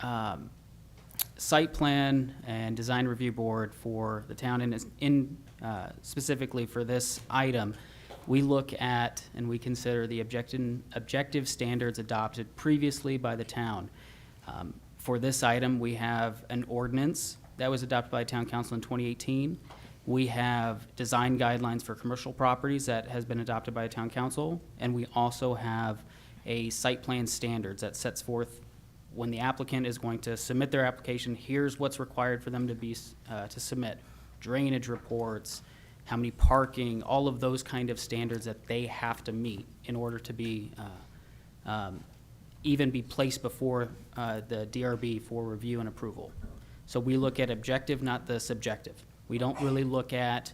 um, site plan and design review board for the town, and specifically for this item, we look at and we consider the objective standards adopted previously by the town. For this item, we have an ordinance that was adopted by town council in 2018. We have design guidelines for commercial properties that has been adopted by town council, and we also have a site plan standards that sets forth when the applicant is going to submit their application, here's what's required for them to submit. Drainage reports, how many parking, all of those kind of standards that they have to meet in order to be, even be placed before the DRB for review and approval. So we look at objective, not the subjective. We don't really look at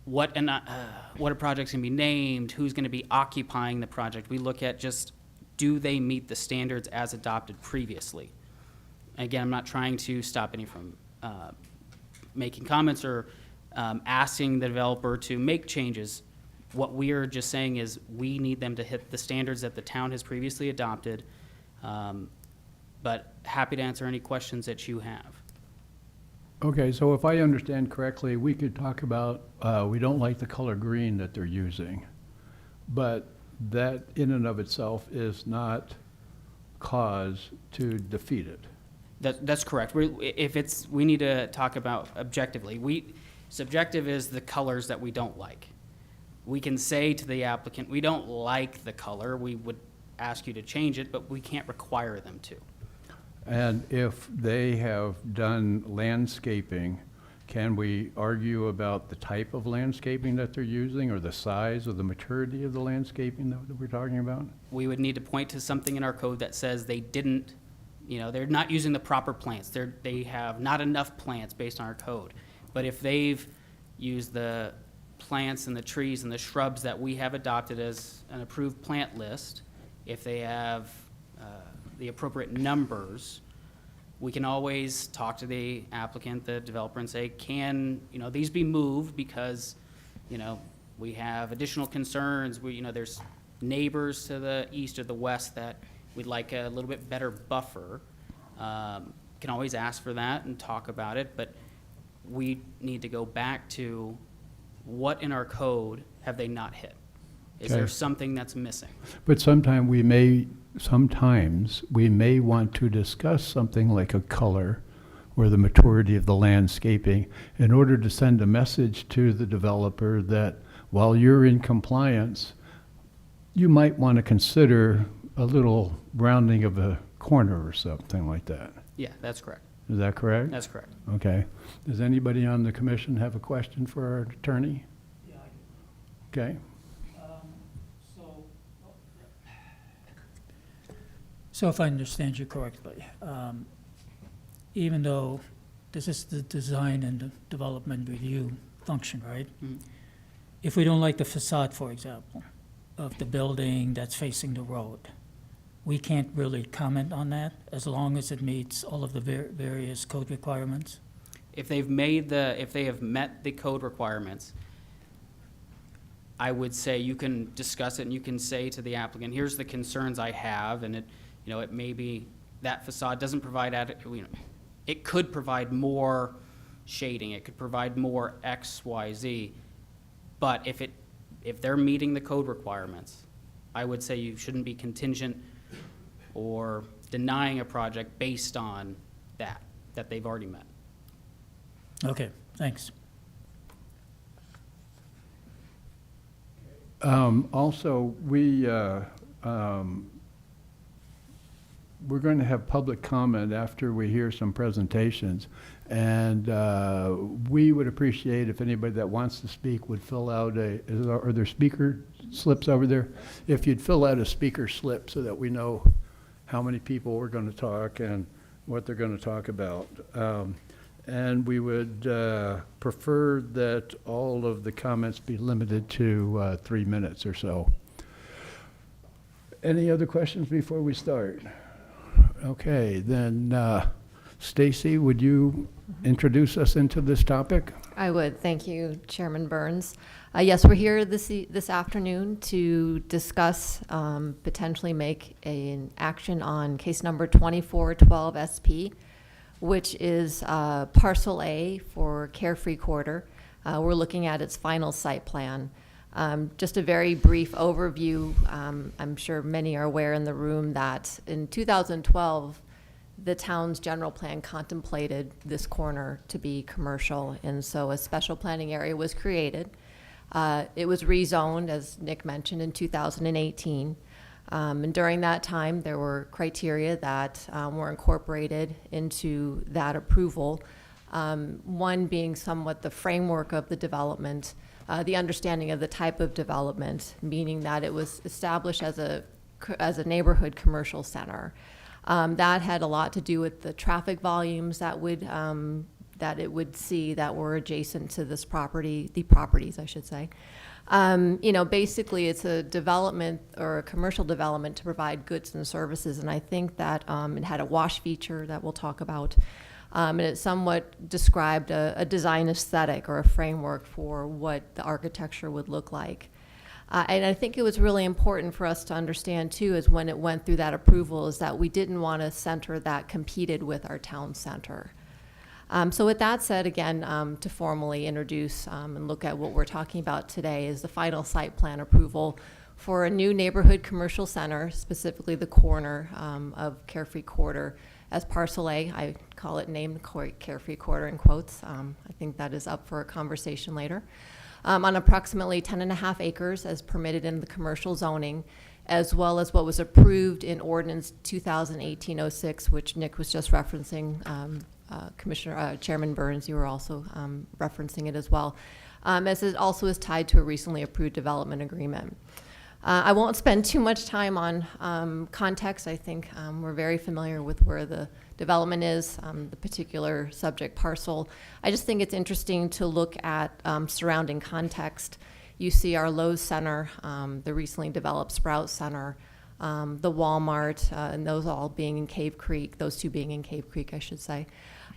what a project's gonna be named, who's gonna be occupying the project. We look at just, do they meet the standards as adopted previously? Again, I'm not trying to stop any from making comments or asking the developer to make changes. What we are just saying is we need them to hit the standards that the town has previously adopted, but happy to answer any questions that you have. Okay, so if I understand correctly, we could talk about, we don't like the color green that they're using, but that in and of itself is not cause to defeat it. That's correct. We need to talk about objectively. Subjective is the colors that we don't like. We can say to the applicant, we don't like the color, we would ask you to change it, but we can't require them to. And if they have done landscaping, can we argue about the type of landscaping that they're using, or the size or the maturity of the landscaping that we're talking about? We would need to point to something in our code that says they didn't, they're not using the proper plants. They have not enough plants based on our code. But if they've used the plants and the trees and the shrubs that we have adopted as an approved plant list, if they have the appropriate numbers, we can always talk to the applicant, the developer, and say, can these be moved because we have additional concerns. There's neighbors to the east or the west that we'd like a little bit better buffer. Can always ask for that and talk about it, but we need to go back to what in our code have they not hit? Is there something that's missing? But sometimes we may want to discuss something like a color or the maturity of the landscaping in order to send a message to the developer that while you're in compliance, you might want to consider a little rounding of a corner or something like that. Yeah, that's correct. Is that correct? That's correct. Okay. Does anybody on the commission have a question for our attorney? Yeah, I do. Okay. So if I understand you correctly, even though this is the design and the development review function, right? Mm-hmm. If we don't like the facade, for example, of the building that's facing the road, we can't really comment on that as long as it meets all of the various code requirements? If they have met the code requirements, I would say you can discuss it and you can say to the applicant, here's the concerns I have, and it may be that facade doesn't provide it could provide more shading, it could provide more X, Y, Z, but if they're meeting the code requirements, I would say you shouldn't be contingent or denying a project based on that they've already met. Okay, thanks. Also, we're going to have public comment after we hear some presentations, and we would appreciate if anybody that wants to speak would fill out are there speaker slips over there? If you'd fill out a speaker slip so that we know how many people we're going to talk and what they're going to talk about. And we would prefer that all of the comments be limited to 3 minutes or so. Any other questions before we start? Okay, then Stacy, would you introduce us into this topic? I would. Thank you, Chairman Burns. Yes, we're here this afternoon to discuss, potentially make an action on case number 2412 SP, which is parcel A for Carefree Quarter. We're looking at its final site plan. Just a very brief overview. I'm sure many are aware in the room that in 2012, the town's general plan contemplated this corner to be commercial, and so a special planning area was created. It was rezoned, as Nick mentioned, in 2018. And during that time, there were criteria that were incorporated into that approval. One being somewhat the framework of the development, the understanding of the type of development, meaning that it was established as a neighborhood commercial center. That had a lot to do with the traffic volumes that it would see that were adjacent to this property, the properties, I should say. Basically, it's a development or a commercial development to provide goods and services, and I think that it had a wash feature that we'll talk about, and it somewhat described a design aesthetic or a framework for what the architecture would look like. And I think it was really important for us to understand, too, is when it went through that approval, is that we didn't want a center that competed with our town center. So with that said, again, to formally introduce and look at what we're talking about today is the final site plan approval for a new neighborhood commercial center, specifically the corner of Carefree Quarter as parcel A. I call it named Carefree Quarter in quotes. I think that is up for a conversation later. On approximately 10.5 acres as permitted in the commercial zoning, as well as what was approved in Ordinance 2018-06, which Nick was just referencing. Chairman Burns, you were also referencing it as well, as it also is tied to a recently approved development agreement. I won't spend too much time on context. I think we're very familiar with where the development is, the particular subject parcel. I just think it's interesting to look at surrounding context. You see our Lowe's Center, the recently developed Sprout Center, the Walmart, and those all being in Cave Creek, those two being in Cave Creek, I should say.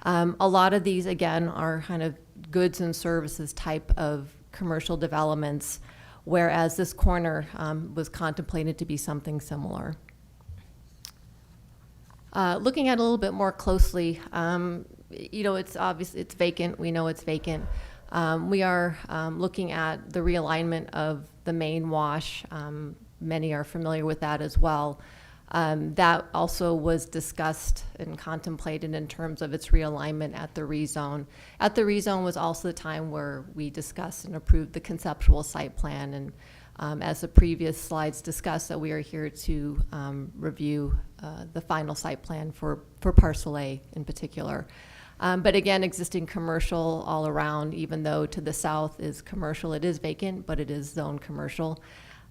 A lot of these, again, are kind of goods and services type of commercial developments, whereas this corner was contemplated to be something similar. Looking at it a little bit more closely, it's obvious it's vacant. We know it's vacant. We are looking at the realignment of the main wash. Many are familiar with that as well. That also was discussed and contemplated in terms of its realignment at the rezone. At the rezone was also the time where we discussed and approved the conceptual site plan, and as the previous slides discussed, that we are here to review the final site plan for parcel A in particular. But again, existing commercial all around, even though to the south is commercial, it is vacant, but it is zoned commercial.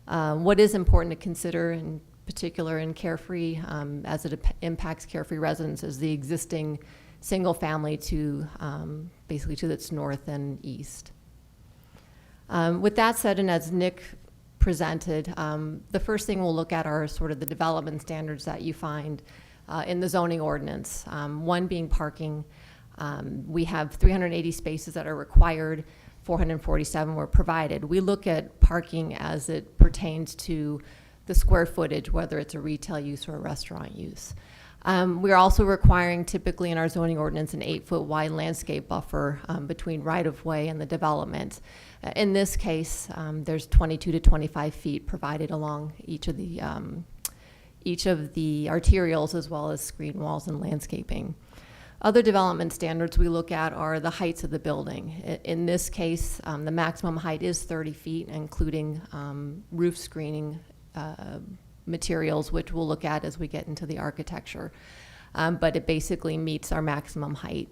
What is important to consider in particular in Carefree, as it impacts Carefree residents, is the existing single family to basically to its north and east. With that said, and as Nick presented, the first thing we'll look at are sort of the development standards that you find in the zoning ordinance. One being parking. We have 380 spaces that are required, 447 were provided. We look at parking as it pertains to the square footage, whether it's a retail use or a restaurant use. We're also requiring typically in our zoning ordinance an 8-foot wide landscape buffer between right-of-way and the development. In this case, there's 22 to 25 feet provided along each of the arterials, as well as screen walls and landscaping. Other development standards we look at are the heights of the building. In this case, the maximum height is 30 feet, including roof screening materials, which we'll look at as we get into the architecture. But it basically meets our maximum height.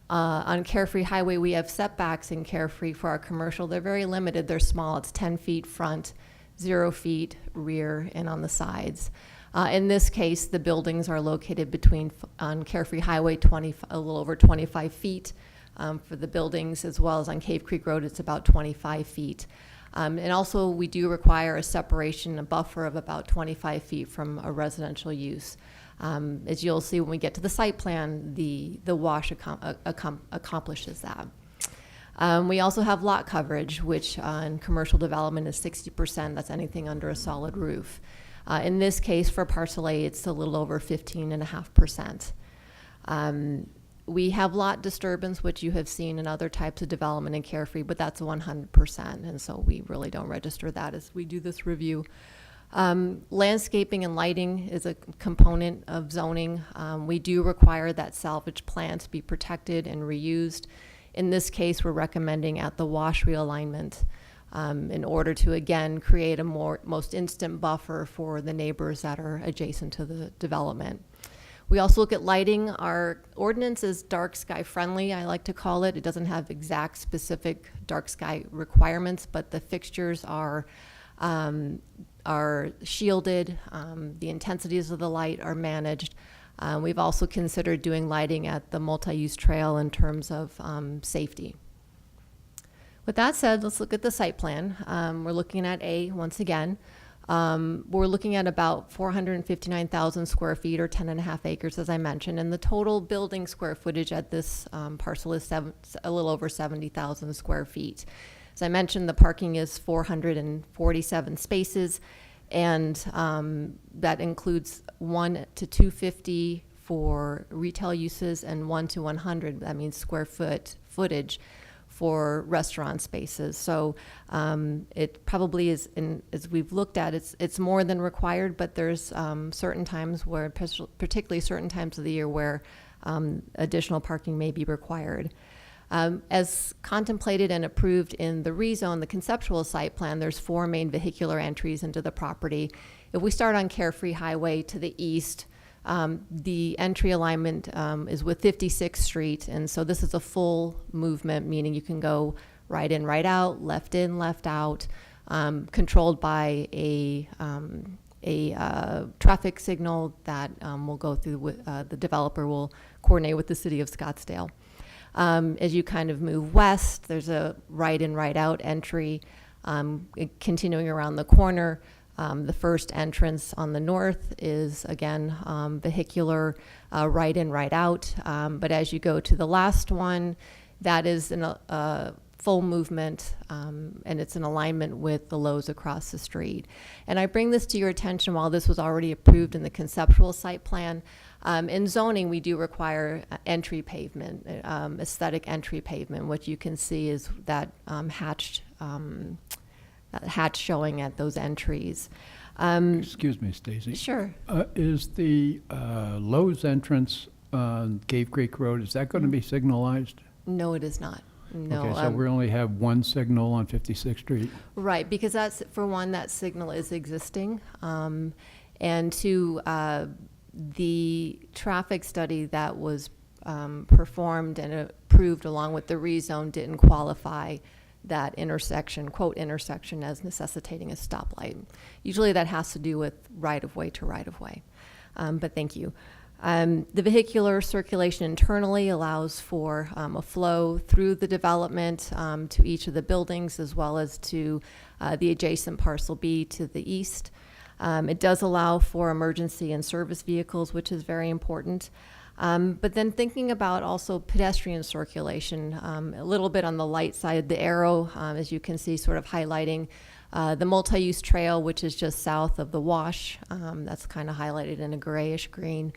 On Carefree Highway, we have setbacks in Carefree for our commercial. They're very limited. They're small. It's 10 feet front, 0 feet rear, and on the sides. In this case, the buildings are located on Carefree Highway, a little over 25 feet for the buildings, as well as on Cave Creek Road, it's about 25 feet. And also, we do require a separation, a buffer of about 25 feet from a residential use. As you'll see when we get to the site plan, the wash accomplishes that. We also have lot coverage, which in commercial development is 60%. That's anything under a solid roof. In this case, for parcel A, it's a little over 15.5%. We have lot disturbance, which you have seen in other types of development in Carefree, but that's 100%, and so we really don't register that as we do this review. Landscaping and lighting is a component of zoning. We do require that salvage plants be protected and reused. In this case, we're recommending at the wash realignment in order to, again, create a most instant buffer for the neighbors that are adjacent to the development. We also look at lighting. Our ordinance is dark sky friendly, I like to call it. It doesn't have exact specific dark sky requirements, but the fixtures are shielded. The intensities of the light are managed. We've also considered doing lighting at the multi-use trail in terms of safety. With that said, let's look at the site plan. We're looking at A once again. We're looking at about 459,000 square feet or 10.5 acres, as I mentioned, and the total building square footage at this parcel is a little over 70,000 square feet. As I mentioned, the parking is 447 spaces, and that includes 1 to 250 for retail uses and 1 to 100, that means square footage for restaurant spaces. So it probably is, as we've looked at, it's more than required, but there's certain times where, particularly certain times of the year, where additional parking may be required. As contemplated and approved in the rezone, the conceptual site plan, there's 4 main vehicular entries into the property. If we start on Carefree Highway to the east, the entry alignment is with 56th Street, and so this is a full movement, meaning you can go right in, right out, left in, left out, controlled by a traffic signal that will go through, the developer will coordinate with the city of Scottsdale. As you kind of move west, there's a right in, right out entry. Continuing around the corner, the first entrance on the north is, again, vehicular, right in, right out. But as you go to the last one, that is in a full movement, and it's in alignment with the Lowe's across the street. And I bring this to your attention while this was already approved in the conceptual site plan. In zoning, we do require entry pavement, aesthetic entry pavement. What you can see is that hatch showing at those entries. Excuse me, Stacy. Sure. Is the Lowe's entrance on Cave Creek Road, is that going to be signalized? No, it is not. No. Okay, so we only have one signal on 56th Street? Right, because that's, for one, that signal is existing. And two, the traffic study that was performed and approved along with the rezone didn't qualify that intersection, quote, intersection, as necessitating a stoplight. Usually that has to do with right-of-way to right-of-way. But thank you. The vehicular circulation internally allows for a flow through the development to each of the buildings, as well as to the adjacent parcel B to the east. It does allow for emergency and service vehicles, which is very important. But then thinking about also pedestrian circulation, a little bit on the light side of the arrow, as you can see, sort of highlighting the multi-use trail, which is just south of the wash. That's kind of highlighted in a grayish green.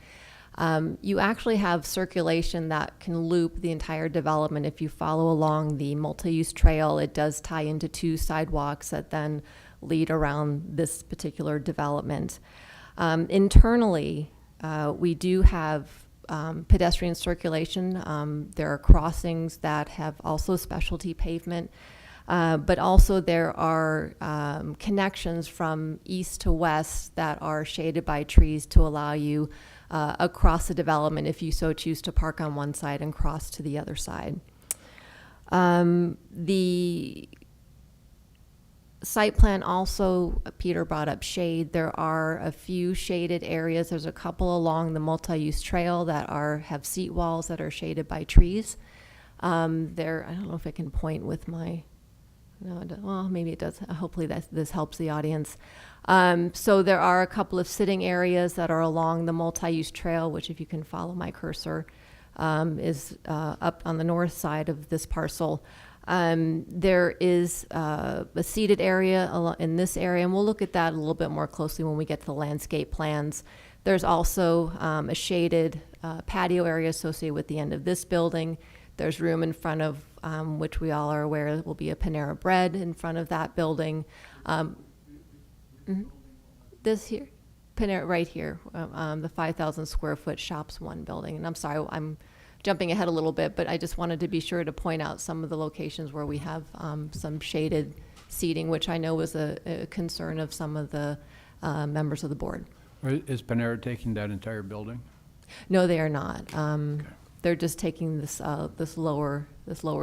You actually have circulation that can loop the entire development. If you follow along the multi-use trail, it does tie into 2 sidewalks that then lead around this particular development. Internally, we do have pedestrian circulation. There are crossings that have also specialty pavement, but also there are connections from east to west that are shaded by trees to allow you across the development if you so choose to park on one side and cross to the other side. The site plan also, Peter brought up shade. There are a few shaded areas. There's a couple along the multi-use trail that have seat walls that are shaded by trees. I don't know if I can point with my No, well, maybe it does. Hopefully this helps the audience. So there are a couple of sitting areas that are along the multi-use trail, which if you can follow my cursor, is up on the north side of this parcel. There is a seated area in this area, and we'll look at that a little bit more closely when we get to the landscape plans. There's also a shaded patio area associated with the end of this building. There's room in front of, which we all are aware will be a Panera Bread in front of that building. This here, Panera, right here, the 5,000 square foot Shops One building. And I'm sorry, I'm jumping ahead a little bit, but I just wanted to be sure to point out some of the locations where we have some shaded seating, which I know was a concern of some of the members of the board. Is Panera taking that entire building? No, they are not. Okay. They're just taking this lower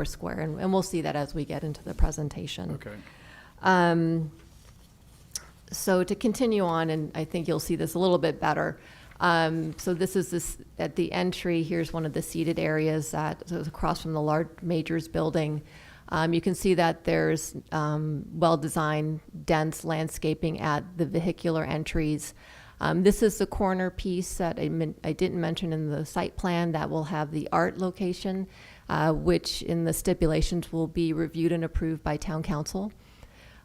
square, and we'll see that as we get into the presentation. Okay. So to continue on, and I think you'll see this a little bit better. So this is at the entry. Here's one of the seated areas that is across from the large Majors building. You can see that there's well-designed, dense landscaping at the vehicular entries. This is the corner piece that I didn't mention in the site plan that will have the art location, which in the stipulations will be reviewed and approved by town council.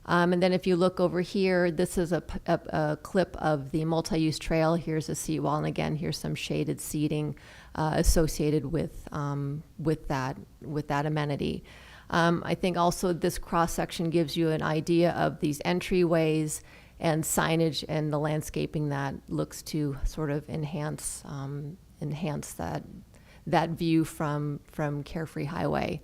And then if you look over here, this is a clip of the multi-use trail. Here's a seat wall, and again, here's some shaded seating associated with that amenity. I think also this cross-section gives you an idea of these entryways and signage and the landscaping that looks to sort of enhance that view from Carefree Highway.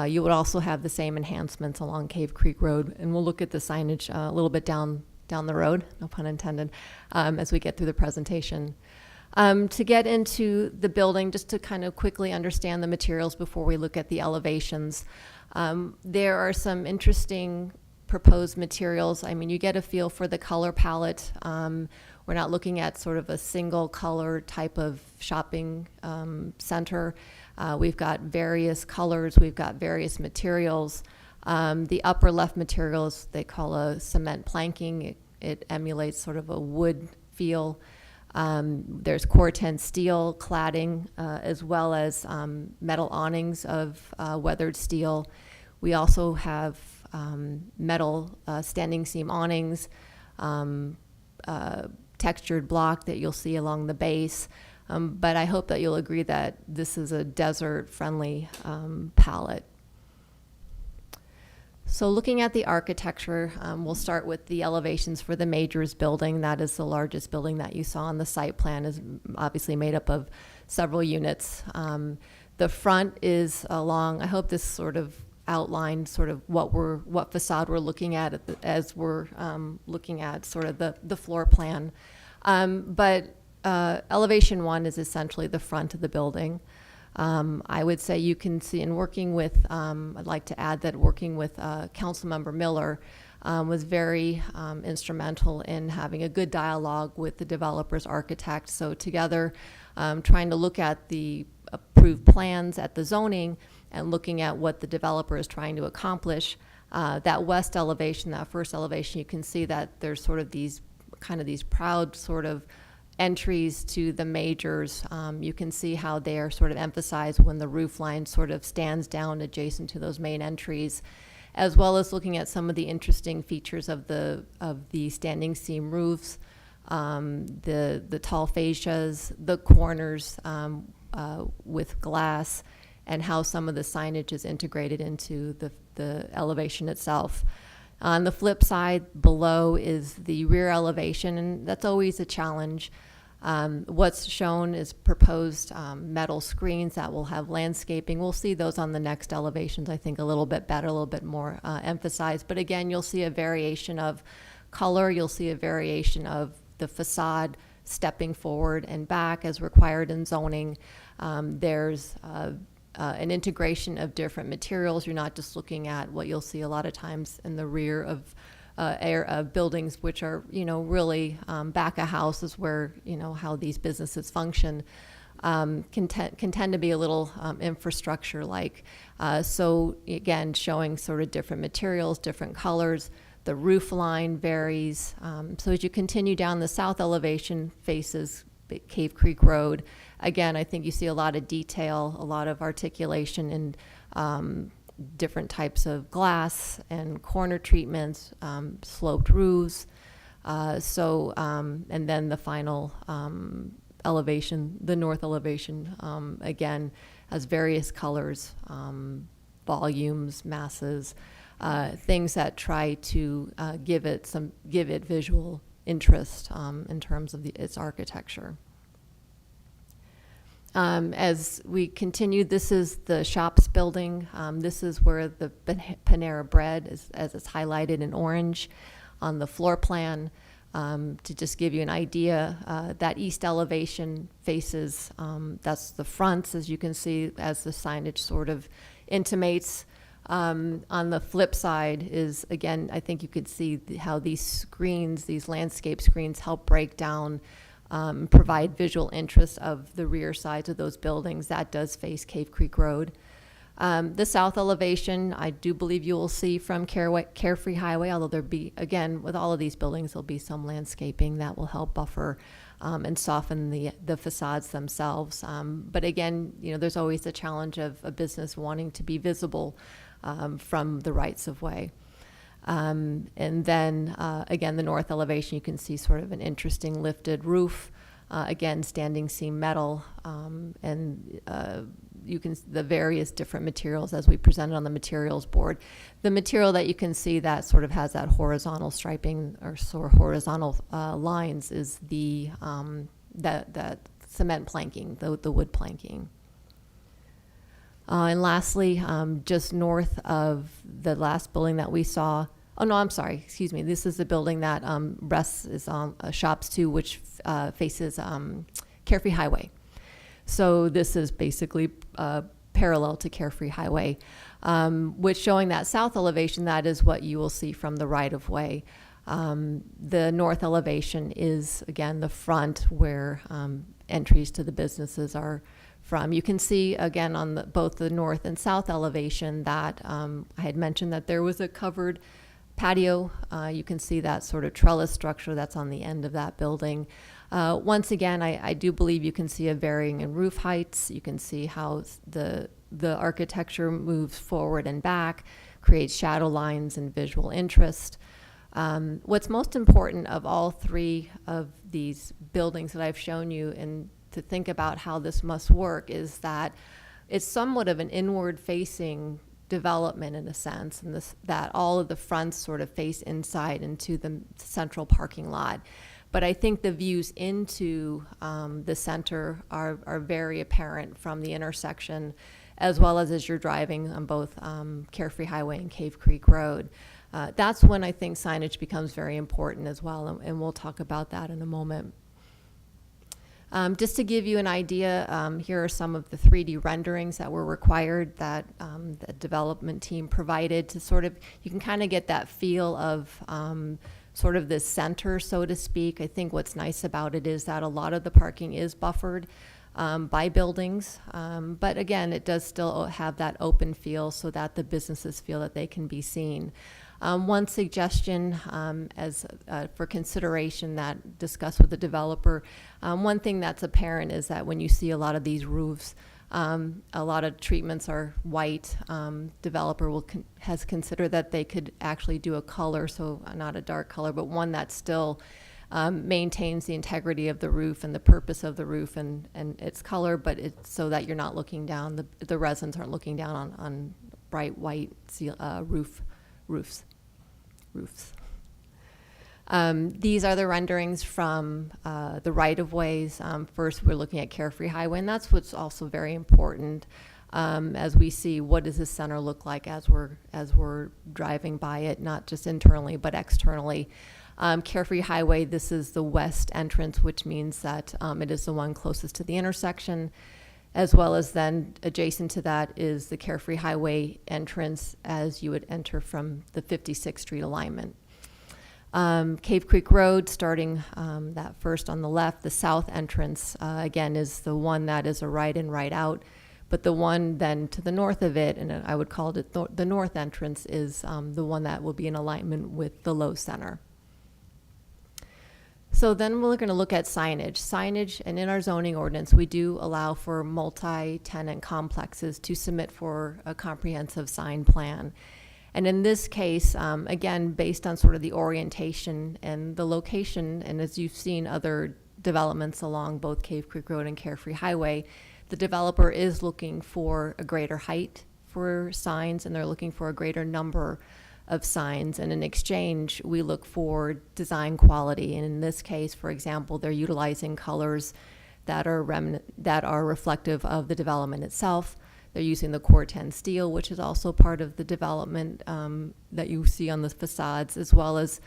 You would also have the same enhancements along Cave Creek Road, and we'll look at the signage a little bit down the road, no pun intended, as we get through the presentation. To get into the building, just to kind of quickly understand the materials before we look at the elevations, there are some interesting proposed materials. I mean, you get a feel for the color palette. We're not looking at sort of a single color type of shopping center. We've got various colors, we've got various materials. The upper left materials they call a cement planking. It emulates sort of a wood feel. There's Core-10 steel cladding, as well as metal awnings of weathered steel. We also have metal standing seam awnings, textured block that you'll see along the base. But I hope that you'll agree that this is a desert-friendly palette. So looking at the architecture, we'll start with the elevations for the Majors building. That is the largest building that you saw on the site plan, is obviously made up of several units. The front is along, I hope this sort of outlined sort of what facade we're looking at as we're looking at sort of the floor plan. But elevation 1 is essentially the front of the building. I would say you can see in working with, I'd like to add that working with Councilmember Miller was very instrumental in having a good dialogue with the developer's architect. So together, trying to look at the approved plans at the zoning and looking at what the developer is trying to accomplish. That west elevation, that first elevation, you can see that there's sort of these proud sort of entries to the Majors. You can see how they are sort of emphasized when the roof line sort of stands down adjacent to those main entries, as well as looking at some of the interesting features of the standing seam roofs, the tall fascias, the corners with glass, and how some of the signage is integrated into the elevation itself. On the flip side, below is the rear elevation, and that's always a challenge. What's shown is proposed metal screens that will have landscaping. We'll see those on the next elevations, I think, a little bit better, a little bit more emphasized. But again, you'll see a variation of color. You'll see a variation of the facade stepping forward and back as required in zoning. There's an integration of different materials. You're not just looking at what you'll see a lot of times in the rear of buildings, which are, really back of houses where, how these businesses function. can tend to be a little infrastructure-like. So again, showing sort of different materials, different colors. The roof line varies. So as you continue down, the south elevation faces Cave Creek Road. Again, I think you see a lot of detail, a lot of articulation in different types of glass and corner treatments, sloped roofs. And then the final elevation, the north elevation, again, has various colors, volumes, masses, things that try to give it visual interest in terms of its architecture. As we continue, this is the shops building. This is where the Panera Bread is, as it's highlighted in orange on the floor plan. To just give you an idea, that east elevation faces, that's the fronts, as you can see, as the signage sort of intimates. On the flip side is, again, I think you could see how these screens, these landscape screens, help break down, provide visual interest of the rear sides of those buildings. That does face Cave Creek Road. The south elevation, I do believe you will see from Carefree Highway, although there be, again, with all of these buildings, there'll be some landscaping that will help buffer and soften the facades themselves. But again, there's always the challenge of a business wanting to be visible from the rights of way. And then, again, the north elevation, you can see sort of an interesting lifted roof, again, standing seam metal, and you can the various different materials as we presented on the materials board. The material that you can see that sort of has that horizontal striping or sort of horizontal lines is the that cement planking, the wood planking. And lastly, just north of the last building that we saw, oh no, I'm sorry, excuse me. This is the building that rests is on Shops 2, which faces Carefree Highway. So this is basically parallel to Carefree Highway, which showing that south elevation, that is what you will see from the right-of-way. The north elevation is, again, the front where entries to the businesses are from. You can see, again, on both the north and south elevation that I had mentioned that there was a covered patio. You can see that sort of trellis structure that's on the end of that building. Once again, I do believe you can see a varying in roof heights. You can see how the architecture moves forward and back, creates shadow lines and visual interest. What's most important of all three of these buildings that I've shown you and to think about how this must work is that it's somewhat of an inward-facing development in a sense, and that all of the fronts sort of face inside into the central parking lot. But I think the views into the center are very apparent from the intersection, as well as you're driving on both Carefree Highway and Cave Creek Road. That's when I think signage becomes very important as well, and we'll talk about that in a moment. Just to give you an idea, here are some of the 3D renderings that were required that the development team provided to sort of, you can kind of get that feel of sort of this center, so to speak. I think what's nice about it is that a lot of the parking is buffered by buildings, but again, it does still have that open feel so that the businesses feel that they can be seen. One suggestion as for consideration that discussed with the developer, one thing that's apparent is that when you see a lot of these roofs, a lot of treatments are white. Developer has considered that they could actually do a color, so not a dark color, but one that still maintains the integrity of the roof and the purpose of the roof and its color, but it's so that you're not looking down, the residents aren't looking down on bright white roofs. These are the renderings from the right-of-ways. First, we're looking at Carefree Highway, and that's what's also very important as we see what does the center look like as we're driving by it, not just internally but externally. Carefree Highway, this is the west entrance, which means that it is the one closest to the intersection, as well as then adjacent to that is the Carefree Highway entrance as you would enter from the 56th Street alignment. Cave Creek Road, starting that first on the left, the south entrance, again, is the one that is a right in, right out. But the one then to the north of it, and I would call it the north entrance, is the one that will be in alignment with the Lowe's Center. So then we're going to look at signage. Signage, and in our zoning ordinance, we do allow for multi-tenant complexes to submit for a comprehensive sign plan. And in this case, again, based on sort of the orientation and the location, and as you've seen other developments along both Cave Creek Road and Carefree Highway, the developer is looking for a greater height for signs, and they're looking for a greater number of signs. And in exchange, we look for design quality. And in this case, for example, they're utilizing colors that are reflective of the development itself. They're using the Core 10 steel, which is also part of the development that you see on the facades, as well as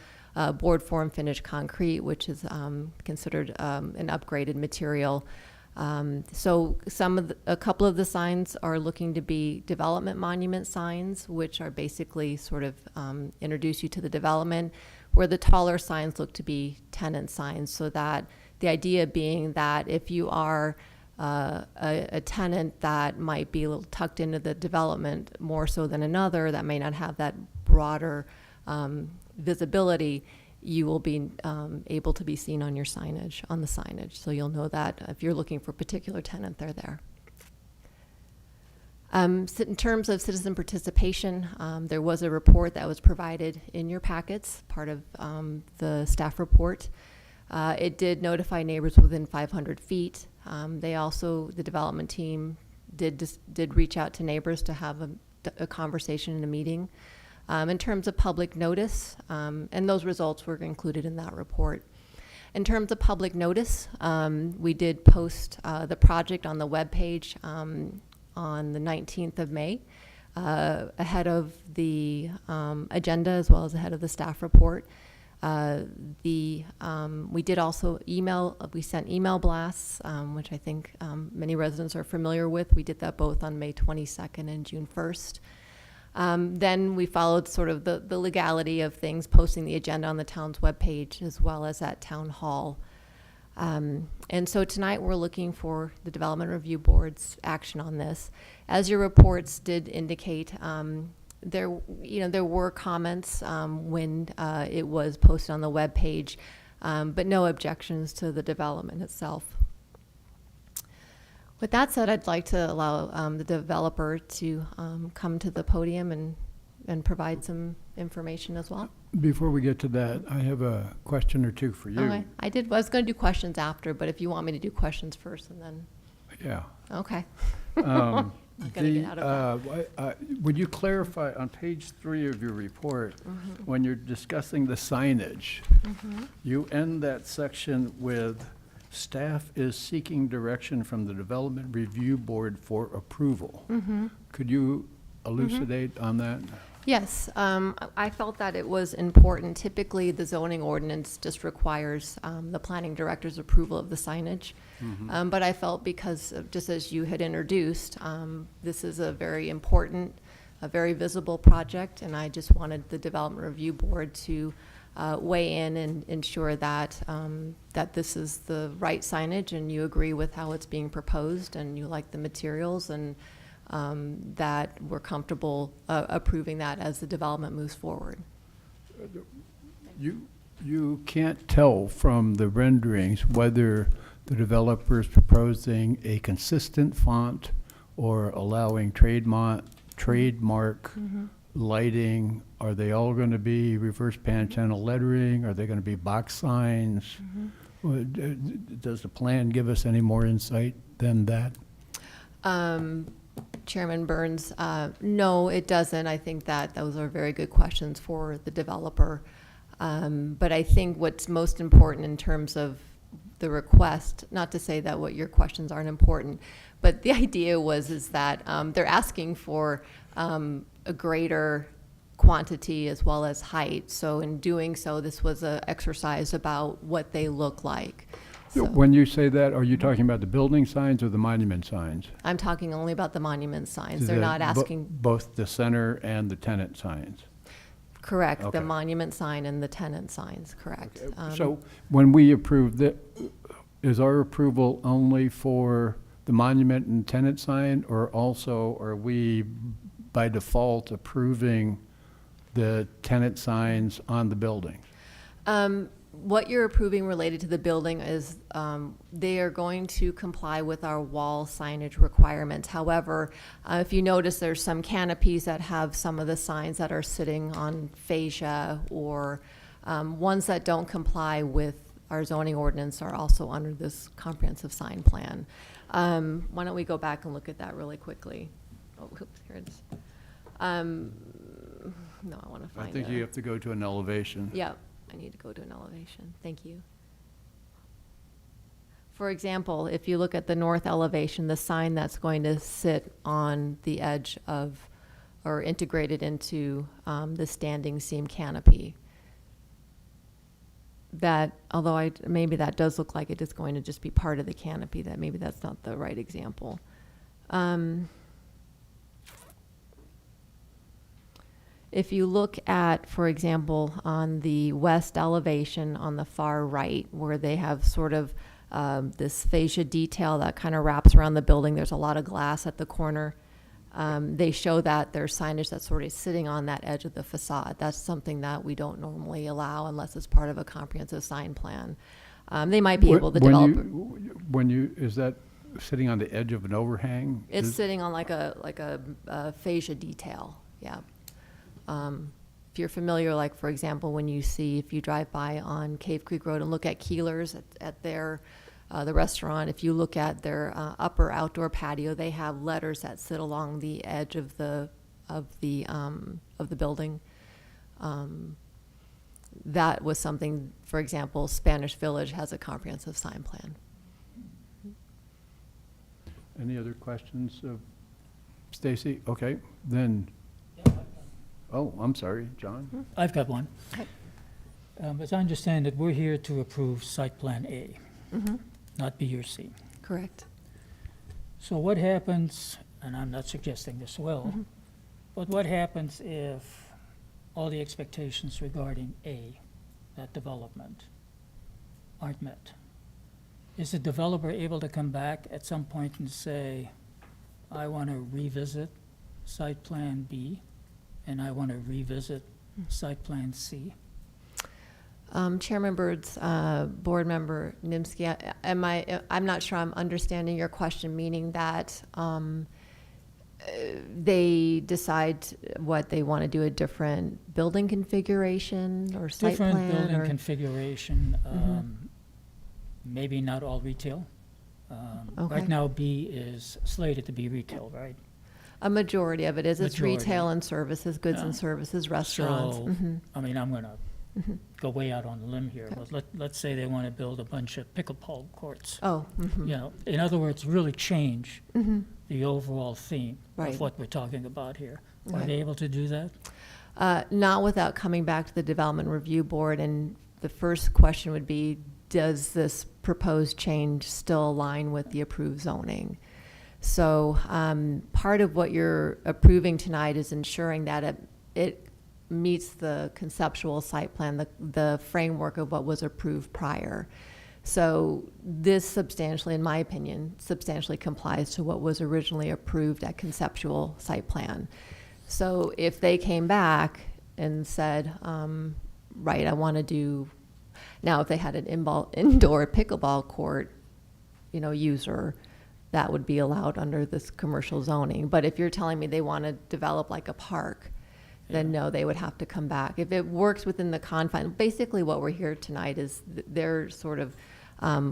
board form finished concrete, which is considered an upgraded material. So a couple of the signs are looking to be development monument signs, which are basically sort of introduce you to the development, where the taller signs look to be tenant signs. So that the idea being that if you are a tenant that might be a little tucked into the development more so than another, that may not have that broader visibility, you will be able to be seen on your signage, on the signage. So you'll know that if you're looking for a particular tenant, they're there. In terms of citizen participation, there was a report that was provided in your packets, part of the staff report. It did notify neighbors within 500 feet. They also, the development team did reach out to neighbors to have a conversation in a meeting. In terms of public notice, and those results were included in that report. In terms of public notice, we did post the project on the webpage on the 19th of May, ahead of the agenda as well as ahead of the staff report. We did also we sent email blasts, which I think many residents are familiar with. We did that both on May 22nd and June 1st. Then we followed sort of the legality of things, posting the agenda on the town's webpage as well as at Town Hall. And so tonight we're looking for the Development Review Board's action on this. As your reports did indicate, there were comments when it was posted on the webpage, but no objections to the development itself. With that said, I'd like to allow the developer to come to the podium and provide some information as well. Before we get to that, I have a question or two for you. Okay. I was going to do questions after, but if you want me to do questions first and then. Yeah. Okay. Um, I'm gonna get out of Would you clarify on page 3 of your report, when you're discussing the signage, you end that section with staff is seeking direction from the Development Review Board for approval. Could you elucidate on that? Yes, I felt that it was important. Typically, the zoning ordinance just requires the planning director's approval of the signage. But I felt because, just as you had introduced, this is a very important, a very visible project, and I just wanted the Development Review Board to weigh in and ensure that that this is the right signage and you agree with how it's being proposed and you like the materials, and that we're comfortable approving that as the development moves forward. You can't tell from the renderings whether the developer is proposing a consistent font or allowing trademark lighting. Are they all going to be reverse pan channel lettering? Are they going to be box signs? Does the plan give us any more insight than that? Chairman Burns, no, it doesn't. I think that those are very good questions for the developer. But I think what's most important in terms of the request, not to say that what your questions aren't important, but the idea is that they're asking for a greater quantity as well as height. So in doing so, this was an exercise about what they look like. So When you say that, are you talking about the building signs or the monument signs? I'm talking only about the monument signs. They're not asking. Both the center and the tenant signs. Correct, Okay. the monument sign and the tenant signs, correct. So when we approve that, is our approval only for the monument and tenant sign, or also are we by default approving the tenant signs on the buildings? What you're approving related to the building is, they are going to comply with our wall signage requirements. However, if you notice, there's some canopies that have some of the signs that are sitting on fascia, or ones that don't comply with our zoning ordinance are also under this comprehensive sign plan. Why don't we go back and look at that really quickly? Oh, oops, here it is. No, I want to find I think you have to go to an elevation. Yeah, I need to go to an elevation. Thank you. For example, if you look at the north elevation, the sign that's going to sit on the edge of, or integrated into the standing seam canopy, that, although maybe that does look like it is going to just be part of the canopy, that maybe that's not the right example. If you look at, for example, on the west elevation on the far right, where they have sort of this fascia detail that kind of wraps around the building, there's a lot of glass at the corner. They show that there's signage that's sort of sitting on that edge of the facade. That's something that we don't normally allow unless it's part of a comprehensive sign plan. They might be able to develop. Is that sitting on the edge of an overhang? It's sitting on like a fascia detail, yeah. If you're familiar, like, for example, when you see, if you drive by on Cave Creek Road and look at Keeler's at their, the restaurant, if you look at their upper outdoor patio, they have letters that sit along the edge of the building. That was something, for example, Spanish Village has a comprehensive sign plan. Any other questions of Stacy? Okay, then. Oh, I'm sorry, John. I've got one. Okay. As I understand it, we're here to approve site plan A, Mm-hmm. not B or C. Correct. So what happens, and I'm not suggesting this will, but what happens if all the expectations regarding A, that development, aren't met? Is the developer able to come back at some point and say, I want to revisit site plan B, and I want to revisit site plan C? Chairman Byrd's, board member Nimsky, I'm not sure I'm understanding your question, meaning that they decide what they want to do, a different building configuration or site plan? Different building or- configuration, maybe not all retail. Okay. Right now, B is slated to be retail, right? A majority of it is. It's Majority. retail and services, goods and Yeah. services, restaurants. So, Mhm. I mean, I'm gonna go way out on a limb here, but let's say they want to build a bunch of pickleball courts. Oh, mhm. You know, in other words, really change the overall theme Right. of what we're talking about here. Are Okay. they able to do that? Not without coming back to the Development Review Board, and the first question would be, does this proposed change still align with the approved zoning? So part of what you're approving tonight is ensuring that it meets the conceptual site plan, the framework of what was approved prior. So this substantially, in my opinion, substantially complies to what was originally approved at conceptual site plan. So if they came back and said, right, I want to do, now if they had an indoor pickleball court, user, that would be allowed under this commercial zoning. But if you're telling me they want to develop like a park, then no, they would have to come back. If it works within the confines, basically what we're here tonight is they're sort of,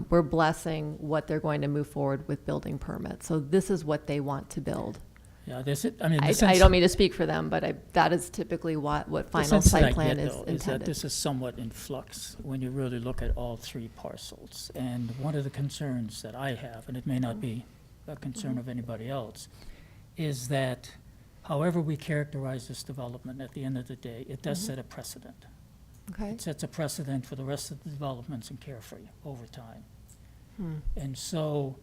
we're blessing what they're going to move forward with building permits. So this is what they want to build. Yeah, I mean, I don't mean to speak for them, but that is typically what the final sense that I site plan get, is though, is that intended. this is somewhat in flux when you really look at all three parcels. And one of the concerns that I have, and it may not be a concern of anybody else, is that however we characterize this development, at the end of the day, it does set a precedent. Okay. It sets a precedent for the rest of the developments in Carefree over time. And so,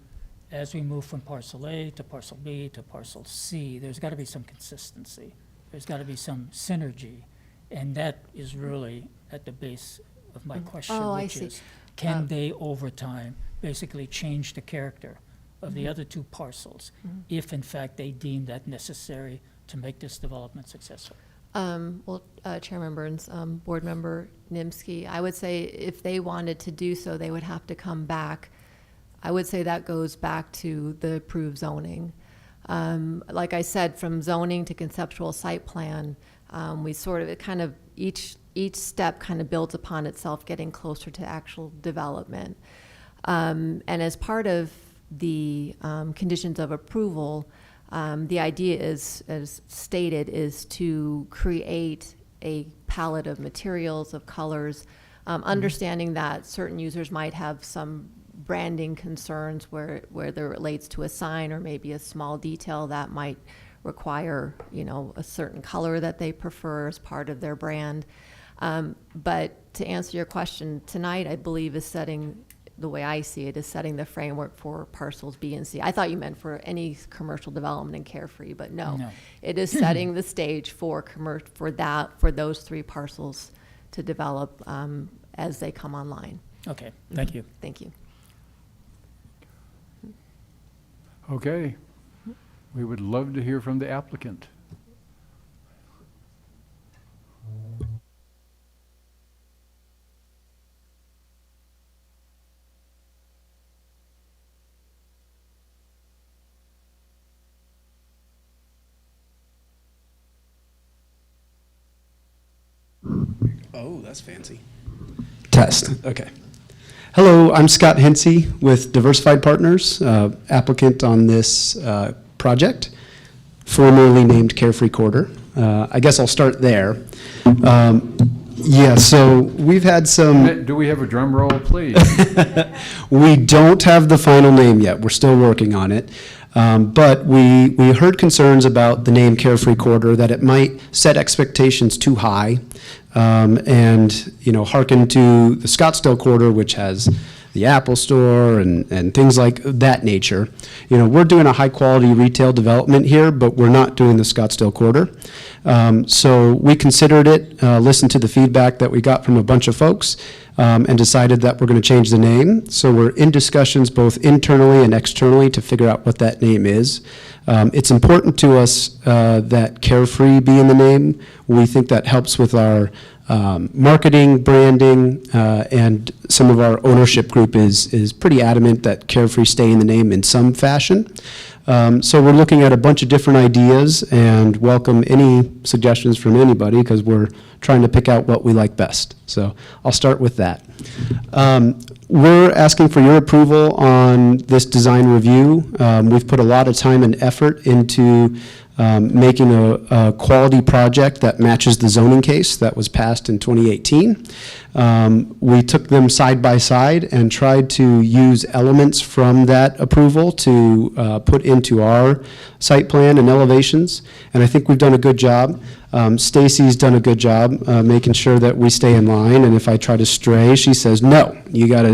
as we move from parcel A to parcel B to parcel C, there's got to be some consistency. There's got to be some synergy. And that is really at the base of my question, Oh, I which see. is, can they, over time, basically change the character of the other two parcels, if in fact they deem that necessary to make this development successful? Well, Chairman Burns, Board Member Nimsky, I would say if they wanted to do so, they would have to come back. I would say that goes back to the approved zoning. Like I said, from zoning to conceptual site plan, we sort of, it kind of, each step kind of builds upon itself, getting closer to actual development. And as part of the conditions of approval, the idea is, as stated, is to create a palette of materials, of colors, understanding that certain users might have some branding concerns where it relates to a sign or maybe a small detail that might require, you know, a certain color that they prefer as part of their brand. But to answer your question, tonight, I believe, is setting, the way I see it, is setting the framework for parcels B and C. I thought you meant for any commercial development in Carefree, but no. No. It is setting the stage for for those three parcels to develop as they come online. Okay, thank you. Thank you. Okay. We would love to hear from the applicant. Oh, that's fancy. Test, okay. Hello, I'm Scott Hensey with Diversified Partners, applicant on this project, formerly named Carefree Quarter. I guess I'll start there. Yeah, so we've had some... Do we have a drum roll, please? We don't have the final name yet. We're still working on it. But we heard concerns about the name Carefree Quarter, that it might set expectations too high, and, you know, hearken to the Scottsdale Quarter, which has the Apple Store and things like that nature. You know, we're doing a high-quality retail development here, but we're not doing the Scottsdale Quarter. So we considered it, listened to the feedback that we got from a bunch of folks, and decided that we're going to change the name. So we're in discussions both internally and externally to figure out what that name is. It's important to us that Carefree be in the name. We think that helps with our marketing, branding, and some of our ownership group is pretty adamant that Carefree stay in the name in some fashion. So we're looking at a bunch of different ideas and welcome any suggestions from anybody because we're trying to pick out what we like best. So I'll start with that. We're asking for your approval on this design review. We've put a lot of time and effort into making a quality project that matches the zoning case that was passed in 2018. We took them side by side and tried to use elements from that approval to put into our site plan and elevations, and I think we've done a good job. Stacy's done a good job making sure that we stay in line, and if I try to stray, she says, no, you gotta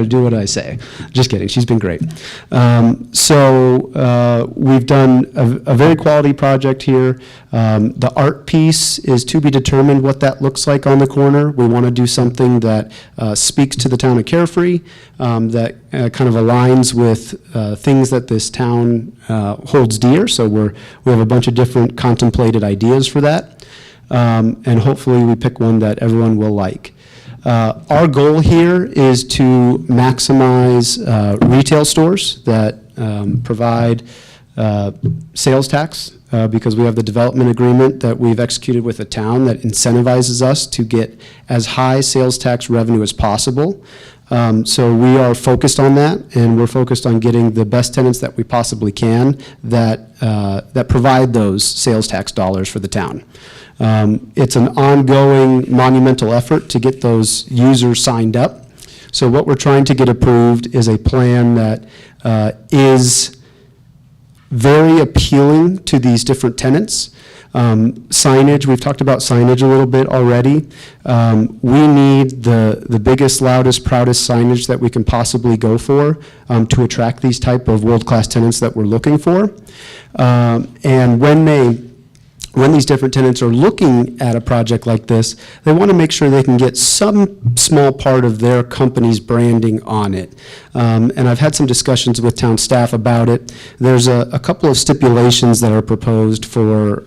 do what I say. Just kidding, she's been great. So we've done a very quality project here. The art piece is to be determined what that looks like on the corner. We want to do something that speaks to the town of Carefree, that kind of aligns with things that this town holds dear. So we have a bunch of different contemplated ideas for that, and hopefully we pick one that everyone will like. Our goal here is to maximize retail stores that provide sales tax, because we have the development agreement that we've executed with the town that incentivizes us to get as high sales tax revenue as possible. So we are focused on that, and we're focused on getting the best tenants that we possibly can that provide those sales tax dollars for the town. It's an ongoing monumental effort to get those users signed up. So what we're trying to get approved is a plan that is very appealing to these different tenants. Signage, we've talked about signage a little bit already. We need the biggest, loudest, proudest signage that we can possibly go for to attract these type of world-class tenants that we're looking for. And when when these different tenants are looking at a project like this, they want to make sure they can get some small part of their company's branding on it. And I've had some discussions with town staff about it. There's a couple of stipulations that are proposed for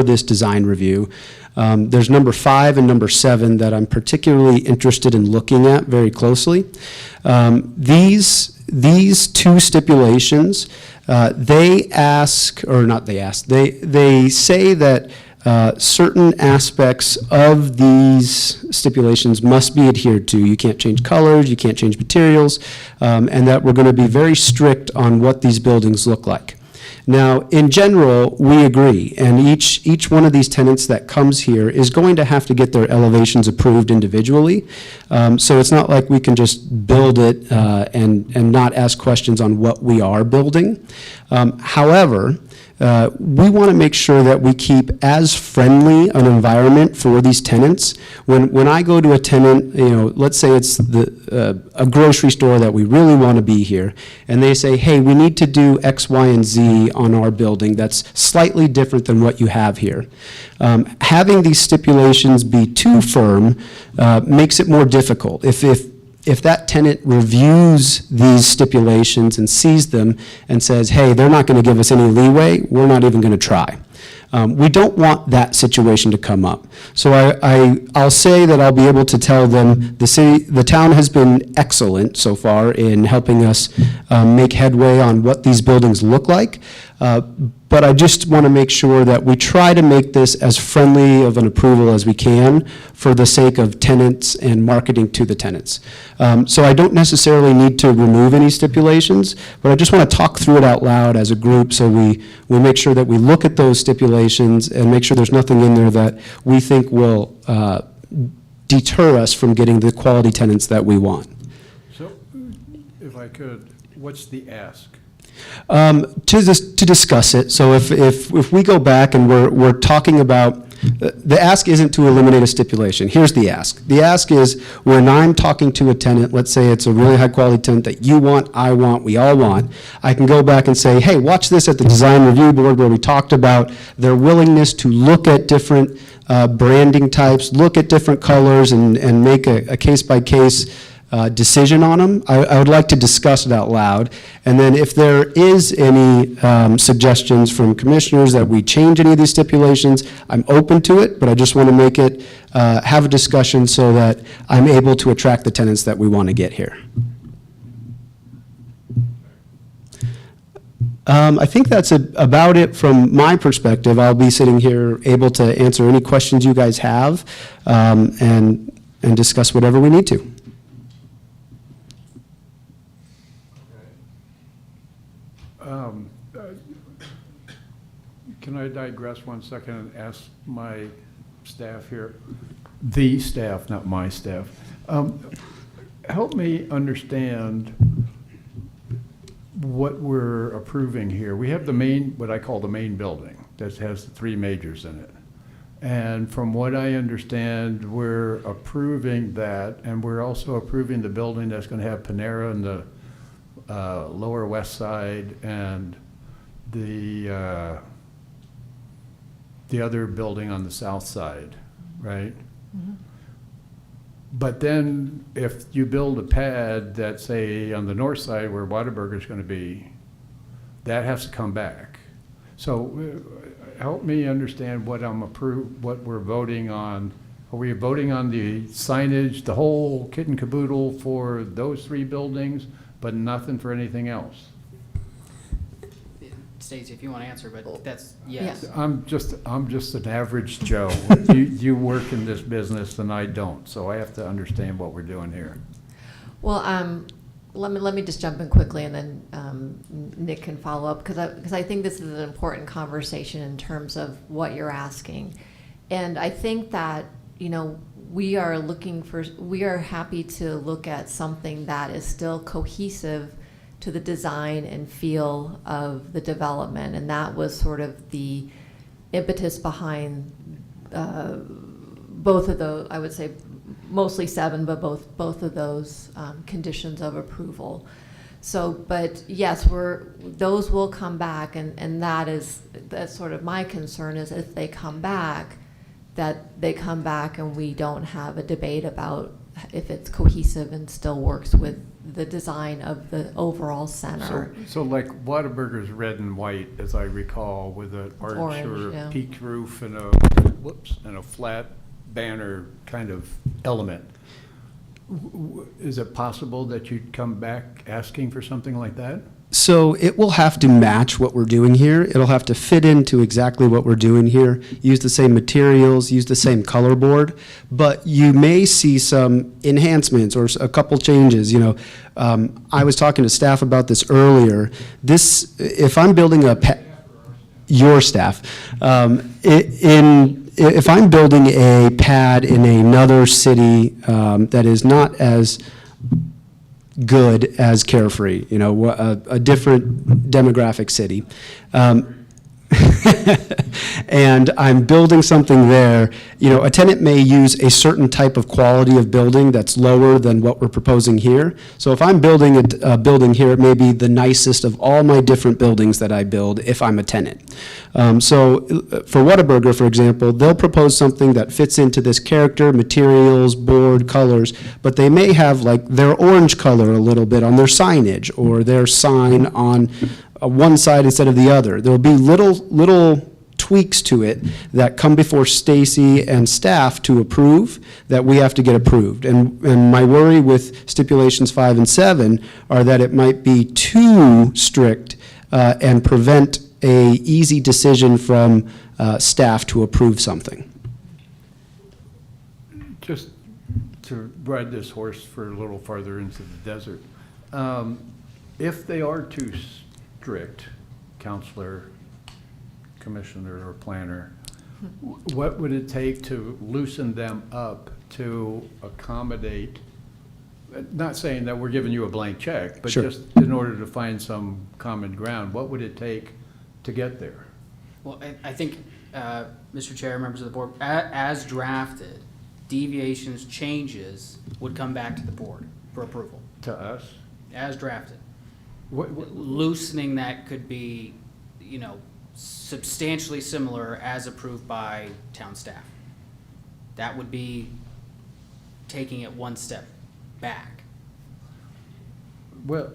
this design review. There's number 5 and number 7 that I'm particularly interested in looking at very closely. These two stipulations, they say that certain aspects of these stipulations must be adhered to. You can't change colors, you can't change materials, and that we're going to be very strict on what these buildings look like. Now, in general, we agree, and each one of these tenants that comes here is going to have to get their elevations approved individually. So it's not like we can just build it and not ask questions on what we are building. However, we want to make sure that we keep as friendly an environment for these tenants. When I go to a tenant, let's say it's a grocery store that we really want to be here, and they say, hey, we need to do X, Y, and Z on our building that's slightly different than what you have here. Having these stipulations be too firm makes it more difficult. If that tenant reviews these stipulations and sees them and says, hey, they're not going to give us any leeway, we're not even going to try. We don't want that situation to come up. So I'll say that I'll be able to tell them the town has been excellent so far in helping us make headway on what these buildings look like. But I just want to make sure that we try to make this as friendly of an approval as we can for the sake of tenants and marketing to the tenants. So I don't necessarily need to remove any stipulations, but I just want to talk through it out loud as a group so we make sure that we look at those stipulations and make sure there's nothing in there that we think will deter us from getting the quality tenants that we want. So, if I could, what's the ask? To discuss it. So if we go back and we're talking about, the ask isn't to eliminate a stipulation. Here's the ask. The ask is when I'm talking to a tenant, let's say it's a really high quality tenant that you want, I want, we all want, I can go back and say, hey, watch this at the design review board where we talked about their willingness to look at different branding types, look at different colors and make a case-by-case decision on them. I would like to discuss it out loud. And then if there is any suggestions from commissioners that we change any of these stipulations, I'm open to it, but I just want to make it, have a discussion so that I'm able to attract the tenants that we want to get here. I think that's about it from my perspective. I'll be sitting here able to answer any questions you guys have and discuss whatever we need to. Can I digress 1 second and ask my staff here? The staff, not my staff. Help me understand what we're approving here. We have the main, what I call the main building, that has the 3 majors in it. And from what I understand, we're approving that, and we're also approving the building that's going to have Panera in the Lower West Side and the other building on the south side, right? Mm-hmm. But then if you build a pad that, say, on the north side where Whataburger's going to be, that has to come back. So help me understand what what we're voting on. Are we voting on the signage, the whole kit and caboodle for those 3 buildings, but nothing for anything else? Stacey, if you want to answer, but that's, yes. Yeah. I'm just an average Joe. You work in this business and I don't, so I have to understand what we're doing here. Well, let me just jump in quickly, and then Nick can follow up, because I think this is an important conversation in terms of what you're asking, and I think that we are happy to look at something that is still cohesive to the design and feel of the development, and that was sort of the impetus behind both of those. I would say mostly 7, but both of those conditions of approval. So, but yes, those will come back, and that is that's sort of my concern is if they come back, that they come back and we don't have a debate about if it's cohesive and still works with the design of the overall center. So like Whataburger's red and white, as I recall, with an arch Orange, or yeah. peaked roof and a flat banner kind of element. Is it possible that you'd come back asking for something like that? So it will have to match what we're doing here. It'll have to fit into exactly what we're doing here, use the same materials, use the same color board, but you may see some enhancements or a couple changes. I was talking to staff about this earlier. If I'm building your staff, if I'm building a pad in another city that is not as good as Carefree, a different demographic city. And I'm building something there, a tenant may use a certain type of quality of building that's lower than what we're proposing here. So if I'm building a building here, it may be the nicest of all my different buildings that I build if I'm a tenant. So for Whataburger, for example, they'll propose something that fits into this character, materials, board, colors, but they may have like their orange color a little bit on their signage or their sign on one side instead of the other. There'll be little tweaks to it that come before Stacy and staff to approve that we have to get approved. And my worry with stipulations 5 and 7 are that it might be too strict and prevent a easy decision from staff to approve something. Just to ride this horse for a little farther into the desert, if they are too strict, counselor, commissioner, or planner, what would it take to loosen them up to accommodate, not saying that we're giving you a blank check, but Sure. just in order to find some common ground, what would it take to get there? Well, I think, Mr. Chair, members of the board, as drafted, deviations, changes would come back to the board for approval, To us? as drafted. What, Loosening that could be, substantially similar as approved by town staff. That would be taking it one step back. well,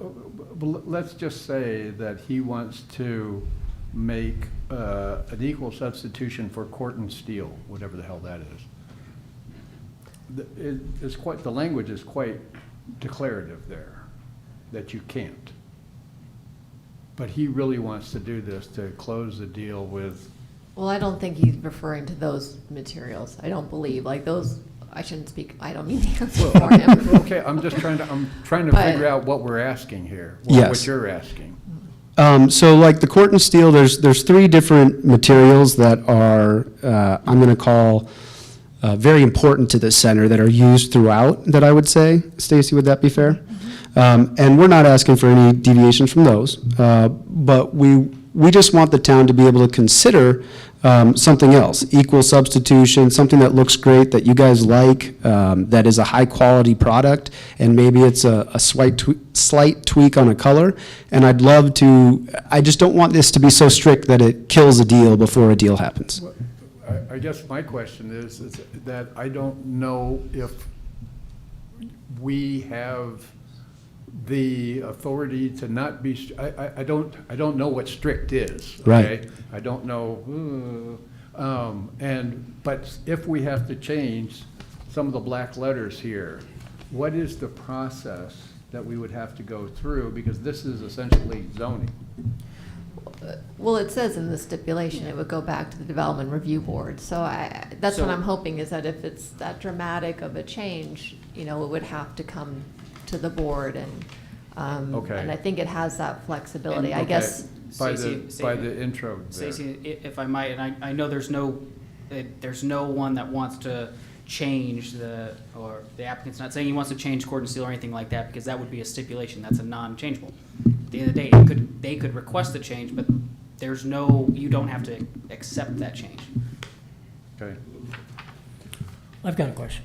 let's just say that he wants to make an equal substitution for Corten steel, whatever the hell that is. The language is quite declarative there, that you can't. But he really wants to do this to close the deal with, Well, I don't think he's referring to those materials. I don't believe, like those, I shouldn't speak, I don't mean to answer for him. okay, I'm trying to But- figure out what we're asking here, Yes. what you're asking. So like the Corten steel, there's 3 different materials that are, I'm going to call very important to this center that are used throughout, that I would say. Stacy, would that be fair? And we're not asking for any deviations from those, but we just want the town to be able to consider something else, equal substitution, something that looks great, that you guys like, that is a high-quality product, and maybe it's a slight tweak on a color. And I just don't want this to be so strict that it kills a deal before a deal happens. I guess my question is that I don't know if we have the authority to not be, I don't know what strict is, Right. okay? I don't know, but if we have to change some of the black letters here, what is the process that we would have to go through? Because this is essentially zoning. Well, it says in the stipulation it would go back to the Development Review Board. So that's what So- I'm hoping is that if it's that dramatic of a change, it would have to come to the board Okay. and I think it has that flexibility. I Okay. guess, By Stacy- the intro there. Stacy, if I might, and I know there's no one that wants to change or the applicant's not saying he wants to change Corten steel or anything like that, because that would be a stipulation, that's a non-changeable. At the end of the day, they could request the change, but you don't have to accept that change. Okay. I've got a question.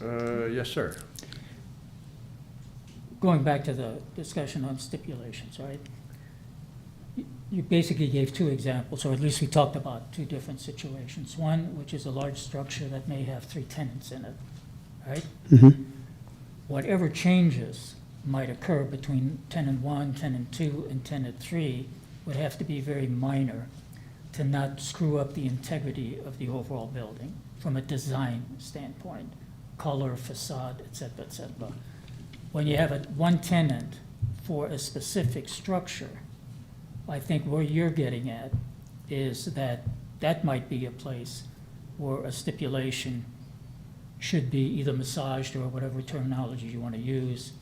Yes, sir. Going back to the discussion on stipulations, right? you basically gave two examples, or at least we talked about two different situations. One, which is a large structure that may have 3 tenants in it, right? Mhm. Whatever changes might occur between tenant 1, tenant 2, and tenant 3 would have to be very minor to not screw up the integrity of the overall building from a design standpoint, color, facade, et cetera, et cetera. When you have one tenant for a specific structure, I think where you're getting at is that that might be a place where a stipulation should be either massaged or whatever terminology you want to use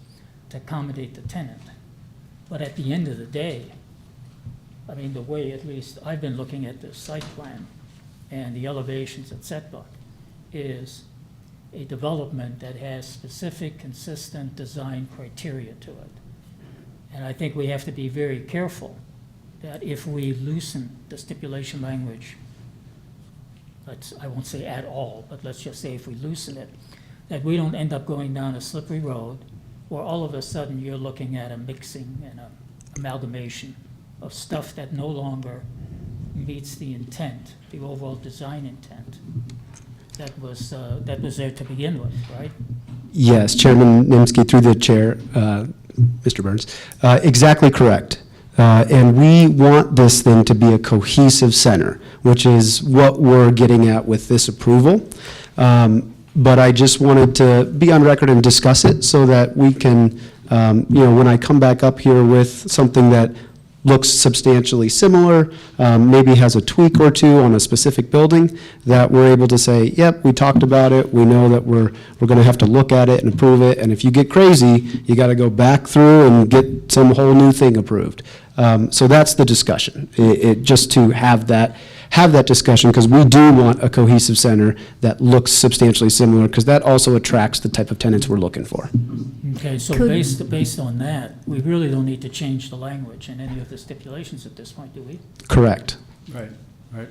to accommodate the tenant. But at the end of the day, I mean, the way at least I've been looking at this site plan and the elevations, et cetera, is a development that has specific, consistent design criteria to it. And I think we have to be very careful that if we loosen the stipulation language, I won't say at all, but let's just say if we loosen it, that we don't end up going down a slippery road where all of a sudden you're looking at a mixing and an amalgamation of stuff that no longer meets the intent, the overall design intent that was there to begin with, right? Yes, Chairman Nimsky, through the chair, Mr. Burns, exactly correct. And we want this thing to be a cohesive center, which is what we're getting at with this approval. But I just wanted to be on record and discuss it so that we can, when I come back up here with something that looks substantially similar, maybe has a tweak or two on a specific building, that we're able to say, yep, we talked about it, we know that we're going to have to look at it and approve it, and if you get crazy, you got to go back through and get some whole new thing approved. So that's the discussion, just to have that discussion, because we do want a cohesive center that looks substantially similar, because that also attracts the type of tenants we're looking for. Okay, so based on that, we really don't need to change the language in any of the stipulations at this point, do we? Correct. Right, right.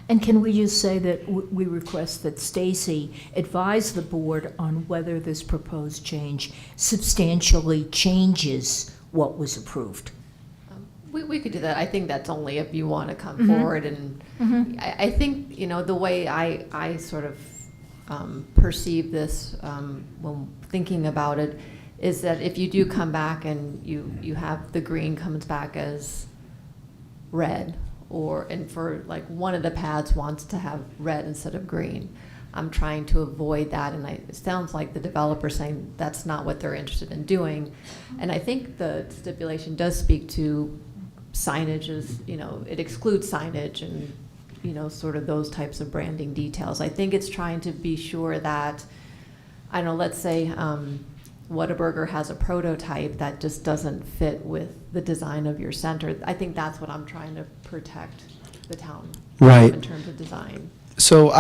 And can we just say that we request that Stacy advise the board on whether this proposed change substantially changes what was approved? We could do that. I think that's only if you want to come forward, and I think, the way I sort of perceive this when thinking about it is that if you do come back and you have the green comes back as red, and for like one of the pads wants to have red instead of green, I'm trying to avoid that, and it sounds like the developer's saying that's not what they're interested in doing. And I think the stipulation does speak to signage is, it excludes signage and, sort of those types of branding details. I think it's trying to be sure that, I don't know, let's say Whataburger has a prototype that just doesn't fit with the design of your center. I think that's what I'm trying to protect the town Right. in terms of design. So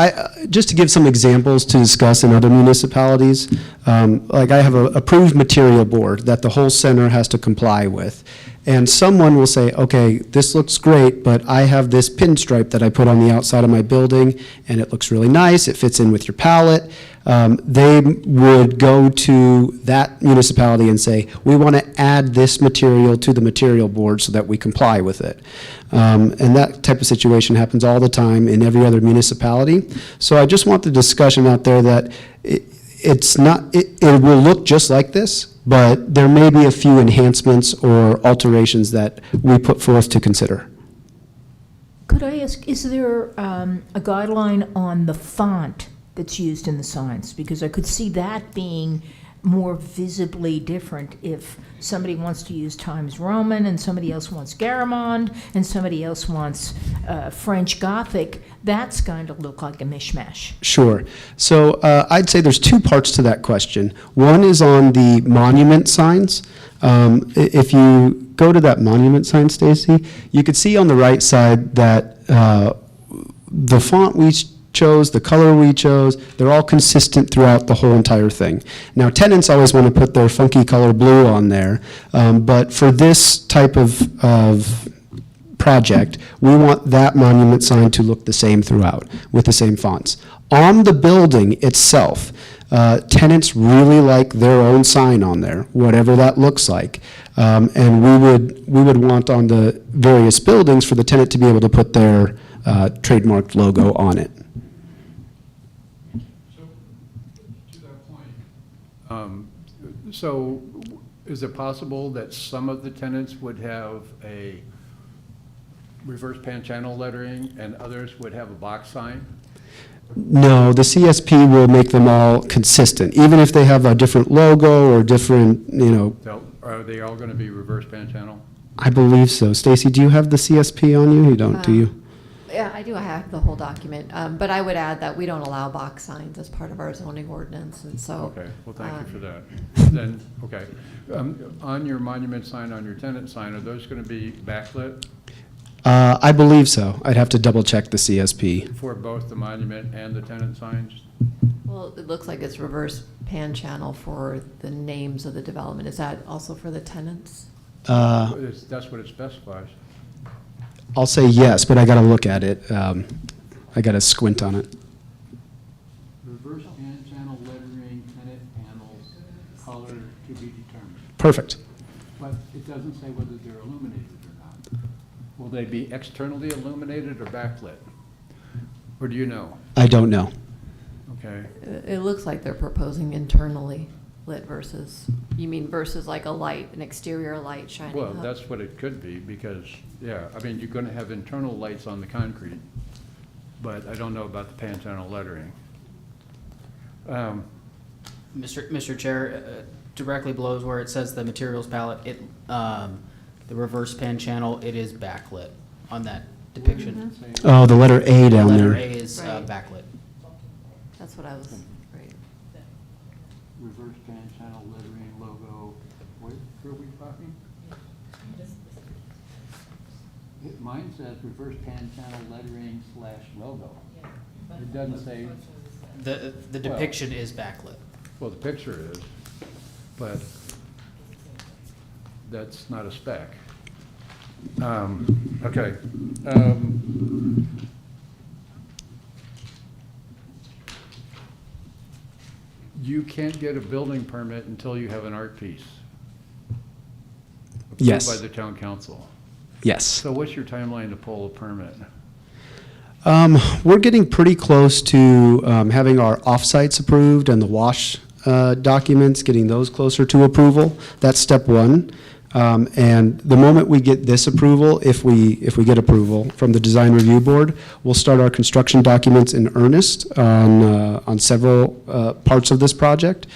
just to give some examples to discuss in other municipalities, like I have an approved material board that the whole center has to comply with. And someone will say, okay, this looks great, but I have this pinstripe that I put on the outside of my building, and it looks really nice, it fits in with your palette. They would go to that municipality and say, we want to add this material to the material board so that we comply with it. And that type of situation happens all the time in every other municipality. So I just want the discussion out there that it will look just like this, but there may be a few enhancements or alterations that we put forth to consider. Could I ask, is there a guideline on the font that's used in the signs? Because I could see that being more visibly different if somebody wants to use Times Roman and somebody else wants Garamond and somebody else wants French Gothic. That's going to look like a mishmash. Sure. So I'd say there's two parts to that question. One is on the monument signs. If you go to that monument sign, Stacy, you could see on the right side that the font we chose, the color we chose, they're all consistent throughout the whole entire thing. Now, tenants always want to put their funky color blue on there, but for this type of project, we want that monument sign to look the same throughout with the same fonts. On the building itself, tenants really like their own sign on there, whatever that looks like. And we would want on the various buildings for the tenant to be able to put their trademarked logo on it. So, to that point, so is it possible that some of the tenants would have a reverse pan channel lettering and others would have a box sign? No, the CSP will make them all consistent, even if they have a different logo or different, So are they all going to be reverse pan channel? I believe so. Stacy, do you have the CSP on you? You don't, do you? Yeah, I do have the whole document, but I would add that we don't allow box signs as part of our zoning ordinance, and so. Okay, well, thank you for that. Then, okay, on your monument sign, on your tenant sign, are those going to be backlit I believe so. I'd have to double check the CSP. for both the monument and the tenant signs? Well, it looks like it's reverse pan channel for the names of the development. Is that also for the tenants? That's what it specifies. I'll say yes, but I got to look at it. I got to squint on it. Reverse pan channel lettering, tenant panels, color to be determined. Perfect. But it doesn't say whether they're illuminated or not. Will they be externally illuminated or backlit? Or do you know? I don't know. Okay. It looks like they're proposing internally lit versus, you mean versus like a light, an exterior light shining Well, up? that's what it could be, because, yeah, I mean, you're going to have internal lights on the concrete, but I don't know about the pan channel lettering. Mr. Chair, directly below is where it says the materials palette, the reverse pan channel, it is backlit on that depiction. Oh, the letter A down Letter A there. is Right. backlit. That's what I was, right. Reverse pan channel lettering logo, where are we talking? Mine says reverse pan channel lettering / logo. It doesn't say, The depiction is backlit. well, the picture is, but that's not a spec. Okay. You can't get a building permit until you have an art piece. approved Yes. By the town council. Yes. So what's your timeline to pull a permit? We're getting pretty close to having our offsites approved and the wash documents, getting those closer to approval. That's step one. And the moment we get this approval, if we get approval from the design review board, we'll start our construction documents in earnest on several parts of this project.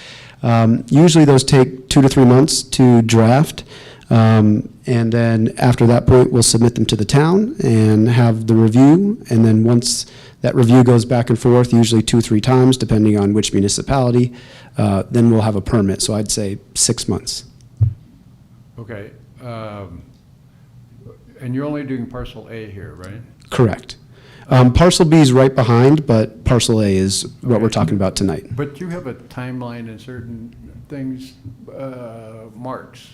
Usually those take 2 to 3 months to draft. And then after that point, we'll submit them to the town and have the review. And then once that review goes back and forth, usually 2 or 3 times, depending on which municipality, then we'll have a permit. So I'd say 6 months. Okay. And you're only doing parcel A here, right? Correct. Parcel B is right behind, but parcel A is what we're talking about tonight. But you have a timeline and certain things, marks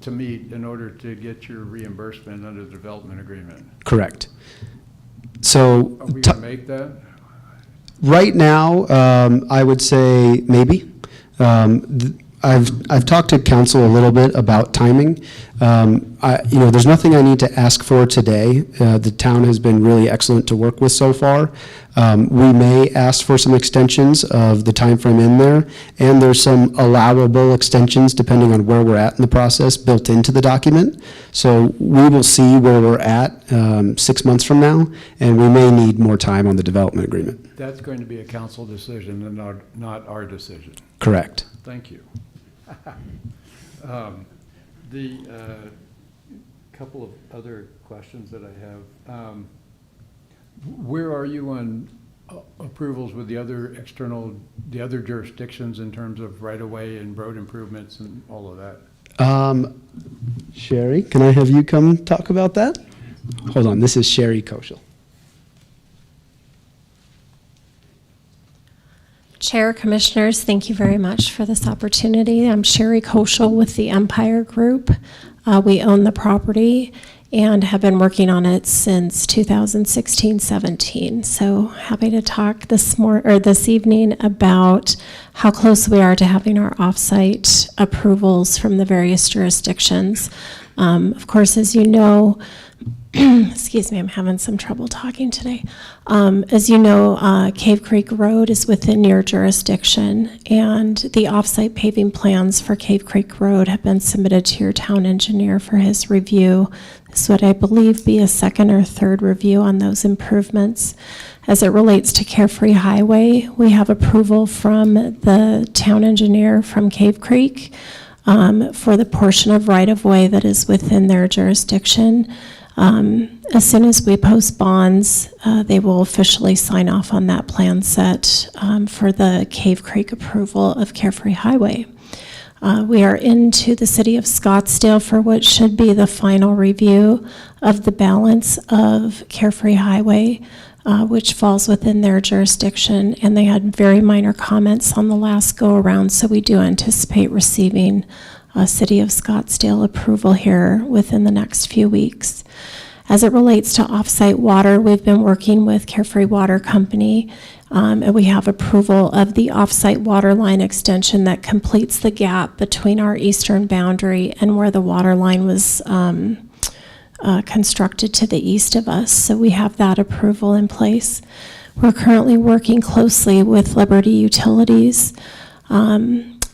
to meet in order to get your reimbursement under the development agreement. Correct. So Are we going to make that? right now, I would say maybe. I've talked to council a little bit about timing. There's nothing I need to ask for today. The town has been really excellent to work with so far. We may ask for some extensions of the timeframe in there, and there's some allowable extensions depending on where we're at in the process built into the document. So we will see where we're at 6 months from now, and we may need more time on the development agreement. That's going to be a council decision and not our decision. Correct. Thank you. The couple of other questions that I have. Where are you on approvals with the other jurisdictions in terms of right-of-way and road improvements and all of that? Sherry, can I have you come talk about that? Hold on, this is Sherry Koschel. Chair, Commissioners, thank you very much for this opportunity. I'm Sherry Koschel with the Empire Group. We own the property, and have been working on it since 2016-17. So happy to talk this evening about how close we are to having our offsite approvals from the various jurisdictions. Of course, as you know, excuse me, I'm having some trouble talking today. As you know, Cave Creek Road is within your jurisdiction, and the offsite paving plans for Cave Creek Road have been submitted to your town engineer for his review. This would, I believe, be a second or third review on those improvements. As it relates to Carefree Highway, we have approval from the town engineer from Cave Creek for the portion of right-of-way that is within their jurisdiction. As soon as we post bonds, they will officially sign off on that plan set for the Cave Creek approval of Carefree Highway. We are into the city of Scottsdale for what should be the final review of the balance of Carefree Highway, which falls within their jurisdiction, and they had very minor comments on the last go-around, so we do anticipate receiving City of Scottsdale approval here within the next few weeks. As it relates to offsite water, we've been working with Carefree Water Company, and we have approval of the offsite water line extension that completes the gap between our eastern boundary and where the water line was constructed to the east of us. So we have that approval in place. We're currently working closely with Liberty Utilities.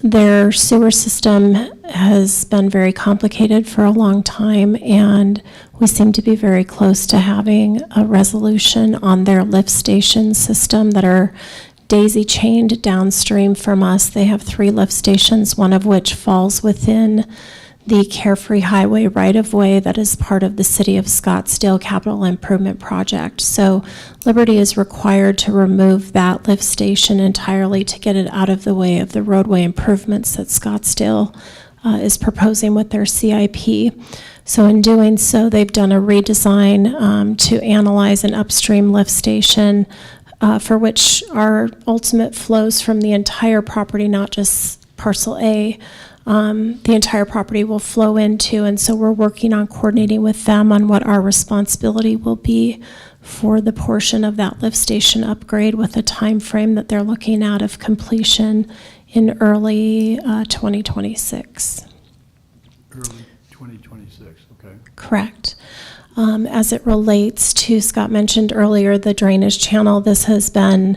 Their sewer system has been very complicated for a long time, and we seem to be very close to having a resolution on their lift station system that are daisy-chained downstream from us. They have 3 lift stations, one of which falls within the Carefree Highway right-of-way that is part of the City of Scottsdale Capital Improvement Project. So Liberty is required to remove that lift station entirely to get it out of the way of the roadway improvements that Scottsdale is proposing with their CIP. So in doing so, they've done a redesign to analyze an upstream lift station for which our ultimate flows from the entire property, not just parcel A, the entire property will flow into, and so we're working on coordinating with them on what our responsibility will be for the portion of that lift station upgrade, with a time frame that they're looking at of completion in early 2026. Early 2026, okay. Correct. As it relates to, Scott mentioned earlier, the drainage channel, this has been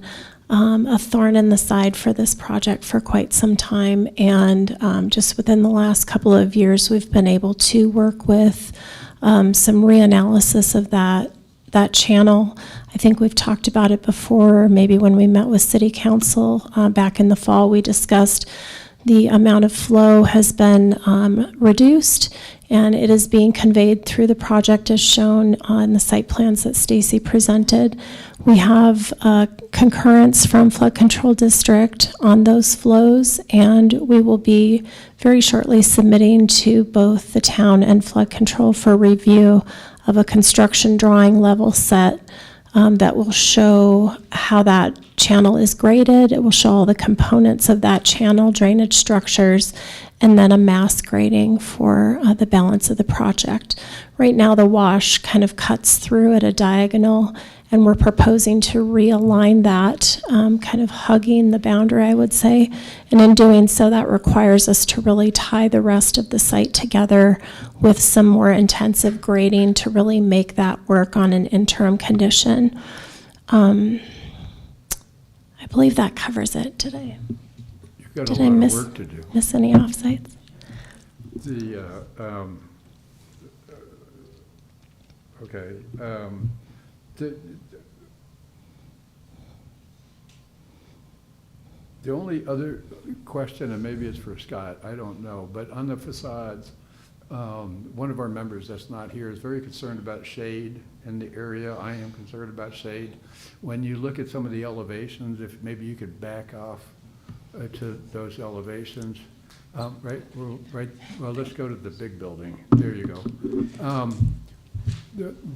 a thorn in the side for this project for quite some time, and just within the last couple of years, we've been able to work with some reanalysis of that channel. I think we've talked about it before, maybe when we met with City Council back in the fall. We discussed the amount of flow has been reduced, and it is being conveyed through the project as shown on the site plans that Stacy presented. We have concurrence from Flood Control District on those flows, and we will be very shortly submitting to both the town and Flood Control for review of a construction drawing level set that will show how that channel is graded. It will show all the components of that channel, drainage structures, and then a mass grading for the balance of the project. Right now, the wash kind of cuts through at a diagonal, and we're proposing to realign that, kind of hugging the boundary, I would say. And in doing so, that requires us to really tie the rest of the site together with some more intensive grading to really make that work on an interim condition. I believe that covers it. Did I You've got Did a I lot miss- of work to do. miss any offsites? Okay. The only other question, and maybe it's for Scott, I don't know, but on the facades, one of our members that's not here is very concerned about shade in the area. I am concerned about shade. When you look at some of the elevations, if maybe you could back off to those elevations. Well, let's go to the big building. There you go.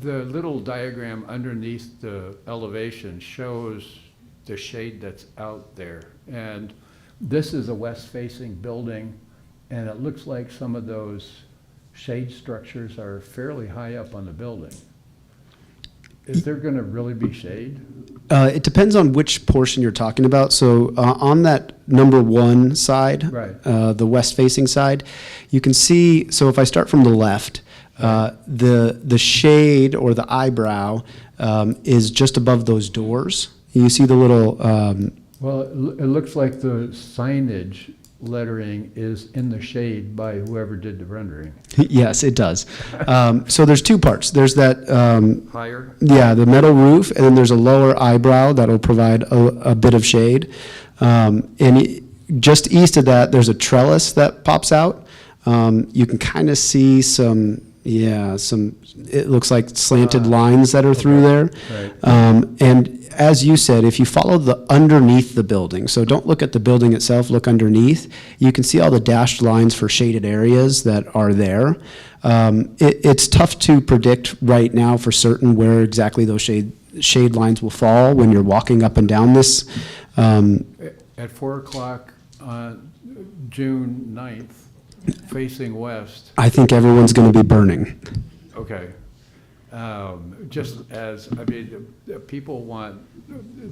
The little diagram underneath the elevation shows the shade that's out there. And this is a west-facing building, and it looks like some of those shade structures are fairly high up on the building. Is there gonna really be shade? It depends on which portion you're talking about. So on that number one side, Right. the west-facing side, you can see, so if I start from the left, the shade or the eyebrow is just above those doors. You see the little, Well, it looks like the signage lettering is in the shade by whoever did the rendering. yes, it does. So there's two parts. There's that, Higher? yeah, the metal roof, and then there's a lower eyebrow that'll provide a bit of shade. Just east of that, there's a trellis that pops out. You can kind of see it looks like slanted lines that are through there. Right. And as you said, if you follow the underneath the building, so don't look at the building itself, look underneath, you can see all the dashed lines for shaded areas that are there. It's tough to predict right now for certain where exactly those shade lines will fall when you're walking up and down this. At 4 o'clock on June 9th, facing west, I think everyone's going to be burning. okay. Just as, I mean, people want,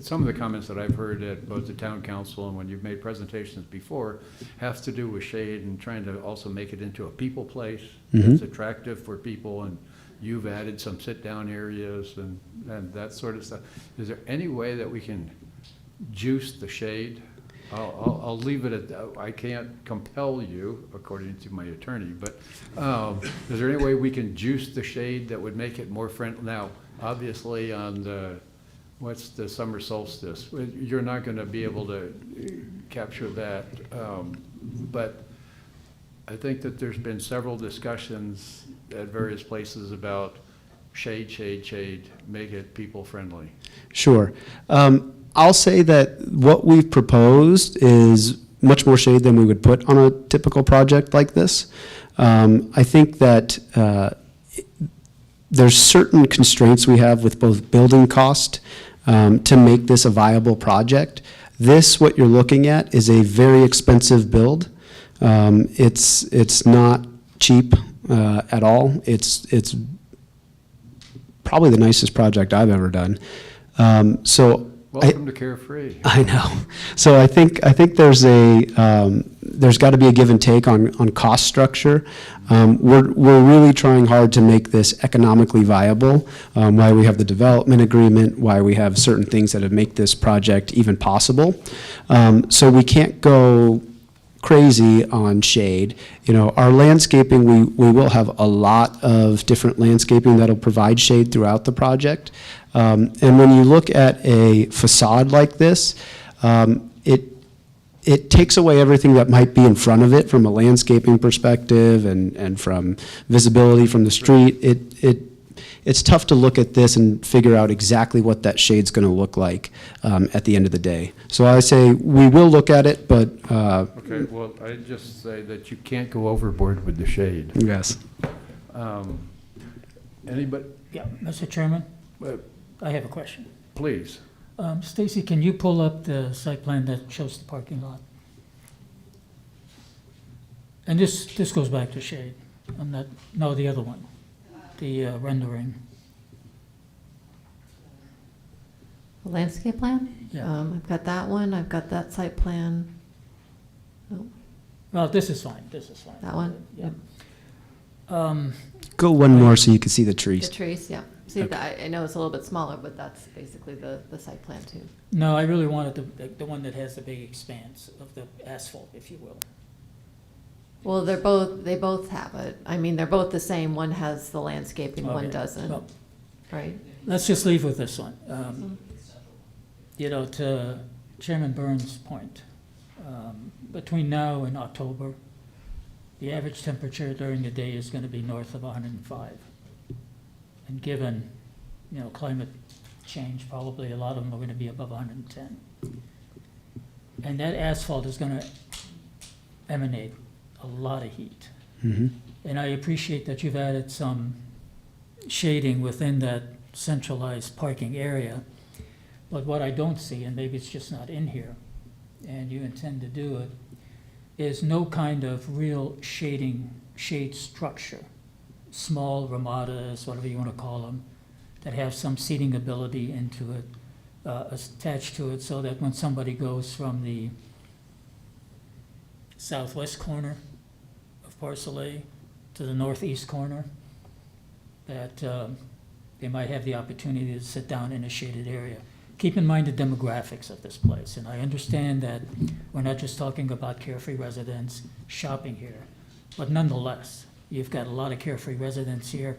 some of the comments that I've heard at both the town council and when you've made presentations before has to do with shade and trying to also make it into a people place that's attractive for people, and you've added some sit-down areas and that sort of stuff. Is there any way that we can juice the shade? I'll leave it at that. I can't compel you, according to my attorney, but is there any way we can juice the shade that would make it more friendly? Now, obviously, on what's the summer solstice, you're not going to be able to capture that, but I think that there's been several discussions at various places about shade, make it people friendly. Sure. I'll say that what we've proposed is much more shade than we would put on a typical project like this. I think that there's certain constraints we have with both building cost to make this a viable project. This, what you're looking at, is a very expensive build. It's not cheap at all. It's probably the nicest project I've ever done. Welcome to Carefree. I know. So I think there's got to be a give and take on cost structure. We're really trying hard to make this economically viable. Why we have the development agreement, why we have certain things that have make this project even possible. So we can't go crazy on shade. You know, our landscaping, we will have a lot of different landscaping that'll provide shade throughout the project. And when you look at a facade like this, it takes away everything that might be in front of it from a landscaping perspective and from visibility from the street. It's tough to look at this and figure out exactly what that shade's going to look like at the end of the day. So I say we will look at it, but Okay, well, I just say that you can't go overboard with the shade. yes. Anybody, Yeah, Mr. Chairman, uh, I have a question. please. Stacy, can you pull up the site plan that shows the parking lot? And this goes back to shade. I'm not, no, the other one, the rendering. The landscape plan? Yeah. I've got that one, I've got that site plan. Oh, Well, this is fine, this is fine. that one? Yeah. Go one more so you can see the The trees. trees, yeah. See, I know it's a little bit smaller, but that's basically the site plan too. No, I really wanted the one that has the big expanse of the asphalt, if you will. Well, they both have it. I mean, they're both the same. One has the landscaping, one Okay. doesn't, Well, right? let's just leave with this one. You know, to Chairman Burns' point, between now and October, the average temperature during the day is going to be north of 105. And given, you know, climate change, probably a lot of them are going to be above 110. And that asphalt is going to emanate a lot of heat. Mhm. And I appreciate that you've added some shading within that centralized parking area. But what I don't see, and maybe it's just not in here, and you intend to do it, is no kind of real shade structure small ramadas, whatever you want to call them, that have some seating ability into it, attached to it, so that when somebody goes from the southwest corner of parcel A to the northeast corner, that they might have the opportunity to sit down in a shaded area. Keep in mind the demographics of this place, and I understand that we're not just talking about carefree residents shopping here, but nonetheless, you've got a lot of carefree residents here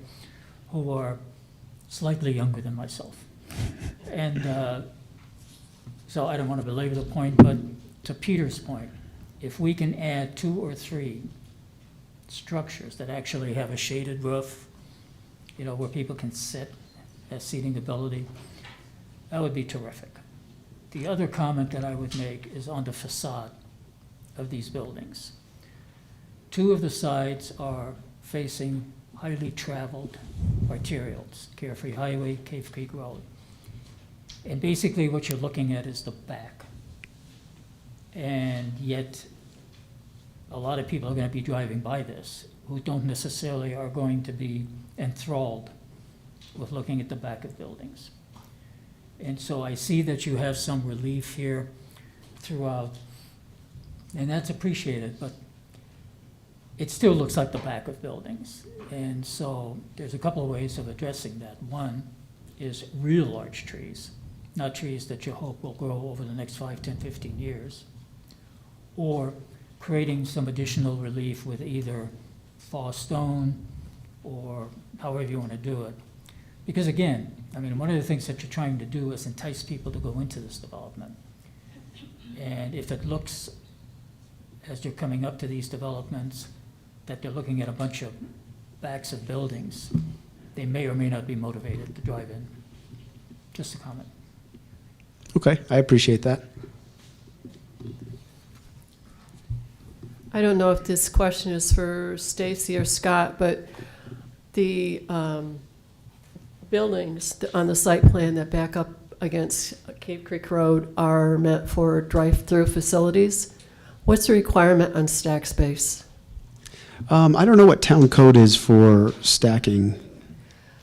who are slightly younger than myself. And so I don't want to belabor the point, but to Peter's point, if we can add 2 or 3 structures that actually have a shaded roof, you know, where people can sit, has seating ability, that would be terrific. The other comment that I would make is on the facade of these buildings. 2 of the sides are facing highly traveled arterials, Carefree Highway, Cave Creek Road. And basically what you're looking at is the back. And yet, a lot of people are going to be driving by this who don't necessarily are going to be enthralled with looking at the back of buildings. And so I see that you have some relief here throughout, and that's appreciated, but it still looks like the back of buildings. And so there's a couple of ways of addressing that. One is real large trees, not trees that you hope will grow over the next 5, 10, 15 years, or creating some additional relief with either fall stone or however you want to do it. Because again, I mean, one of the things that you're trying to do is entice people to go into this development. And if it looks, as you're coming up to these developments, that they're looking at a bunch of backs of buildings, they may or may not be motivated to drive in. Just a comment. Okay, I appreciate that. I don't know if this question is for Stacy or Scott, but the buildings on the site plan that back up against Cave Creek Road are meant for drive-through facilities. What's the requirement on stack space? I don't know what town code is for stacking.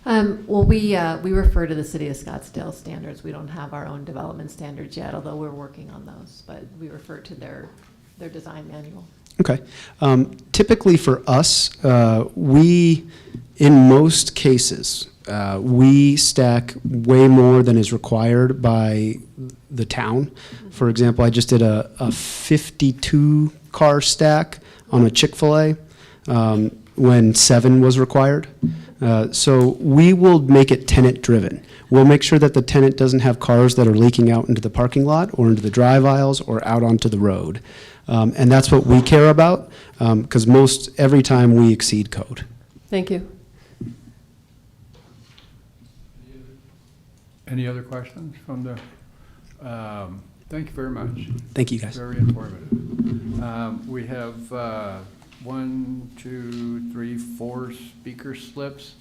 Well, we refer to the City of Scottsdale standards. We don't have our own development standards yet, although we're working on those, but we refer to their design manual. Okay. Typically for us, we, in most cases, we stack way more than is required by the town. For example, I just did a 52 car stack on a Chick-fil-A when 7 was required. So we will make it tenant driven. We'll make sure that the tenant doesn't have cars that are leaking out into the parking lot or into the drive aisles or out onto the road. And that's what we care about, because every time we exceed code. Thank you. Any other questions from the, thank you very much. Thank you, guys. Very informative. We have 1, 2, 3, 4 speaker slips.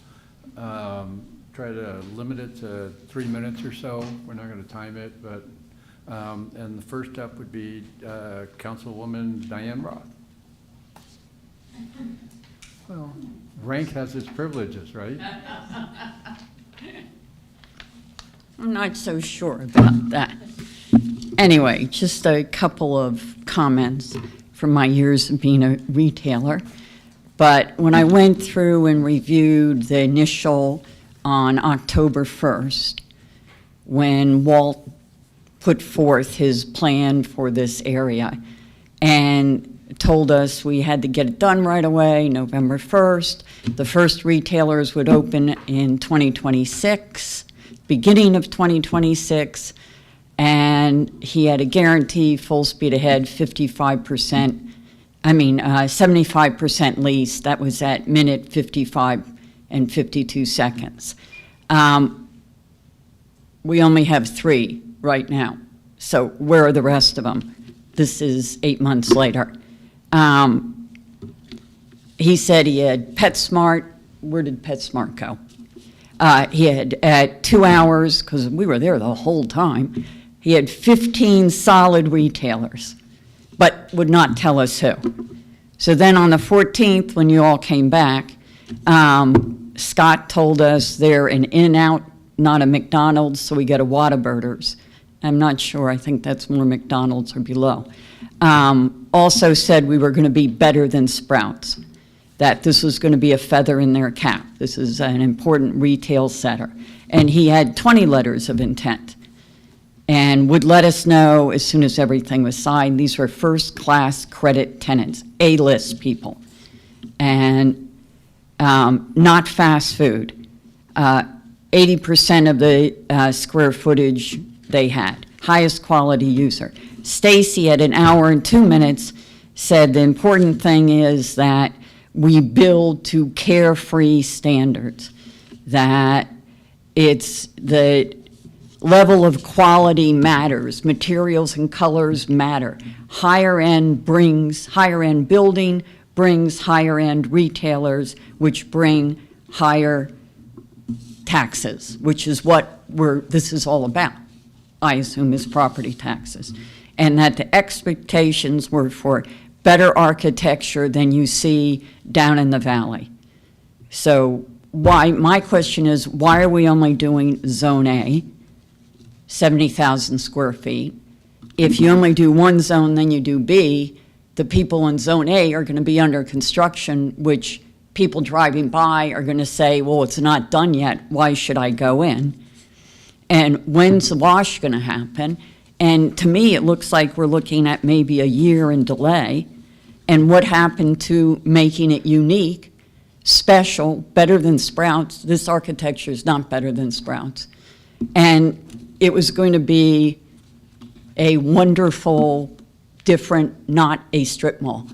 Try to limit it to 3 minutes or so. We're not going to time it, but, and the first up would be Councilwoman Diane Roth. Well, rank has its privileges, right? I'm not so sure about that. Anyway, just a couple of comments from my years of being a retailer. But when I went through and reviewed the initial on October 1st, when Walt put forth his plan for this area and told us we had to get it done right away, November 1st, the first retailers would open in 2026, beginning of 2026, and he had a guarantee full speed ahead, 75% lease. That was at minute 55 and 52 seconds. We only have 3 right now. So where are the rest of them? This is 8 months later. He said he had PetSmart. Where did PetSmart go? He had at 2 hours, because we were there the whole time, he had 15 solid retailers, but would not tell us who. So then on the 14th, when you all came back, Scott told us they're an In-N-Out, not a McDonald's, so we get a Whataburgers. I'm not sure, I think that's more McDonald's or below. Also said we were going to be better than Sprouts, that this was going to be a feather in their cap. This is an important retail center. And he had 20 letters of intent and would let us know as soon as everything was signed. These were first-class credit tenants, A-list people, and not fast food. 80% of the square footage they had, highest quality user. Stacy, at an hour and 2 minutes, said the important thing is that we build to carefree standards, that it's the level of quality matters, materials and colors matter. Higher end building brings higher end retailers, which bring higher taxes, which is what this is all about, I assume, is property taxes. And that the expectations were for better architecture than you see down in the valley. So my question is, why are we only doing Zone A, 70,000 square feet? If you only do one zone, then you do B, the people in Zone A are going to be under construction, which people driving by are going to say, well, it's not done yet, why should I go in? And when's the wash going to happen? And to me, it looks like we're looking at maybe a year in delay. And what happened to making it unique, special, better than Sprouts? This architecture is not better than Sprouts. And it was going to be a wonderful, different, not a strip mall.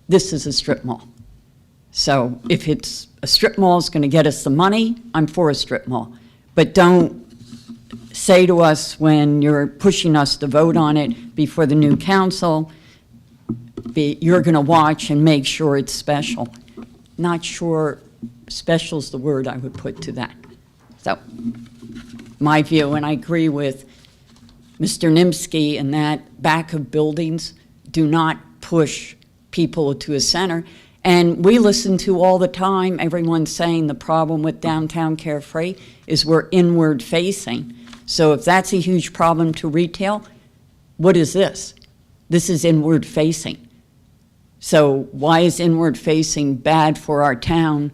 This is a strip mall. So if it's a strip mall is going to get us the money, I'm for a strip mall. But don't say to us when you're pushing us to vote on it before the new council, you're going to watch and make sure it's special. Not sure special's the word I would put to that. So my view, and I agree with Mr. Nimsky, in that back of buildings do not push people to a center. And we listen to all the time everyone saying the problem with downtown Carefree is we're inward facing. So if that's a huge problem to retail, what is this? This is inward facing. So why is inward facing bad for our town,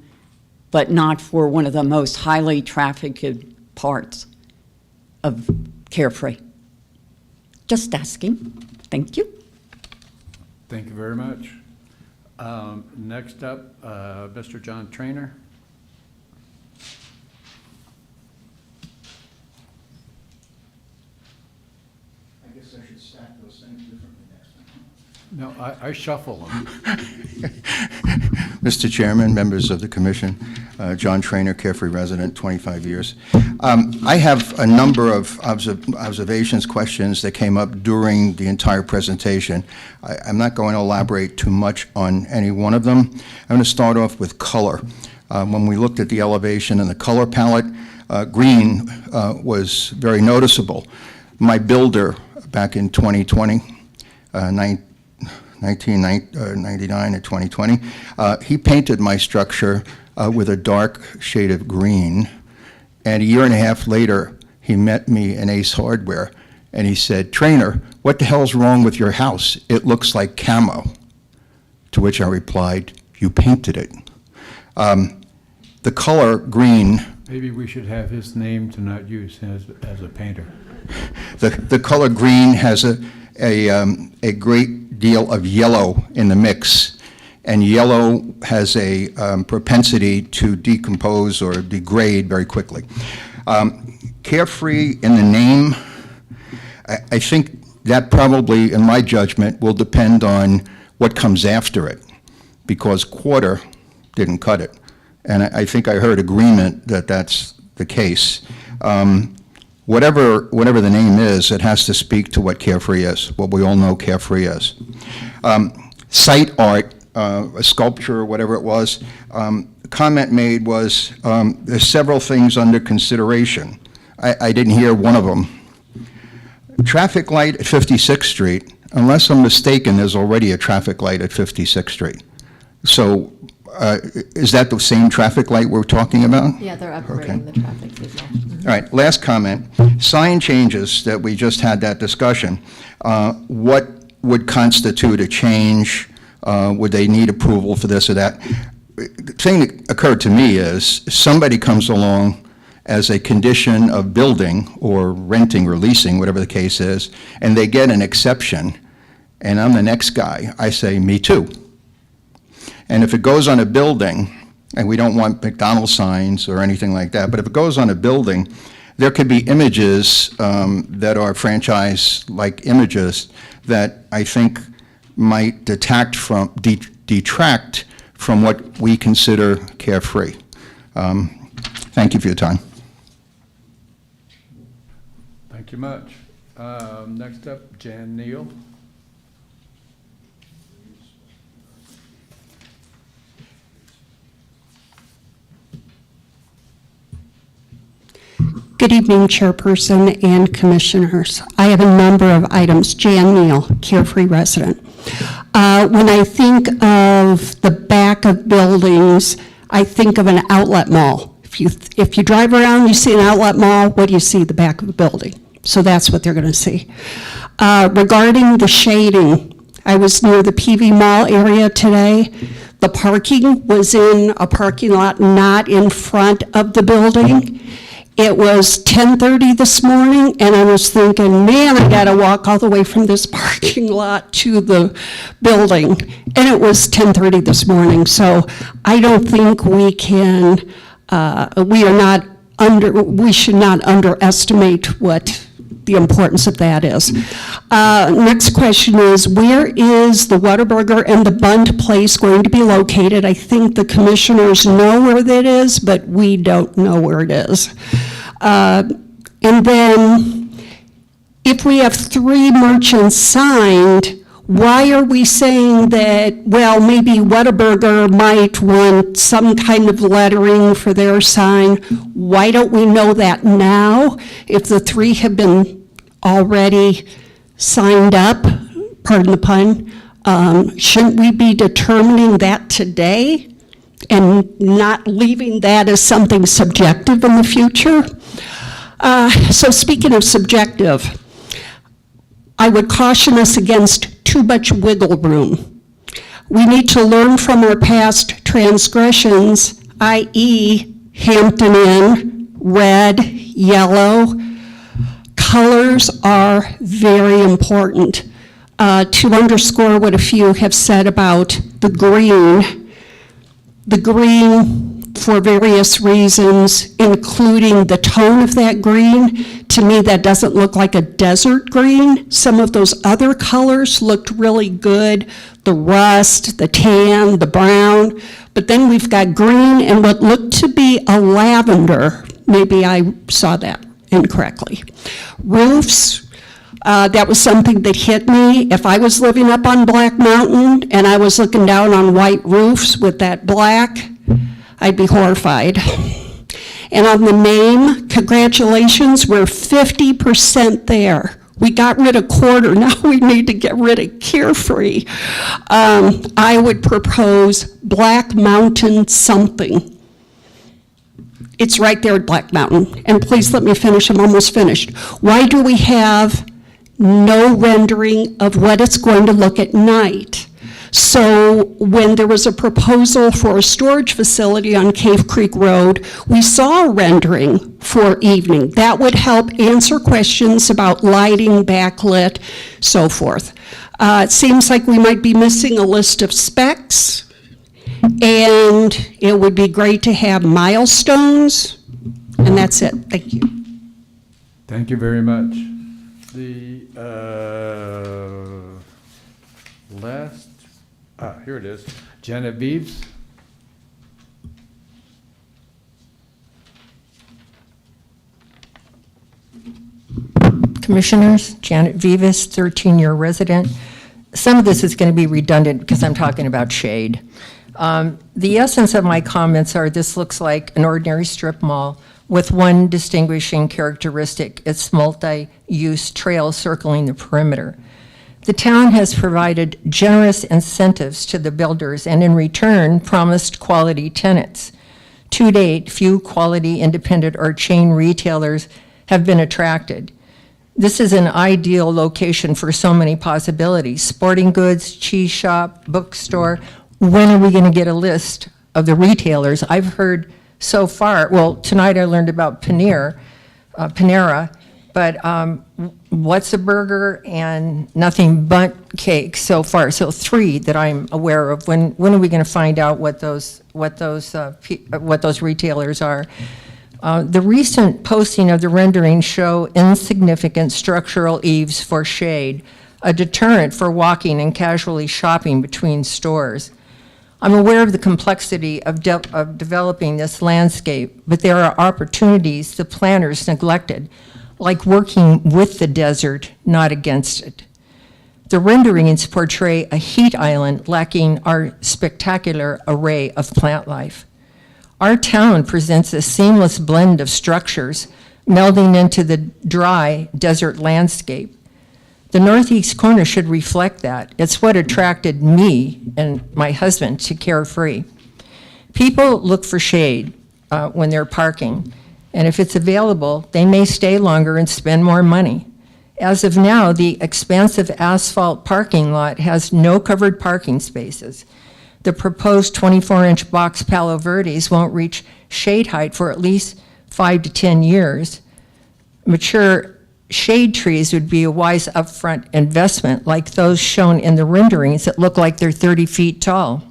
but not for one of the most highly trafficked parts of Carefree? Just asking. Thank you. Thank you very much. Next up, Mr. John Trainer. I guess I should stack those things differently next time. No, I shuffle them. Mr. Chairman, members of the commission, John Trainer, Carefree resident, 25 years. I have a number of observations, questions that came up during the entire presentation. I'm not going to elaborate too much on any one of them. I'm going to start off with color. When we looked at the elevation and the color palette, green was very noticeable. My builder back in 2020, 1999 or 2020, he painted my structure with a dark shade of green, and a year and a half later, he met me in Ace Hardware, and he said, "Trainer, what the hell's wrong with your house? It looks like camo." To which I replied, "You painted it." The color green. Maybe we should have his name to not use as a painter. The color green has a great deal of yellow in the mix, and yellow has a propensity to decompose or degrade very quickly. Carefree in the name, I think that probably, in my judgment, will depend on what comes after it, because quarter didn't cut it. And I think I heard agreement that that's the case. Whatever the name is, it has to speak to what Carefree is, what we all know Carefree is. Site art, a sculpture or whatever it was, comment made was there's several things under consideration. I didn't hear one of them. Traffic light at 56th Street, unless I'm mistaken, there's already a traffic light at 56th Street. So is that the same traffic light we're talking about? Yeah, they're upgrading the traffic signal. All right, last comment. Sign changes that we just had that discussion. What would constitute a change? Would they need approval for this or that? The thing that occurred to me is somebody comes along as a condition of building or renting or leasing, whatever the case is, and they get an exception, and I'm the next guy. I say, me too. And if it goes on a building, and we don't want McDonald's signs or anything like that, but if it goes on a building, there could be images that are franchise-like images that I think might detract from what we consider carefree. Thank you for your time. Thank you much. Next up, Jan Neal. Good evening, Chairperson and Commissioners. I have a number of items. Jan Neal, Carefree resident. When I think of the back of buildings, I think of an outlet mall. If you drive around, you see an outlet mall, what do you see? The back of a building. So that's what they're going to see. Regarding the shading, I was near the PV Mall area today. The parking was in a parking lot not in front of the building. It was 10:30 this morning, and I was thinking, man, I gotta walk all the way from this parking lot to the building. And it was 10:30 this morning, so I don't think we can, we should not underestimate what the importance of that is. Next question is, where is the Whataburger and the Bund place going to be located? I think the commissioners know where that is, but we don't know where it is. And then, if we have 3 merchants signed, why are we saying that, well, maybe Whataburger might want some kind of lettering for their sign? Why don't we know that now, if the 3 have been already signed up, pardon the pun? Shouldn't we be determining that today and not leaving that as something subjective in the future? So speaking of subjective, I would caution us against too much wiggle room. We need to learn from our past transgressions, i.e. Hampton Inn, red, yellow. Colors are very important. To underscore what a few have said about the green for various reasons, including the tone of that green, to me that doesn't look like a desert green. Some of those other colors looked really good, the rust, the tan, the brown, but then we've got green and what looked to be a lavender. Maybe I saw that incorrectly. Roofs, that was something that hit me. If I was living up on Black Mountain and I was looking down on white roofs with that black, I'd be horrified. And on the name, congratulations, we're 50% there. We got rid of quarter, now we need to get rid of carefree. I would propose Black Mountain something. It's right there at Black Mountain. And please let me finish, I'm almost finished. Why do we have no rendering of what it's going to look at night? So when there was a proposal for a storage facility on Cave Creek Road, we saw a rendering for evening. That would help answer questions about lighting, backlit, so forth. It seems like we might be missing a list of specs, and it would be great to have milestones, and that's it. Thank you. Thank you very much. The last, here it is, Genevieve's. Commissioners, Janet Vivas, 13-year resident. Some of this is going to be redundant because I'm talking about shade. The essence of my comments are this looks like an ordinary strip mall with one distinguishing characteristic. It's multi-use trails circling the perimeter. The town has provided generous incentives to the builders and in return promised quality tenants. To date, few quality independent or chain retailers have been attracted. This is an ideal location for so many possibilities: sporting goods, cheese shop, bookstore. When are we going to get a list of the retailers? I've heard so far, well, tonight I learned about Panera, but What's a Burger and Nothing But Cake so far. So 3 that I'm aware of. When are we going to find out what those retailers are? The recent posting of the renderings show insignificant structural eaves for shade, a deterrent for walking and casually shopping between stores. I'm aware of the complexity of developing this landscape, but there are opportunities the planners neglected, like working with the desert, not against it. The renderings portray a heat island lacking our spectacular array of plant life. Our town presents a seamless blend of structures melding into the dry desert landscape. The northeast corner should reflect that. It's what attracted me and my husband to Carefree. People look for shade when they're parking, and if it's available, they may stay longer and spend more money. As of now, the expansive asphalt parking lot has no covered parking spaces. The proposed 24-inch box Palo Verdes won't reach shade height for at least 5 to 10 years. Mature shade trees would be a wise upfront investment, like those shown in the renderings that look like they're 30 feet tall.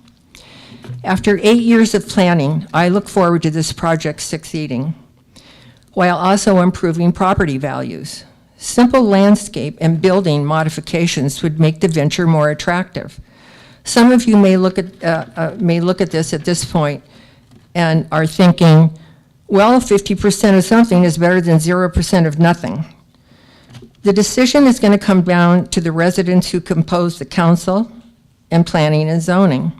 After 8 years of planning, I look forward to this project succeeding, while also improving property values. Simple landscape and building modifications would make the venture more attractive. Some of you may look at this at this point and are thinking, well, 50% of something is better than 0% of nothing. The decision is going to come down to the residents who compose the council and planning and zoning.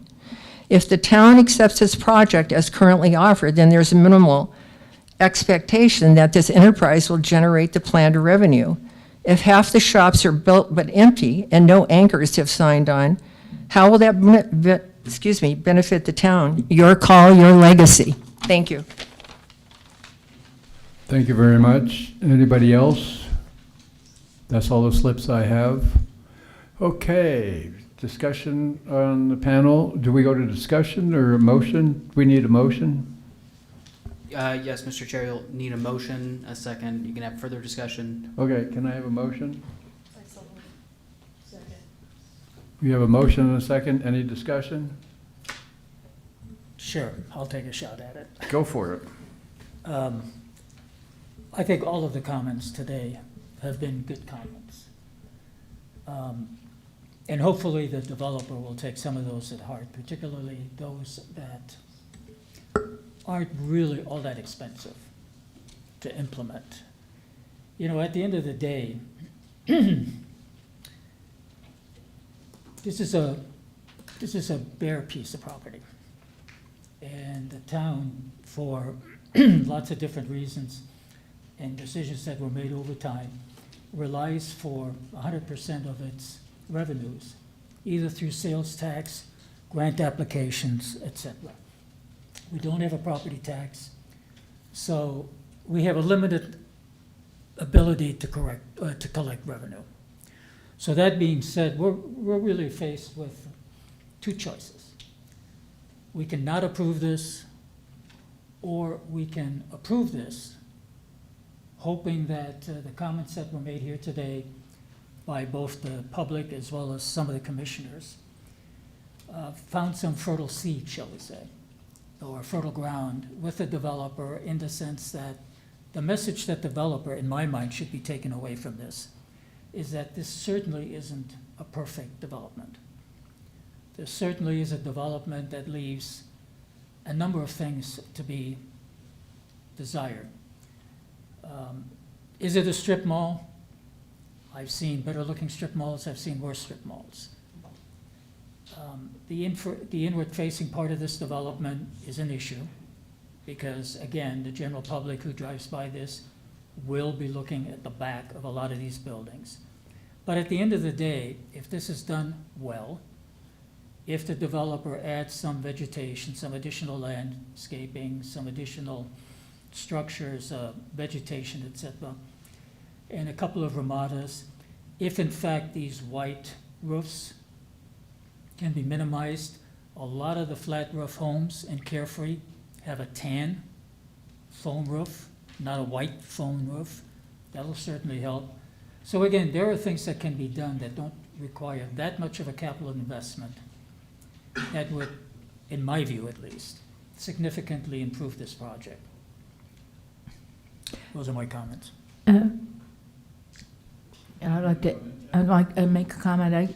If the town accepts this project as currently offered, then there's a minimal expectation that this enterprise will generate the planned revenue. If half the shops are built but empty and no anchors have signed on, how will that benefit the town? Your call, your legacy. Thank you. Thank you very much. Anybody else? That's all the slips I have. Okay, discussion on the panel. Do we go to discussion or a motion? We need a motion? Yes, Mr. Chair, you'll need a motion, a second. You can have further discussion. Okay, can I have a motion? We have a motion and a second. Any discussion? Sure, I'll take a shot at it. Go for it. I think all of the comments today have been good comments. And hopefully the developer will take some of those at heart, particularly those that aren't really all that expensive to implement. You know, at the end of the day, this is a bare piece of property. And the town, for lots of different reasons and decisions that were made over time, relies for 100% of its revenues, either through sales tax, grant applications, etc. We don't have a property tax, so we have a limited ability to collect revenue. So that being said, we're really faced with 2 choices. We can not approve this, or we can approve this, hoping that the comments that were made here today by both the public as well as some of the commissioners found some fertile seed, shall we say, or fertile ground with the developer, in the sense that the message that developer, in my mind, should be taken away from this is that this certainly isn't a perfect development. There certainly is a development that leaves a number of things to be desired. Is it a strip mall? I've seen better looking strip malls, I've seen worse strip malls. The inward facing part of this development is an issue because, again, the general public who drives by this will be looking at the back of a lot of these buildings. But at the end of the day, if this is done well, if the developer adds some vegetation, some additional landscaping, some additional structures, vegetation, etc., and a couple of ramadas, if in fact these white roofs can be minimized, a lot of the flat roof homes in Carefree have a tan foam roof, not a white foam roof. That'll certainly help. So again, there are things that can be done that don't require that much of a capital investment that would, in my view at least, significantly improve this project. Those are my comments. And I'd like to make a comment.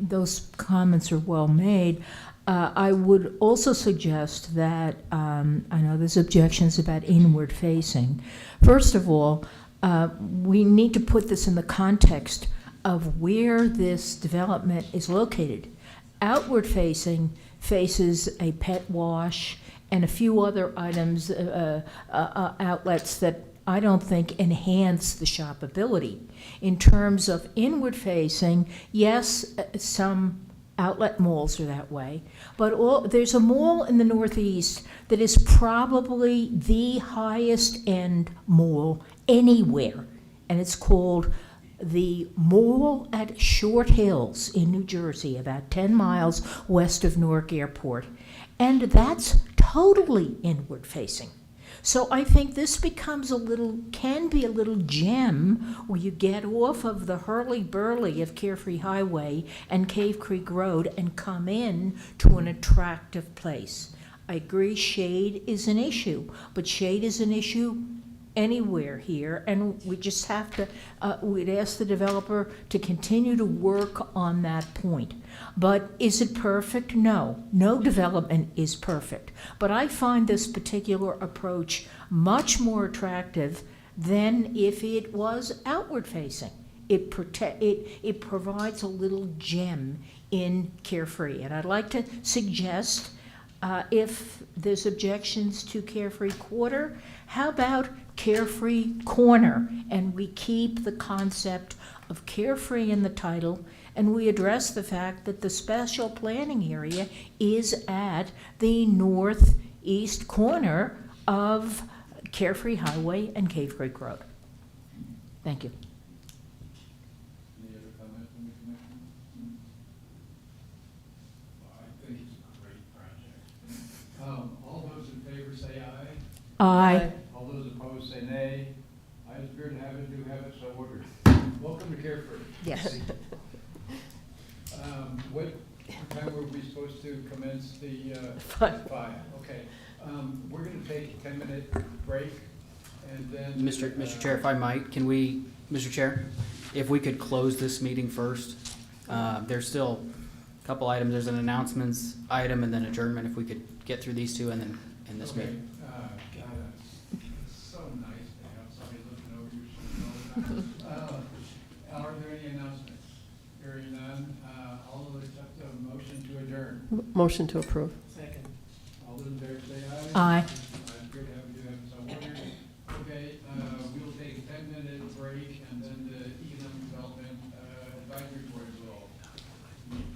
Those comments are well made. I would also suggest that, I know there's objections about inward facing. First of all, we need to put this in the context of where this development is located. Outward facing faces a pet wash and a few other items, outlets that I don't think enhance the shoppability. In terms of inward facing, yes, some outlet malls are that way, but there's a mall in the Northeast that is probably the highest end mall anywhere, and it's called the Mall at Short Hills in New Jersey, about 10 miles west of Newark Airport, and that's totally inward facing. So I think this becomes can be a little gem where you get off of the hurly-burly of Carefree Highway and Cave Creek Road and come in to an attractive place. I agree shade is an issue, but shade is an issue anywhere here, and we just have to, we'd ask the developer to continue to work on that point. But is it perfect? No. No development is perfect. But I find this particular approach much more attractive than if it was outward facing. It provides a little gem in Carefree. And I'd like to suggest, if there's objections to Carefree Quarter, how about Carefree Corner? And we keep the concept of Carefree in the title, and we address the fact that the special planning area is at the northeast corner of Carefree Highway and Cave Creek Road. Thank you. Any other comments from the commission? I think it's a great project. All those in favor say aye. Aye. All those opposed say nay. Ayes appear to have it, do have it, so ordered. Welcome to Carefree. Yes. What time were we supposed to commence the? 5. 5, okay. We're gonna take a 10-minute break and then. Mr. Chair, if I might, Mr. Chair, if we could close this meeting first. There's still a couple items. There's an announcements item and then adjournment. If we could get through these two and then end this Okay. meeting. God, it's so nice to have somebody looking over your shoulder all the time. Are there any announcements? Hearing none, all of us accept a motion to adjourn. Motion to approve. Second. All those in favor say aye. Aye. Ayes appear to have it, do have it, so ordered. Okay, we will take a 10-minute break and then the economic development advisory board will meet.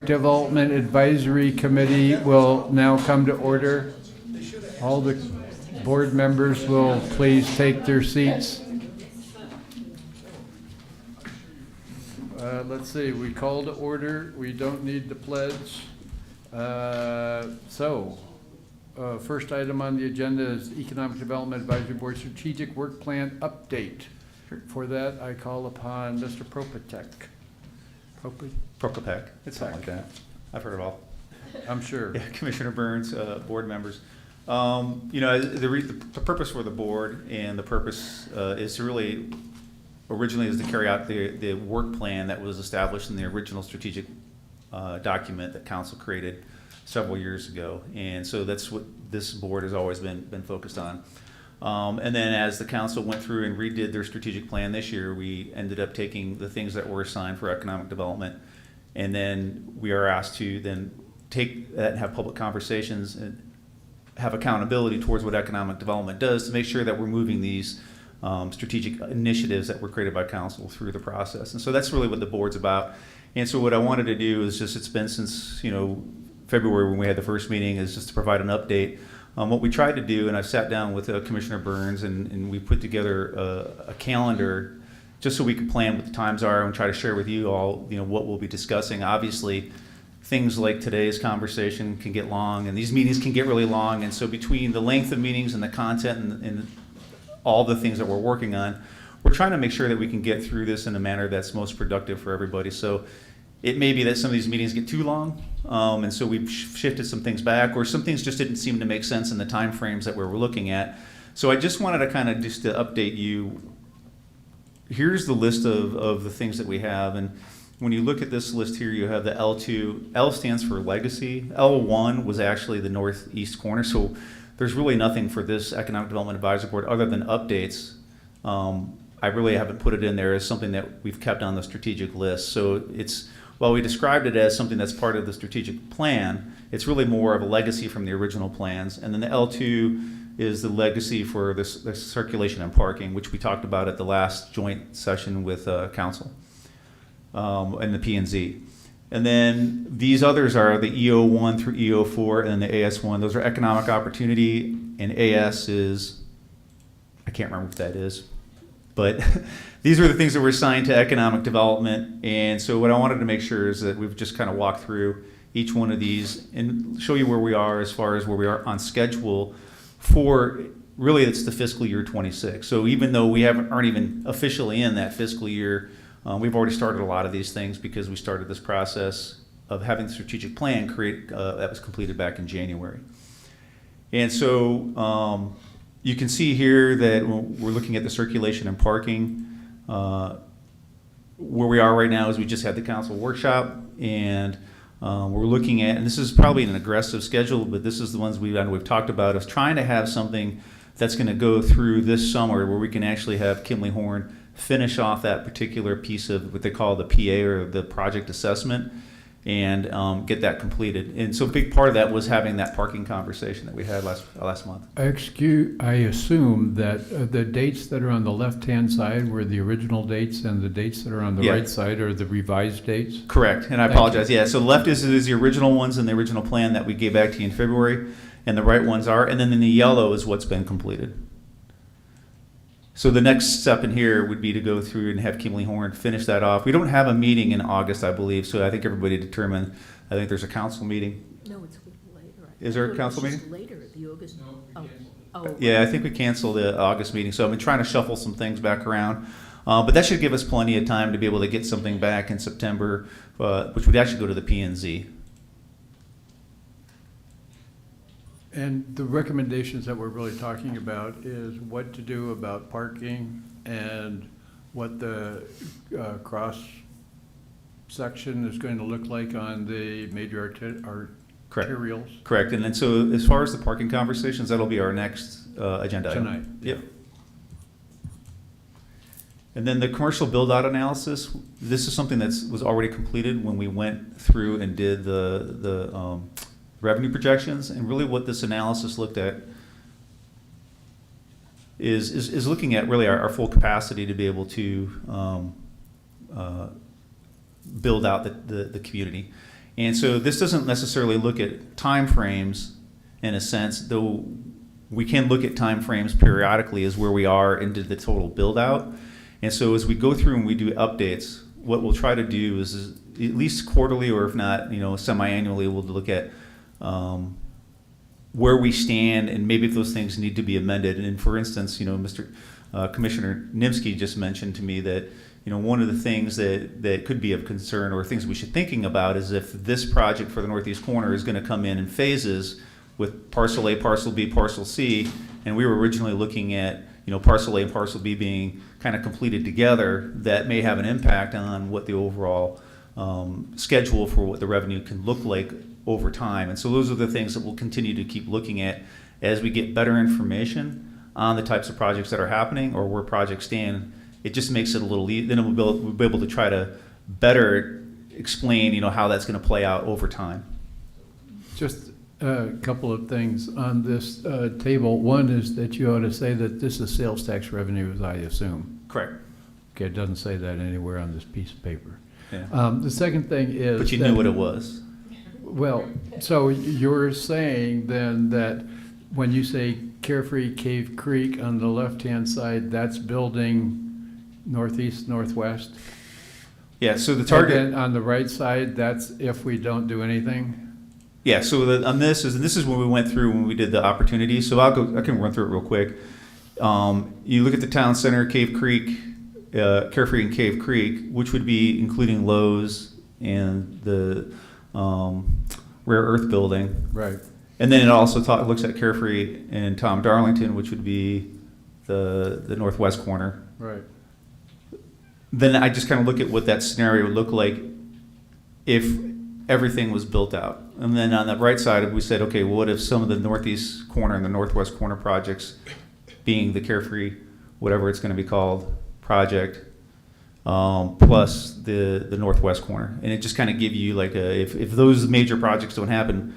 Development Advisory Committee will now come to order. All the board members will please take their seats. Let's see, we call to order. We don't need the pledge. First item on the agenda is Economic Development Advisory Board Strategic Work Plan Update. For that, I call upon Mr. Propatek. Prokopek, it's something like that. I've heard it all. I'm sure. Yeah, Commissioner Burns, board members. The purpose for the board and the purpose is to really, originally is to carry out the work plan that was established in the original strategic document that council created several years ago. And so that's what this board has always been focused on. And then as the council went through and redid their strategic plan this year, we ended up taking the things that were assigned for economic development. And then we are asked to then take that and have public conversations and have accountability towards what economic development does to make sure that we're moving these strategic initiatives that were created by council through the process. And so that's really what the board's about. And so what I wanted to do is just, it's been since, February when we had the first meeting, is just to provide an update. What we tried to do, and I've sat down with Commissioner Burns and we put together a calendar just so we could plan what the times are and try to share with you all, what we'll be discussing. Obviously, things like today's conversation can get long and these meetings can get really long. And so between the length of meetings and the content and all the things that we're working on, we're trying to make sure that we can get through this in a manner that's most productive for everybody. So it may be that some of these meetings get too long, and so we've shifted some things back, or some things just didn't seem to make sense in the time frames that we were looking at. So I just wanted to kind of just to update you. Here's the list of the things that we have, and when you look at this list here, you have the L2. L stands for legacy. L1 was actually the northeast corner, so there's really nothing for this Economic Development Advisory Board other than updates. I really haven't put it in there as something that we've kept on the strategic list. So while we described it as something that's part of the strategic plan, it's really more of a legacy from the original plans. And then the L2 is the legacy for the circulation and parking, which we talked about at the last joint session with council and the P&Z. And then these others are the EO1 through EO4 and the AS1. Those are economic opportunity, and AS is, I can't remember what that is. But these are the things that were assigned to economic development. And so what I wanted to make sure is that we've just kind of walked through each one of these and show you where we are as far as where we are on schedule for, really it's the fiscal year 26. So even though we aren't even officially in that fiscal year, we've already started a lot of these things because we started this process of having the strategic plan that was completed back in January. And so, you can see here that we're looking at the circulation and parking. Where we are right now is we just had the council workshop, and we're looking at, and this is probably an aggressive schedule, but this is the ones we've talked about, is trying to have something that's going to go through this summer where we can actually have Kimley Horn finish off that particular piece of what they call the PA, or the project assessment, and get that completed. And so a big part of that was having that parking conversation that we had last month. I assume that the dates that are on the left-hand side were the original dates, and the dates that are on the Yeah. right side are the revised dates? Correct, and I Thank apologize. Yeah, so the left is the original ones in the original plan that we gave back to you in February, and the right ones are, and then in the yellow is what's been completed. So the next step in here would be to go through and have Kimley Horn finish that off. We don't have a meeting in August, I believe, so I think everybody determined, I think there's a council meeting. No, it's later. Is there a council meeting? Later, the August. Oh. Yeah, I think we canceled the August meeting, so I've been trying to shuffle some things back around. But that should give us plenty of time to be able to get something back in September, which would actually go to the P&Z. And the recommendations that we're really talking about is what to do about parking and what the cross section is going to look like on the major arterials. Correct, and then so as far as the parking conversations, that'll be our next agenda item. Tonight. Yep. And then the commercial build-out analysis, this is something that was already completed when we went through and did the revenue projections. And really what this analysis looked at is looking at really our full capacity to be able to build out the community. And so this doesn't necessarily look at timeframes in a sense, though we can look at timeframes periodically as where we are into the total build out. And so as we go through and we do updates, what we'll try to do is at least quarterly, or if not, semi-annually, we'll look at where we stand and maybe if those things need to be amended. And for instance, Mr. Commissioner Nimsky just mentioned to me that one of the things that could be of concern or things we should thinking about is if this project for the northeast corner is going to come in phases with parcel A, parcel B, parcel C, and we were originally looking at parcel A and parcel B being kind of completed together, that may have an impact on what the overall schedule for what the revenue can look like over time. And so those are the things that we'll continue to keep looking at as we get better information on the types of projects that are happening or where projects stand. It just makes it a little then we'll be able to try to better explain how that's going to play out over time. Just a couple of things on this table. One is that you ought to say that this is sales tax revenue, as I assume. Correct. Okay, it doesn't say that anywhere on this piece of paper. Yeah. The second thing is. But you knew what it was. Well, so you're saying then that when you say Carefree Cave Creek on the left-hand side, that's building northeast, northwest? Yeah, so the target. And then on the right side, that's if we don't do anything? Yeah, so on this is when we went through when we did the opportunities. So I can run through it real quick. You look at the town center, Cave Creek, Carefree and Cave Creek, which would be including Lowe's and the Rare Earth building. Right. And then it also looks at Carefree and Tom Darlington, which would be the northwest corner. Right. Then I just kind of look at what that scenario would look like if everything was built out. And then on the right side, we said, okay, well, what if some of the northeast corner and the northwest corner projects, being the Carefree, whatever it's going to be called, project, plus the northwest corner. And it just kind of give you like if those major projects don't happen,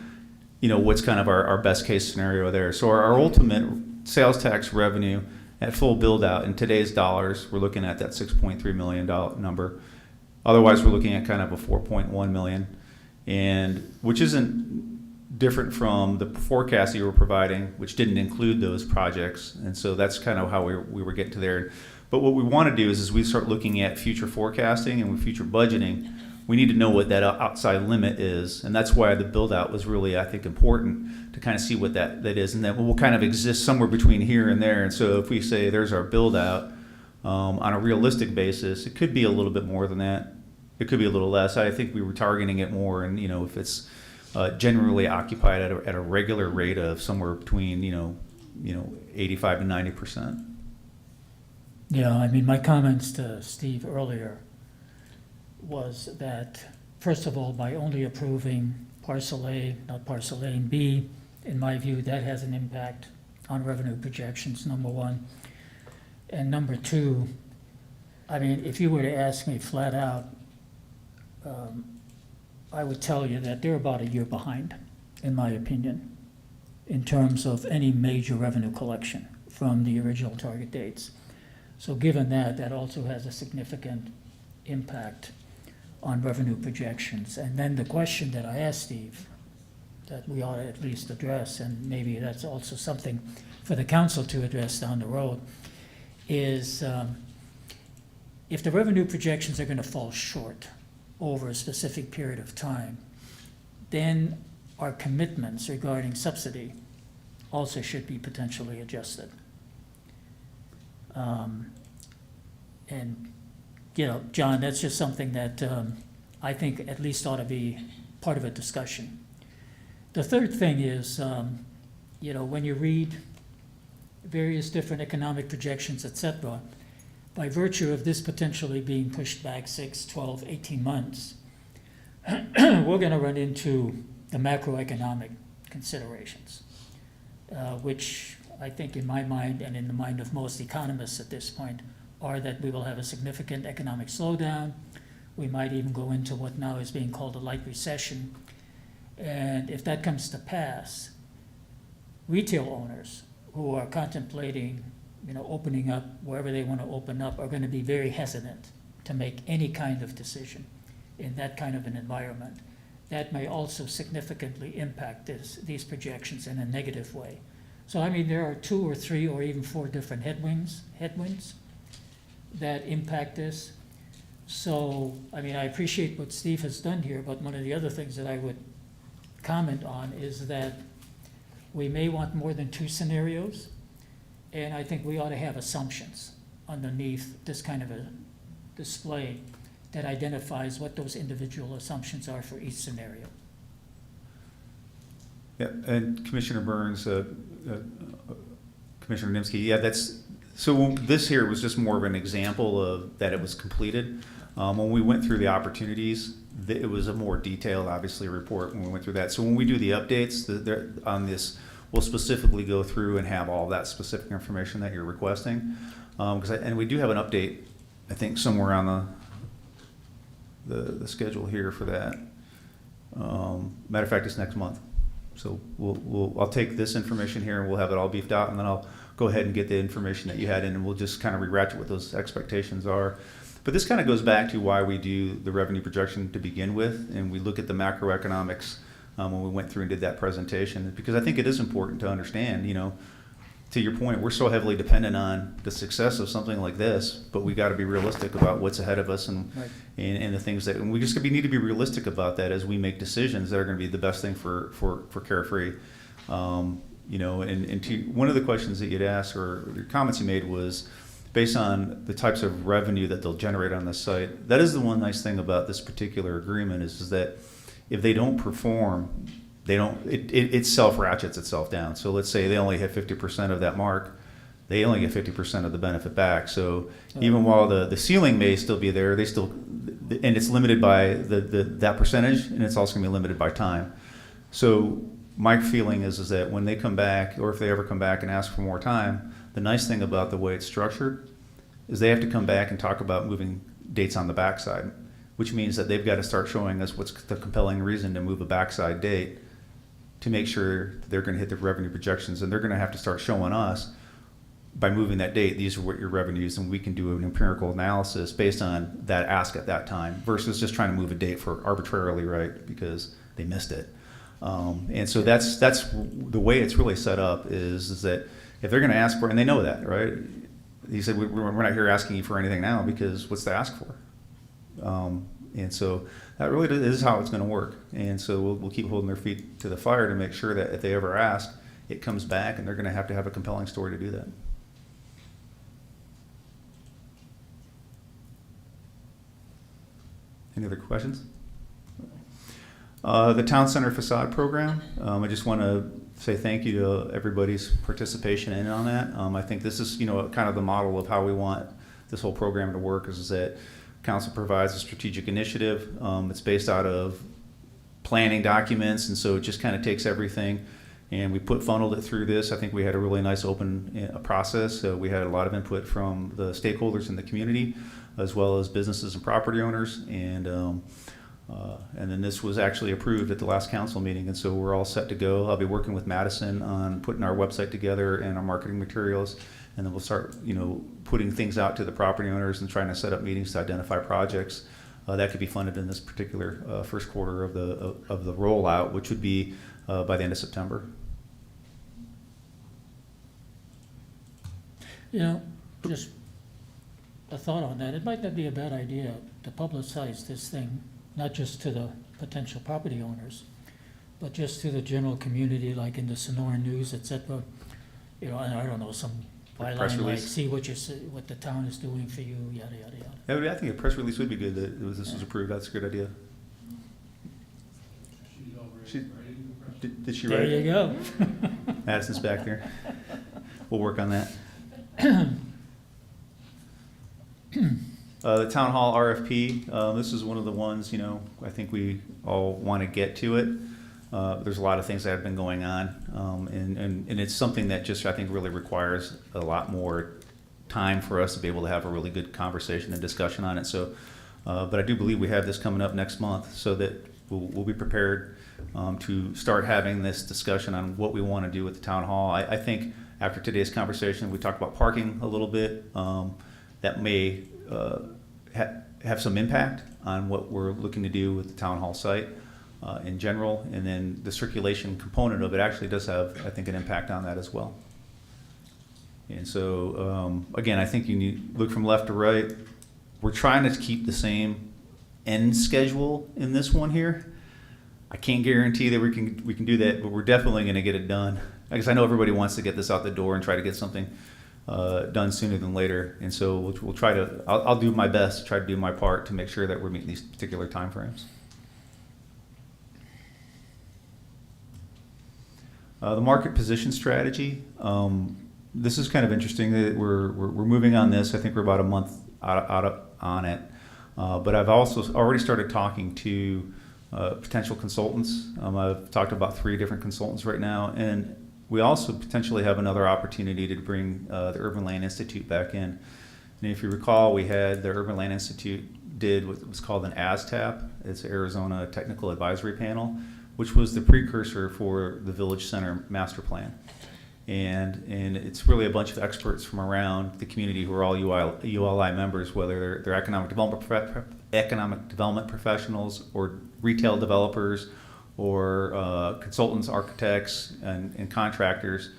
what's kind of our best case scenario there. So our ultimate sales tax revenue at full build out in today's dollars, we're looking at that $6.3 million number. Otherwise, we're looking at kind of a 4.1 million, and which isn't different from the forecast you were providing, which didn't include those projects. And so that's kind of how we were getting to there. But what we want to do is we start looking at future forecasting and with future budgeting, we need to know what that outside limit is. And that's why the build out was really, I think, important to kind of see what that is. And then we'll kind of exist somewhere between here and there. And so if we say there's our build out on a realistic basis, it could be a little bit more than that. It could be a little less. I think we were targeting it more. And, if it's generally occupied at a regular rate of somewhere between, 85 to 90%. Yeah, I mean, my comments to Steve earlier was that, first of all, by only approving parcel A, not parcel A and B, in my view, that has an impact on revenue projections, number one. And number two, I mean, if you were to ask me flat out, I would tell you that they're about a year behind, in my opinion, in terms of any major revenue collection from the original target dates. So given that, that also has a significant impact on revenue projections. And then the question that I asked Steve, that we ought to at least address, and maybe that's also something for the council to address down the road, is if the revenue projections are going to fall short over a specific period of time, then our commitments regarding subsidy also should be potentially adjusted. And, John, that's just something that I think at least ought to be part of a discussion. The third thing is, when you read various different economic projections, et cetera, by virtue of this potentially being pushed back 6, 12, 18 months, we're going to run into the macroeconomic considerations, which I think in my mind and in the mind of most economists at this point are that we will have a significant economic slowdown. We might even go into what now is being called a light recession. And if that comes to pass, retail owners who are contemplating, opening up wherever they want to open up are going to be very hesitant to make any kind of decision in that kind of an environment. that may also significantly impact these projections in a negative way. So I mean, there are 2 or 3 or even 4 different headwinds that impact this. So, I mean, I appreciate what Steve has done here, but one of the other things that I would comment on is that we may want more than 2 scenarios, and I think we ought to have assumptions underneath this kind of a display that identifies what those individual assumptions are for each scenario. Yeah, and Commissioner Burns, Commissioner Nimsky, yeah, so this here was just more of an example of that it was completed. When we went through the opportunities, it was a more detailed, obviously, report when we went through that. So when we do the updates on this, we'll specifically go through and have all that specific information that you're requesting. And we do have an update, I think, somewhere on the schedule here for that. Matter of fact, it's next month. So I'll take this information here and we'll have it all beefed out, and then I'll go ahead and get the information that you had in, and we'll just kind of re-ratchet what those expectations are. But this kind of goes back to why we do the revenue projection to begin with, and we look at the macroeconomics when we went through and did that presentation, because I think it is important to understand, to your point, we're so heavily dependent on the success of something like this, but we got to be realistic about what's ahead of us and the things that, and we just need to be realistic about that as we make decisions that are going to be the best thing for Carefree. And to one of the questions that you'd asked or the comments you made was based on the types of revenue that they'll generate on this site. That is the one nice thing about this particular agreement is that if they don't perform, it self-ratchets itself down. So let's say they only hit 50% of that mark, they only get 50% of the benefit back. So even while the ceiling may still be there, and it's limited by that percentage, and it's also gonna be limited by time. So my feeling is that when they come back, or if they ever come back and ask for more time, the nice thing about the way it's structured is they have to come back and talk about moving dates on the backside, which means that they've got to start showing us what's the compelling reason to move a backside date to make sure they're going to hit the revenue projections. And they're going to have to start showing us, by moving that date, these are what your revenues, and we can do an empirical analysis based on that ask at that time versus just trying to move a date for arbitrarily, right, because they missed it. And so that's the way it's really set up is that if they're going to ask for, and they know that, right? He said, we're not here asking you for anything now because what's to ask for? And so that really is how it's going to work. And so we'll keep holding their feet to the fire to make sure that if they ever ask, it comes back, and they're going to have a compelling story to do that. Any other questions? The Town Center Facade Program, I just want to say thank you to everybody's participation in on that. I think this is, kind of the model of how we want this whole program to work is that council provides a strategic initiative. It's based out of planning documents, and so it just kind of takes everything, and we funneled it through this. I think we had a really nice open process. So we had a lot of input from the stakeholders in the community, as well as businesses and property owners, and then this was actually approved at the last council meeting, and so we're all set to go. I'll be working with Madison on putting our website together and our marketing materials, and then we'll start, putting things out to the property owners and trying to set up meetings to identify projects that could be funded in this particular first quarter of the rollout, which would be by the end of September. Just a thought on that. It might not be a bad idea to publicize this thing, not just to the potential property owners, but just to the general community, like in the Sonora News, et cetera. And I don't know, some byline like, see what the town is doing for you, yada, yada, yada. Yeah, I think a press release would be good that this was approved. That's a good idea. Did she write it? There you go. Madison's back there. We'll work on that. The town hall RFP, this is one of the ones, I think we all want to get to it. There's a lot of things that have been going on, and it's something that just, I think, really requires a lot more time for us to be able to have a really good conversation and discussion on it. So, but I do believe we have this coming up next month, so that we'll be prepared to start having this discussion on what we want to do with the town hall. I think after today's conversation, we talked about parking a little bit. That may have some impact on what we're looking to do with the town hall site. in general, and then the circulation component of it actually does have, I think, an impact on that as well. And so, again, I think you need look from left to right. We're trying to keep the same end schedule in this one here. I can't guarantee that we can do that, but we're definitely going to get it done. Because I know everybody wants to get this out the door and try to get something done sooner than later. And so we'll try to. I'll do my best to try to do my part to make sure that we're meeting these particular timeframes. The market position strategy. This is kind of interesting that we're moving on this. I think we're about a month out on it. But I've also already started talking to potential consultants. I've talked about 3 different consultants right now, and we also potentially have another opportunity to bring the Urban Land Institute back in. And if you recall, we had the Urban Land Institute did what was called an ASTAP. It's Arizona Technical Advisory Panel, which was the precursor for the Village Center Master Plan. And it's really a bunch of experts from around the community who are all ULI members, whether they're economic development professionals or retail developers or consultants, architects, and contractors.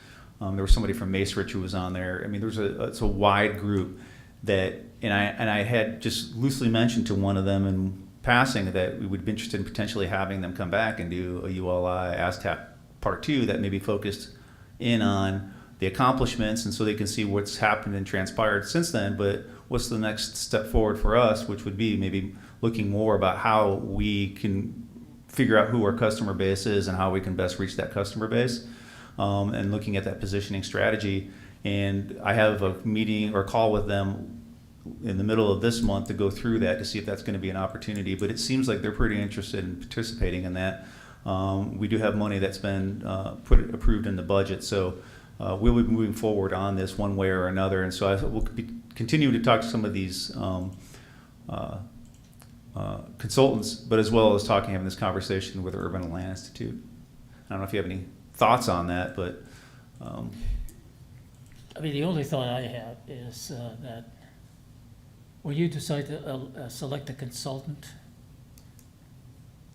There was somebody from Macerich who was on there. I mean, it's a wide group that, and I had just loosely mentioned to one of them in passing that we would be interested in potentially having them come back and do a ULI ASTAP Part 2 that may be focused in on the accomplishments, and so they can see what's happened and transpired since then, but what's the next step forward for us, which would be maybe looking more about how we can figure out who our customer base is and how we can best reach that customer base, and looking at that positioning strategy. And I have a meeting or call with them in the middle of this month to go through that to see if that's going to be an opportunity, but it seems like they're pretty interested in participating in that. We do have money that's been approved in the budget, so we'll be moving forward on this one way or another. And so we'll be continuing to talk to some of these consultants, but as well as having this conversation with the Urban Land Institute. I don't know if you have any thoughts on that, but I mean, the only thought I have is that when you decide to select a consultant,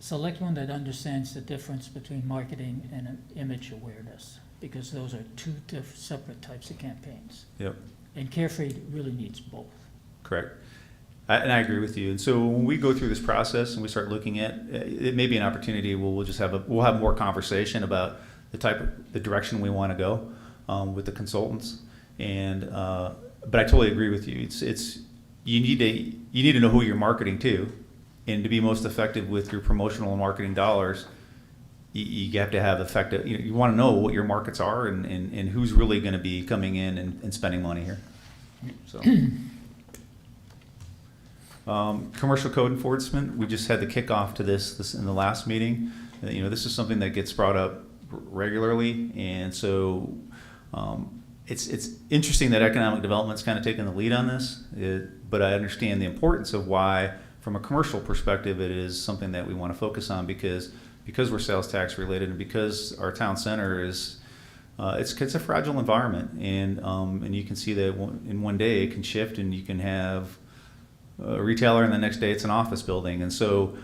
select one that understands the difference between marketing and image awareness, because those are 2 separate types of campaigns. Yep. And Carefree really needs both. Correct. And I agree with you. And so when we go through this process and we start looking at it, may be an opportunity where we'll have more conversation about the direction we want to go with the consultants. And but I totally agree with you. It's you need to know who you're marketing to. And to be most effective with your promotional and marketing dollars, you have to have effective. You want to know what your markets are and who's really going to be coming in and spending money here. So, commercial code enforcement. We just had the kickoff to this in the last meeting. This is something that gets brought up regularly, and so it's interesting that economic development's kind of taking the lead on this. But I understand the importance of why. From a commercial perspective, it is something that we want to focus on because we're sales tax related and because our town center is it's a fragile environment, and you can see that in one day it can shift, and you can have a retailer and the next day it's an office building. And so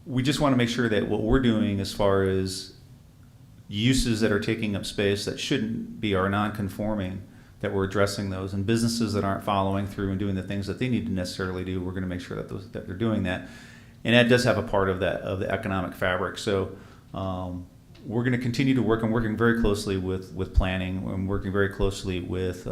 we just want to make sure that what we're doing as far as uses that are taking up space that shouldn't be, are non-conforming, that we're addressing those, and businesses that aren't following through and doing the things that they need to necessarily do, we're going to make sure that they're doing that. And that does have a part of the economic fabric. So we're going to continue to work. I'm working very closely with planning. I'm working very closely with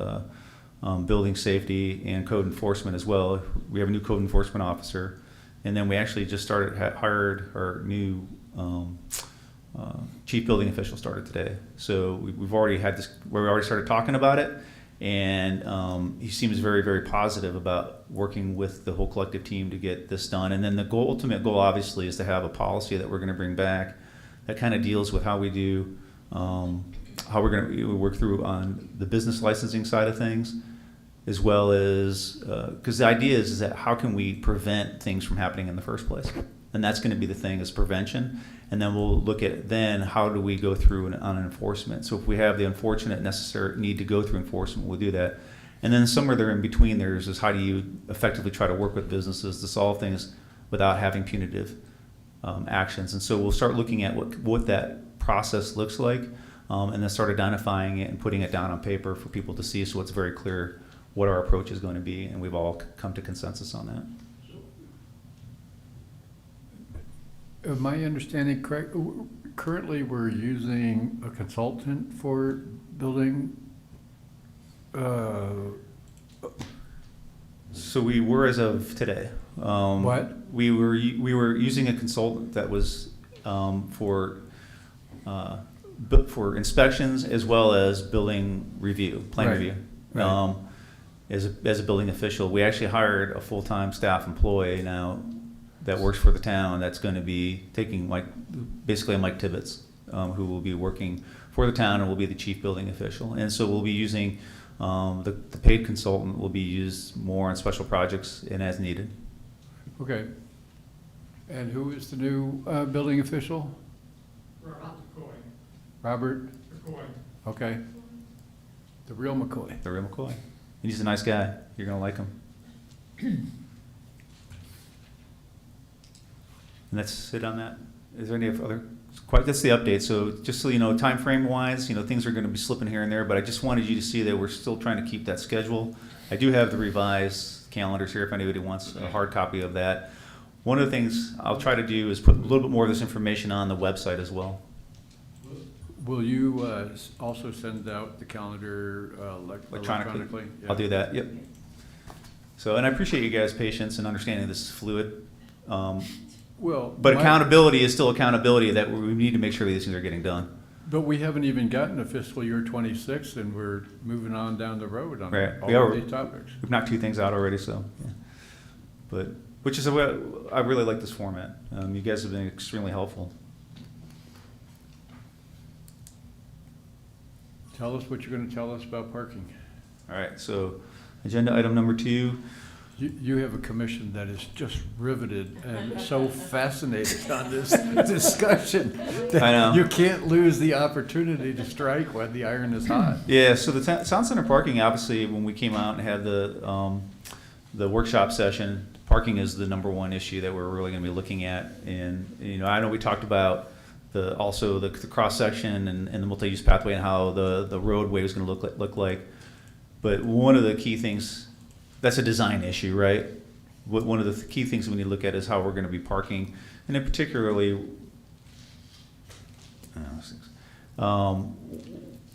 building safety and code enforcement as well. We have a new code enforcement officer, and then we actually just hired our new chief building official started today. So we've already had this. We already started talking about it. And he seems very, very positive about working with the whole collective team to get this done. And then the ultimate goal, obviously, is to have a policy that we're going to bring back that kind of deals with how we do, how we're going to work through on the business licensing side of things, as well as, because the idea is that how can we prevent things from happening in the first place? And that's going to be the thing, is prevention. And then we'll look at then how do we go through on enforcement. So if we have the unfortunate necessary need to go through enforcement, we'll do that. And then somewhere there in between there is how do you effectively try to work with businesses to solve things without having punitive actions. And so we'll start looking at what that process looks like, and then start identifying it and putting it down on paper for people to see, so it's very clear what our approach is going to be, and we've all come to consensus on that. My understanding correct, currently we're using a consultant for building, So we were, as of today. What? We were using a consultant that was for inspections as well as building review, plan Right. review. Right. As a building official, we actually hired a full-time staff employee now that works for the town, that's going to be taking basically Mike Tibbetts, who will be working for the town and will be the chief building official. And so we'll be using, the paid consultant will be used more on special projects and as needed. Okay. And who is the new building official? Robert? McCoy. Okay. The real McCoy. The real McCoy. And he's a nice guy. You're going to like him. And that's it on that. Is there any other? That's the update. So just so you know, time frame wise, things are going to be slipping here and there, but I just wanted you to see that we're still trying to keep that schedule. I do have the revised calendars here if anybody wants a hard copy of that. One of the things I'll try to do is put a little bit more of this information on the website as well. Will you also send out the calendar electronically? Yeah. I'll do that, yep. So, and I appreciate you guys' patience and understanding this is fluid. Well, But accountability is still accountability, that we need to make sure these things are getting done. But we haven't even gotten to fiscal year 26, and we're moving on down the road on Right. all of these topics. We've knocked 2 things out already, so, yeah. But, which is, I really like this format. You guys have been extremely helpful. Tell us what you're going to tell us about parking. All right, so agenda item number 2. You have a commission that is just riveted and so fascinated on this discussion that I know. you can't lose the opportunity to strike when the iron is hot. Yeah, so the town center parking, obviously, when we came out and had the workshop session, parking is the number one issue that we're really going to be looking at. And I know we talked about also the cross section and the multi-use pathway and how the roadway is going to look like. But one of the key things, that's a design issue, right? One of the key things we need to look at is how we're going to be parking, and then particularly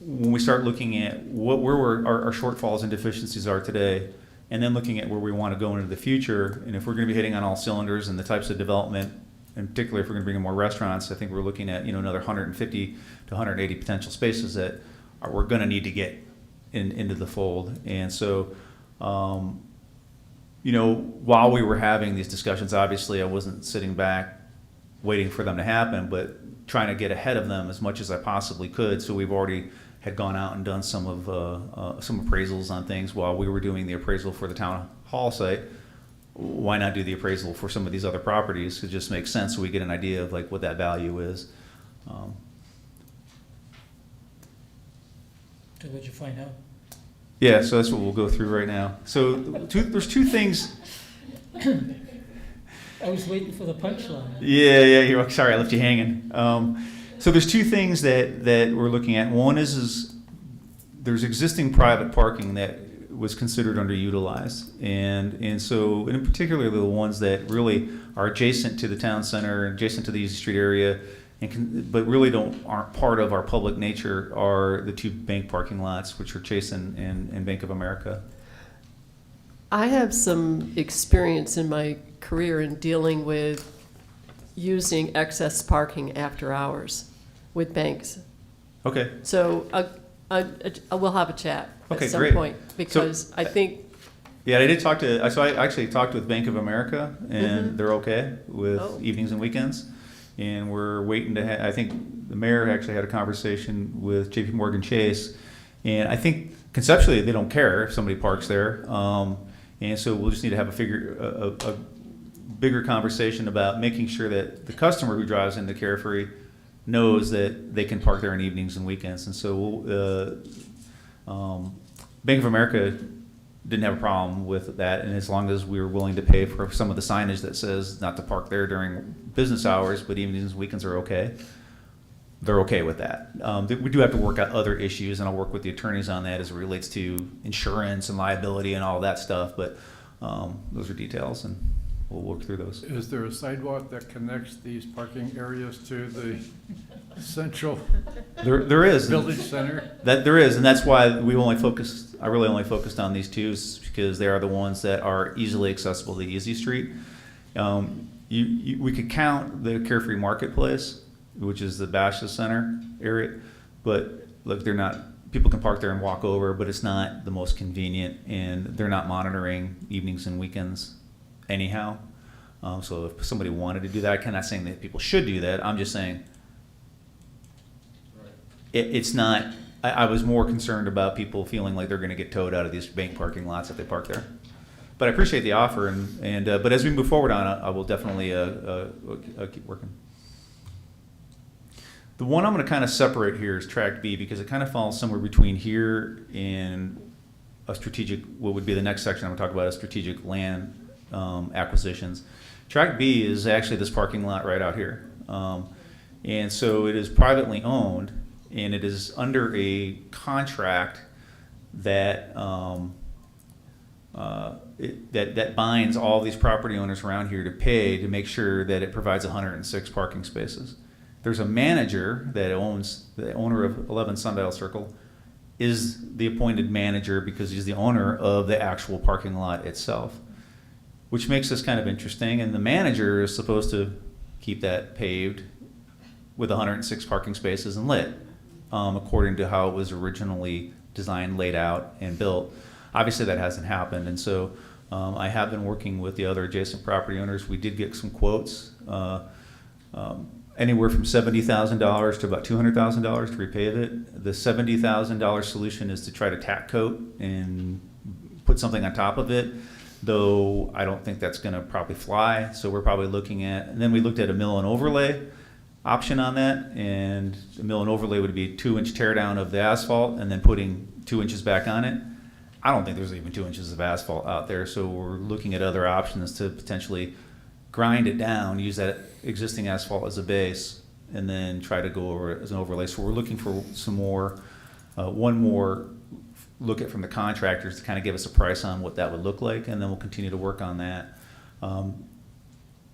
when we start looking at where our shortfalls and deficiencies are today, and then looking at where we want to go into the future, and if we're going to be hitting on all cylinders and the types of development, and particularly if we're going to bring in more restaurants, I think we're looking at another 150 to 180 potential spaces that we're going to need to get into the fold. And so, while we were having these discussions, obviously I wasn't sitting back waiting for them to happen, but trying to get ahead of them as much as I possibly could. So we've already had gone out and done some appraisals on things while we were doing the appraisal for the town hall site. Why not do the appraisal for some of these other properties? It just makes sense, so we get an idea of what that value is. So what'd you find out? Yeah, so that's what we'll go through right now. So there's 2 things. I was waiting for the punchline. Yeah. Sorry, I left you hanging. So there's 2 things that we're looking at. One is there's existing private parking that was considered underutilized, and so in particular the ones that really are adjacent to the town center, adjacent to the Easy Street area, but really aren't part of our public nature, are the 2 bank parking lots, which are Chase and Bank of America. I have some experience in my career in dealing with using excess parking after hours with banks. Okay. So we'll have a chat Okay, at some great. point, because I think, Yeah, I did talk to. So I actually talked with Bank of America, and they're okay with evenings and weekends. And we're waiting to. I think the mayor actually had a conversation with J.P. Morgan Chase, and I think conceptually they don't care if somebody parks there. And so we'll just need to have a bigger conversation about making sure that the customer who drives into Carefree knows that they can park there on evenings and weekends. And so Bank of America didn't have a problem with that, and as long as we were willing to pay for some of the signage that says not to park there during business hours, but evenings and weekends are okay, they're okay with that. We do have to work out other issues, and I'll work with the attorneys on that as it relates to insurance and liability and all that stuff, but those are details, and we'll work through those. Is there a sidewalk that connects these parking areas to the central There is. village center? That there is, and that's why I really only focused on these two, is because they are the ones that are easily accessible to Easy Street. We could count the Carefree Marketplace, which is the Basha Center area, but look, people can park there and walk over, but it's not the most convenient, and they're not monitoring evenings and weekends anyhow. So if somebody wanted to do that, I'm not saying that people should do that, I'm just saying it's not, I was more concerned about people feeling like they're gonna get towed out of these bank parking lots if they park there. But I appreciate the offer, but as we move forward on it, I will definitely keep working. The one I'm gonna kind of separate here is Track B, because it kind of falls somewhere between here and a strategic, what would be the next section I'm gonna talk about, is strategic land acquisitions. Track B is actually this parking lot right out here. And so it is privately owned, and it is under a contract that that binds all these property owners around here to pay to make sure that it provides 106 parking spaces. There's a manager that owns, the owner of 11 Sundial Circle is the appointed manager because he's the owner of the actual parking lot itself, which makes this kind of interesting. And the manager is supposed to keep that paved with 106 parking spaces and lit, according to how it was originally designed, laid out, and built. Obviously that hasn't happened, and so I have been working with the other adjacent property owners. We did get some quotes, anywhere from $70,000 to about $200,000 to repave it. The $70,000 solution is to try to tack coat and put something on top of it, though I don't think that's gonna probably fly. So we're probably looking at, and then we looked at a mill and overlay option on that, and the mill and overlay would be 2-inch tear down of the asphalt and then putting 2 inches back on it. I don't think there's even 2 inches of asphalt out there, so we're looking at other options to potentially grind it down, use that existing asphalt as a base, and then try to go over it as an overlay. So we're looking for some more, one more look at from the contractors to kind of give us a price on what that would look like, and then we'll continue to work on that.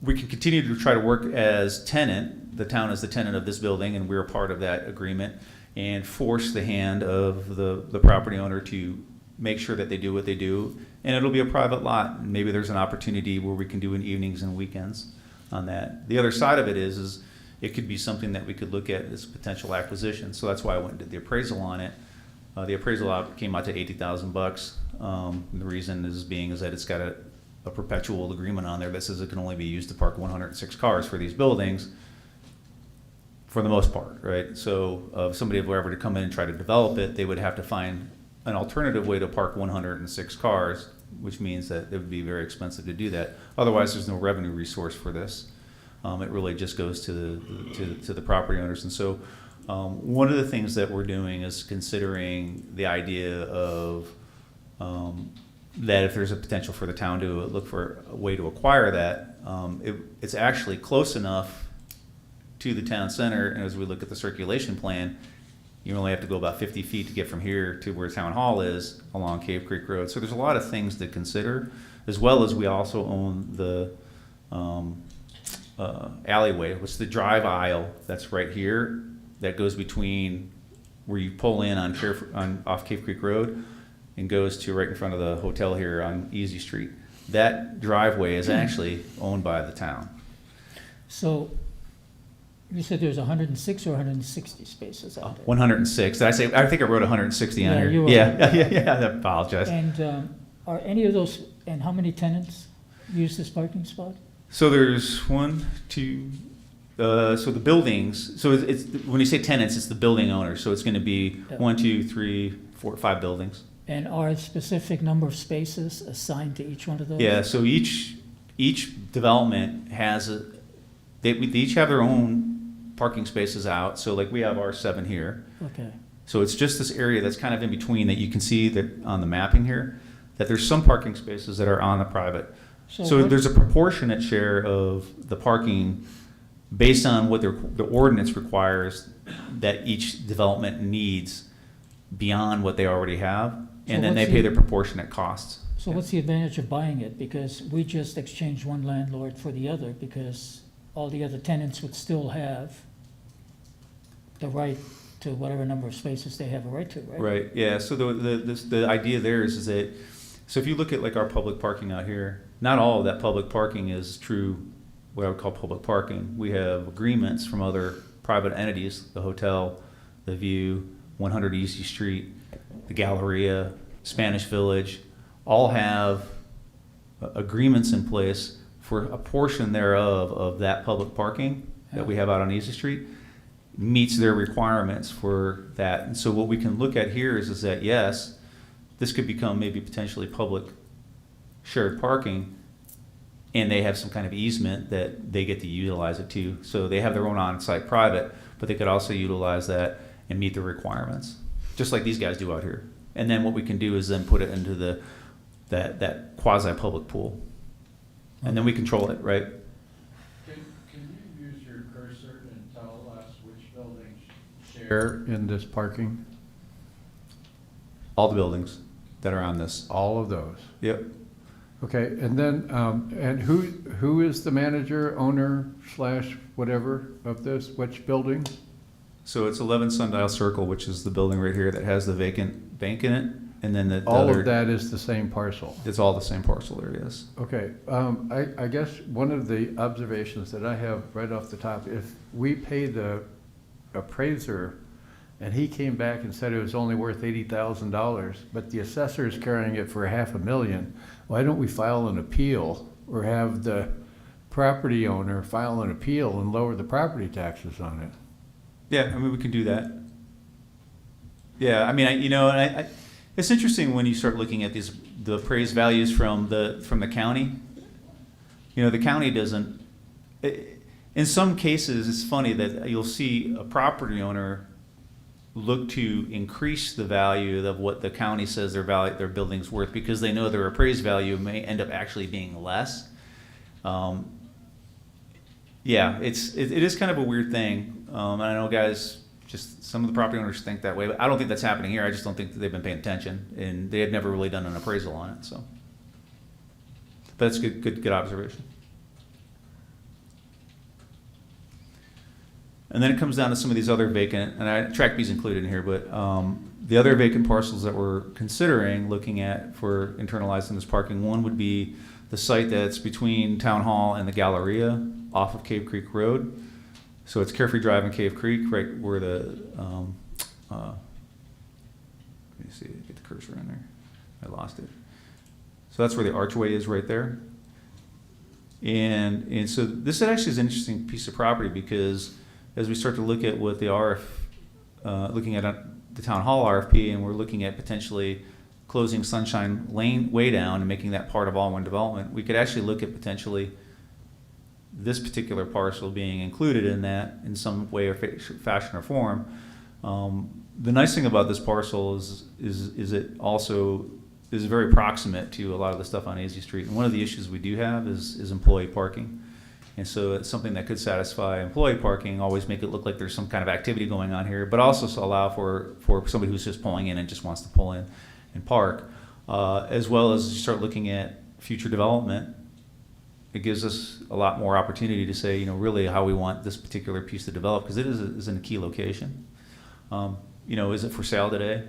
We can continue to try to work as tenant, the town is the tenant of this building, and we're a part of that agreement, and force the hand of the property owner to make sure that they do what they do, and it'll be a private lot, and maybe there's an opportunity where we can do in evenings and weekends on that. The other side of it is it could be something that we could look at as potential acquisition, so that's why I went and did the appraisal on it. The appraisal came out to $80,000. The reason is that it's got a perpetual agreement on there that says it can only be used to park 106 cars for these buildings, for the most part, right? So if somebody were ever to come in and try to develop it, they would have to find an alternative way to park 106 cars, which means that it would be very expensive to do that. Otherwise, there's no revenue resource for this. It really just goes to the property owners. And so one of the things that we're doing is considering the idea of that if there's a potential for the town to look for a way to acquire that, it's actually close enough to the town center, and as we look at the circulation plan, you only have to go about 50 feet to get from here to where Town Hall is along Cave Creek Road. So there's a lot of things to consider, as well as we also own the alleyway, which is the drive aisle that's right here, that goes between where you pull in off Cave Creek Road and goes to right in front of the hotel here on Easy Street. That driveway is actually owned by the town. So you said there's 106 or 160 spaces out there? 106. Did I say? I think I wrote 160 on Yeah, here. you were. Yeah. I apologize. And are any of those, and how many tenants use this parking spot? So there's 1, 2. So the buildings. So it's when you say tenants, it's the building owner. So it's going to be 1, 2, 3, 4, 5 buildings. And are a specific number of spaces assigned to each one of those? Yeah. So each development has they each have their own parking spaces out. So like we have our 7 here. Okay. So it's just this area that's kind of in between that you can see that on the mapping here. that there's some parking spaces that are on the private. So what- there's a proportionate share of the parking based on what the ordinance requires that each development needs beyond what they already have, So and then they what's pay the- their proportionate costs. So what's the advantage of buying it? Because we just exchanged one landlord for the other, because all the other tenants would still have the right to whatever number of spaces they have a right to, right? Right, yeah, so the idea there is that, so if you look at like our public parking out here, not all of that public parking is true, what I would call public parking. We have agreements from other private entities, the hotel, the View, 100 Easy Street, the Galleria, Spanish Village, all have agreements in place for a portion thereof of that public parking that we have out on Easy Street meets their requirements for that. And so what we can look at here is that, yes, this could become maybe potentially public shared parking, and they have some kind of easement that they get to utilize it too. So they have their own on-site private, but they could also utilize that and meet the requirements, just like these guys do out here. And then what we can do is then put it into that quasi-public pool. And then we control it, right? Can you use your cursor and tell us which buildings share in this parking? All the buildings that are on this. All of those? Yep. Okay, and then, and who is the manager, owner, slash whatever of this? Which building? So it's 11 Sundial Circle, which is the building right here that has the vacant bank in it. And then the All other, of that is the same parcel? it's all the same parcel there, yes. Okay, I guess one of the observations that I have right off the top, if we pay the appraiser and he came back and said it was only worth $80,000, but the assessor is carrying it for $500,000, why don't we file an appeal or have the property owner file an appeal and lower the property taxes on it? Yeah, I mean, we can do that. Yeah, I mean, I it's interesting when you start looking at the appraised values from the county. You know, the county doesn't. In some cases, it's funny that you'll see a property owner look to increase the value of what the county says their building's worth because they know their appraised value may end up actually being less. Yeah, it is kind of a weird thing. And I know guys, just some of the property owners think that way, but I don't think that's happening here. I just don't think that they've been paying attention, and they have never really done an appraisal on it. So, but that's good observation. And then it comes down to some of these other vacant, and track B's included in here, but the other vacant parcels that we're considering looking at for internalizing this parking, one would be the site that's between Town Hall and the Galleria off of Cave Creek Road. So it's Carefree Drive and Cave Creek, right where the, let me see, get the cursor in there. I lost it. So that's where the archway is right there. And so this actually is an interesting piece of property because as we start to look at what the looking at the Town Hall RFP, and we're looking at potentially closing Sunshine Lane way down and making that part of all one development, we could actually look at potentially this particular parcel being included in that in some way or fashion or form. The nice thing about this parcel is it also is very proximate to a lot of the stuff on Easy Street. And one of the issues we do have is employee parking. And so it's something that could satisfy employee parking, always make it look like there's some kind of activity going on here, but also allow for somebody who's just pulling in and just wants to pull in and park. As well as you start looking at future development, it gives us a lot more opportunity to say, really how we want this particular piece to develop, because it is in a key location. Is it for sale today?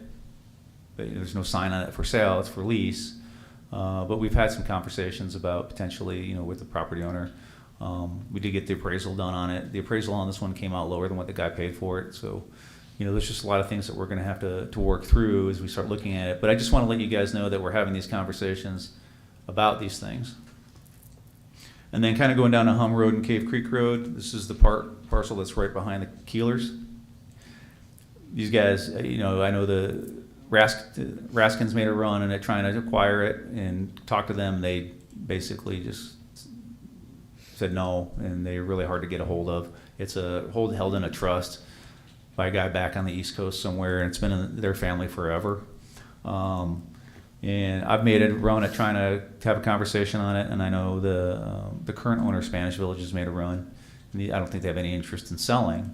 There's no sign on it for sale, it's for lease. But we've had some conversations about potentially, with the property owner. We did get the appraisal done on it. The appraisal on this one came out lower than what the guy paid for it. So, there's just a lot of things that we're going to have to work through as we start looking at it. But I just want to let you guys know that we're having these conversations about these things. And then kind of going down to Hum Road and Cave Creek Road, this is the parcel that's right behind the Keelers. These guys, I know the Raskins made a run in it trying to acquire it, and talk to them, they basically just said no, and they're really hard to get a hold of. It's held in a trust by a guy back on the East Coast somewhere, and it's been in their family forever. And I've made a run at trying to have a conversation on it, and I know the current owner of Spanish Village has made a run. I don't think they have any interest in selling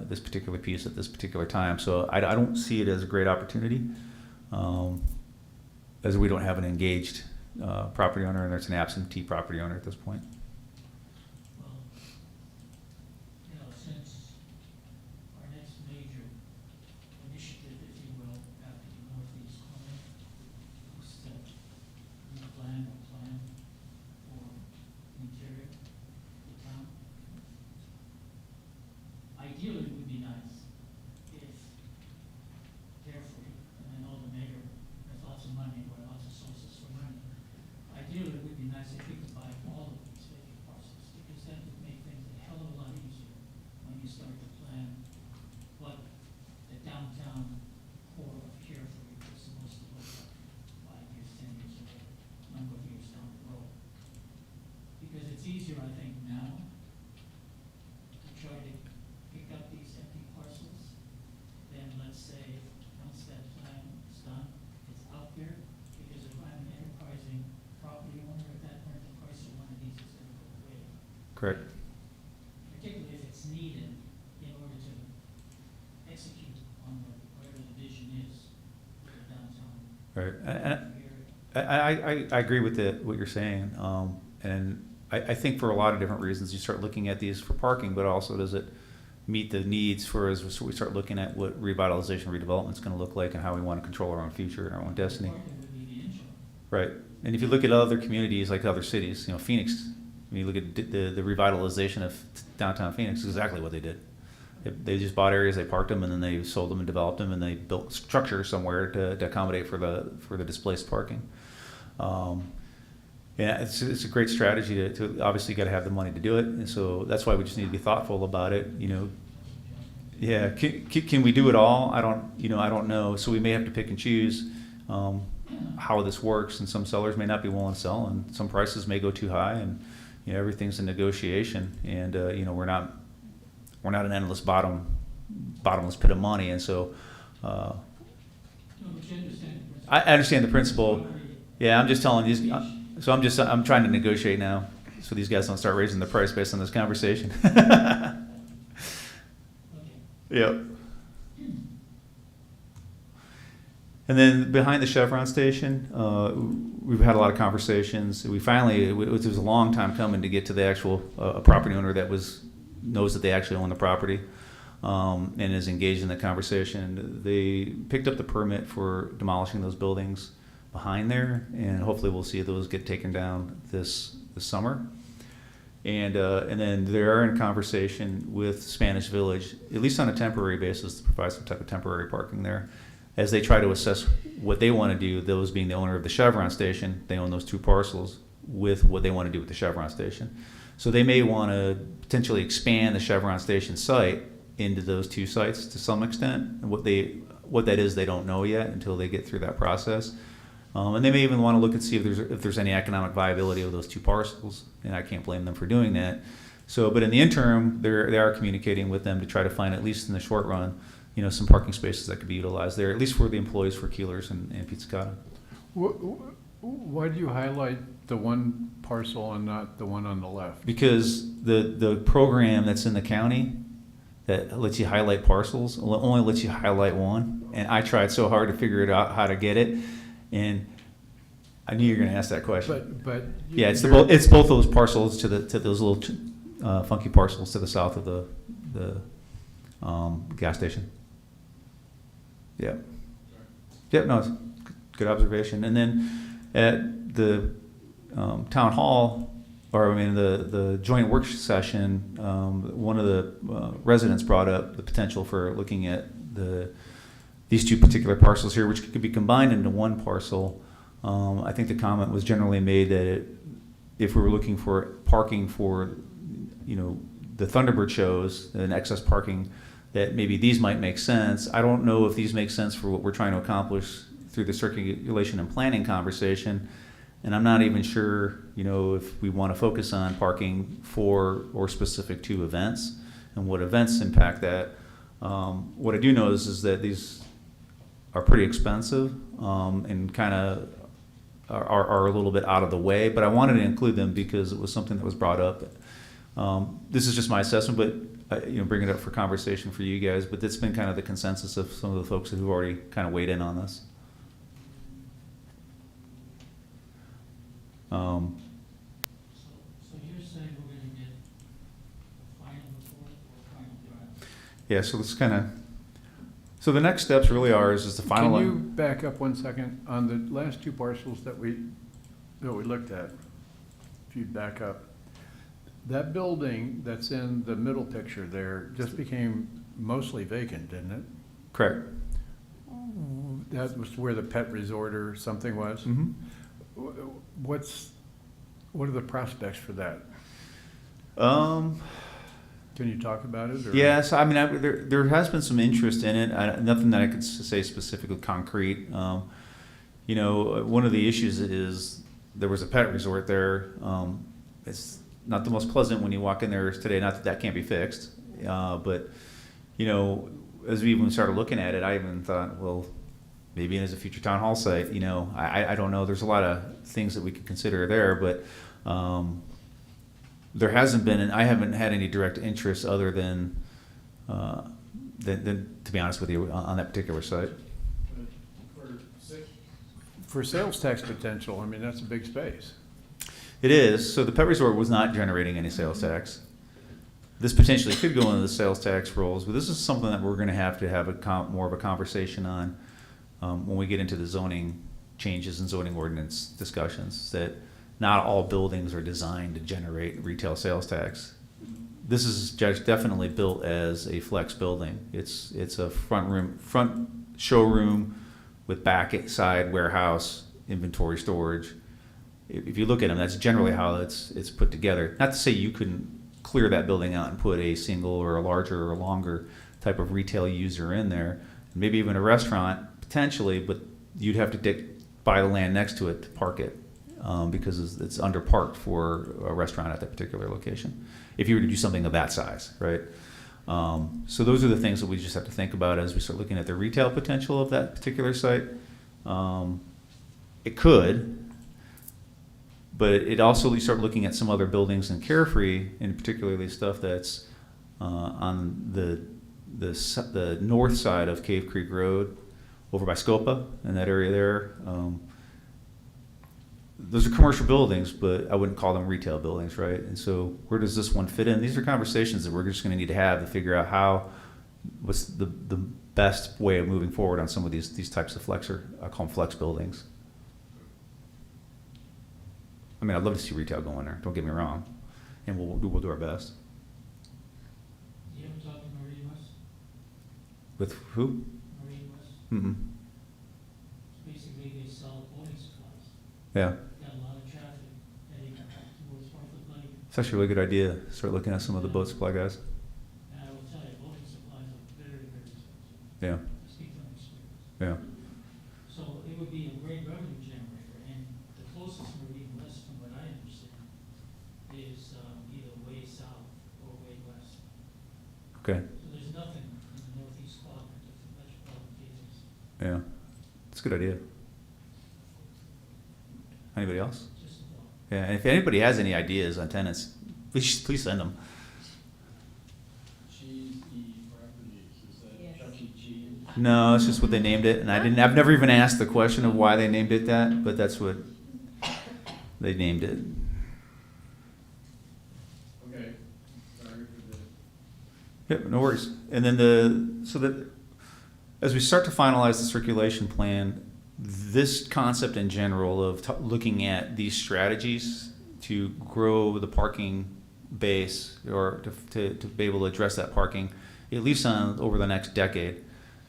this particular piece at this particular time. So I don't see it as a great opportunity, as we don't have an engaged property owner, and there's an absentee property owner at this point. Well, you know, since our next major initiative, if you will, after the northeast corner, is to replan or plan for the interior of the town. Ideally, it would be nice if carefully, and I know the mayor has lots of money or lots of sources for money. Ideally, it would be nice if we could buy all of these vacant parcels, because that would make things a hell of a lot easier when you start to plan what the downtown core of Carefree is supposed to look like 5 years, 10 years, or a number of years down the road. Because it's easier, I think, now to try to pick up these empty parcels than, let's say, once that plan is done, it's out there. Because if I'm an enterprising property owner, at that point, the price of one of these is going to go way up. Correct. Particularly if it's needed in order to execute on whatever the vision is for the downtown Right. area. I agree with what you're saying. And I think for a lot of different reasons, you start looking at these for parking, but also does it meet the needs for as we start looking at what revitalization, redevelopment is going to look like and how we want to control our own future and our own destiny. Parking would be the intro. Right. And if you look at other communities like other cities, you know, Phoenix, when you look at the revitalization of downtown Phoenix, is exactly what they did. They just bought areas, they parked them, and then they sold them and developed them, and they built structure somewhere to accommodate for the displaced parking. Yeah, it's a great strategy to obviously got to have the money to do it, and so that's why we just need to be thoughtful about it. You know, yeah, can we do it all? I don't know. So we may have to pick and choose how this works, and some sellers may not be willing to sell, and some prices may go too high, and you know everything's a negotiation, and you know we're not an endless bottomless pit of money, and so I understand the principle. Yeah, I'm just telling these. So I'm trying to negotiate now, so these guys don't start raising the price based on this conversation. Yep. And then behind the Chevron station, we've had a lot of conversations. We finally, it was a long time coming to get to the actual property owner that knows that they actually own the property and is engaged in the conversation. They picked up the permit for demolishing those buildings behind there, and hopefully we'll see those get taken down this summer. And then they are in conversation with Spanish Village, at least on a temporary basis, to provide some type of temporary parking there, as they try to assess what they want to do. Those being the owner of the Chevron station, they own those two parcels, with what they want to do with the Chevron station. So they may want to potentially expand the Chevron station site into those two sites to some extent. And what that is, they don't know yet until they get through that process. And they may even want to look and see if there's any economic viability of those two parcels, and I can't blame them for doing that. So, but in the interim, they are communicating with them to try to find, at least in the short run, you know, some parking spaces that could be utilized there, at least for the employees for Keeler's and Pizzicato. Why do you highlight the one parcel and not the one on the left? Because the program that's in the county that lets you highlight parcels only lets you highlight one, and I tried so hard to figure it out how to get it. And I knew you were going to ask that question. But yeah, it's both those parcels to those little funky parcels to the south of the gas station. Yeah. Yeah. No, it's good observation. And then at the town hall, or I mean the joint work session, one of the residents brought up the potential for looking at these two particular parcels here, which could be combined into one parcel. I think the comment was generally made that if we were looking for parking for, you know, the Thunderbird shows and excess parking, that maybe these might make sense. I don't know if these make sense for what we're trying to accomplish through the circulation and planning conversation. And I'm not even sure, you know, if we want to focus on parking for or specific to events and what events impact that. What I do know is that these are pretty expensive, and kind of are a little bit out of the way, but I wanted to include them because it was something that was brought up. This is just my assessment, but bring it up for conversation for you guys, but it's been kind of the consensus of some of the folks who've already kind of weighed in on this. So you're saying we're gonna get a final report or final draft? Yeah, so this kind of, so the next steps really is the final. Can you back up 1 second? On the last two parcels that we looked at, if you'd back up, that building that's in the middle picture there just became mostly vacant, didn't it? Correct. That was where the pet resort or something was? Mm-hmm. What are the prospects for that? Can you talk about it? Or? Yes, I mean, there has been some interest in it. Nothing that I could say specifically concrete. One of the issues is there was a pet resort there. It's not the most pleasant when you walk in there today. Not that that can't be fixed, but as we even started looking at it, I even thought, well, maybe as a future town hall site. I don't know. There's a lot of things that we could consider there, but there hasn't been, and I haven't had any direct interest other than to be honest with you, on that particular site. For sales tax potential, I mean, that's a big space. It is. So the pet resort was not generating any sales tax. This potentially could go into the sales tax rolls, but this is something that we're going to have more of a conversation on when we get into the zoning changes and zoning ordinance discussions, that not all buildings are designed to generate retail sales tax. This is definitely built as a flex building. It's a front showroom with back side warehouse, inventory storage. If you look at them, that's generally how it's put together. Not to say you couldn't clear that building out and put a single or a larger or a longer type of retail user in there, maybe even a restaurant potentially, but you'd have to buy the land next to it to park it. Because it's underparked for a restaurant at that particular location, if you were to do something of that size, right? So those are the things that we just have to think about as we start looking at the retail potential of that particular site. It could, but it also, you start looking at some other buildings in Carefree, and particularly stuff that's on the north side of Cave Creek Road, over by Scopa, in that area there. Those are commercial buildings, but I wouldn't call them retail buildings, right? And so where does this one fit in? These are conversations that we're just going to need to have to figure out what's the best way of moving forward on some of these types of I call them flex buildings. I mean, I'd love to see retail go in there, don't get me wrong, and we'll do our best. You ever talk to Marine West? With who? Marine West? Mm-mm. Basically, they sell boating supplies. Yeah. Got a lot of traffic heading towards Norfolk Lake. It's actually a really good idea. Start looking at some of the boat supply guys. And I will tell you, boating supplies are very, very expensive. Yeah. I speak from experience. Yeah. So it would be a great revenue generator, and the closest Marine West, from what I understand, is either way south or way west. Okay. So there's nothing in the northeast quadrant of the metropolitan cases. Yeah. It's a good idea. Anybody else? Just a thought. Yeah, and if anybody has any ideas on tenants, please send them. Cheese properties, is that Chuck E. Cheese? No, it's just what they named it, and I've never even asked the question of why they named it that, but that's what they named it. Okay, sorry for the. Yep, no worries. And then as we start to finalize the circulation plan, this concept in general of looking at these strategies to grow the parking base, or to be able to address that parking, at least over the next decade,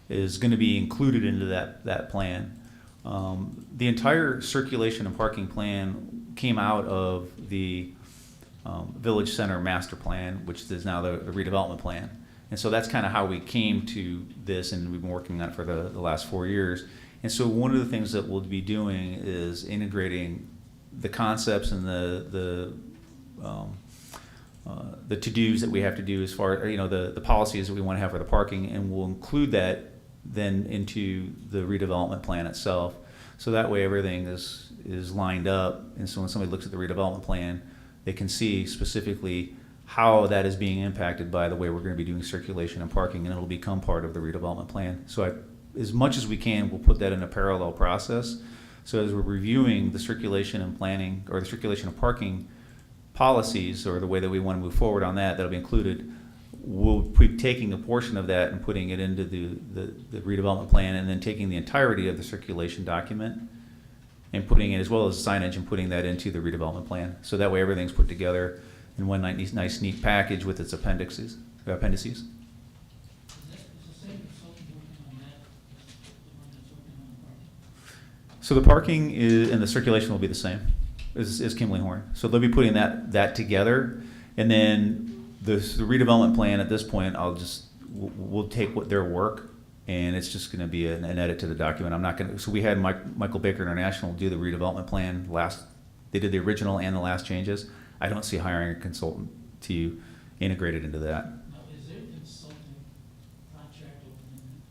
is going to be included into that plan. The entire circulation and parking plan came out of the Village Center Master Plan, which is now the redevelopment plan. And so that's kind of how we came to this, and we've been working on it for the last 4 years. And so one of the things that we'll be doing is integrating the concepts and the to-dos that we have to do as far as, the policies that we want to have for the parking, and we'll include then into the redevelopment plan itself. So that way everything is lined up, and so when somebody looks at the redevelopment plan, they can see specifically how that is being impacted by the way we're going to be doing circulation and parking, and it'll become part of the redevelopment plan. So as much as we can, we'll put that in a parallel process. So as we're reviewing the circulation and planning, or the circulation and parking policies, or the way that we want to move forward on that, that'll be included, we'll be taking a portion of that and putting it into the redevelopment plan, and then taking the entirety of the circulation document and putting it, as well as signage, and putting that into the redevelopment plan. So that way everything's put together in one nice neat package with its appendices. So the parking and the circulation will be the same as Kimley Horn. So they'll be putting that together, and then the redevelopment plan at this point, we'll take their work, and it's just going to be an edit to the document. I'm not going to. So we had Michael Baker International do the redevelopment plan last. They did the original and the last changes. I don't see hiring a consultant to integrate it into that. Now, is there a consulting contract open?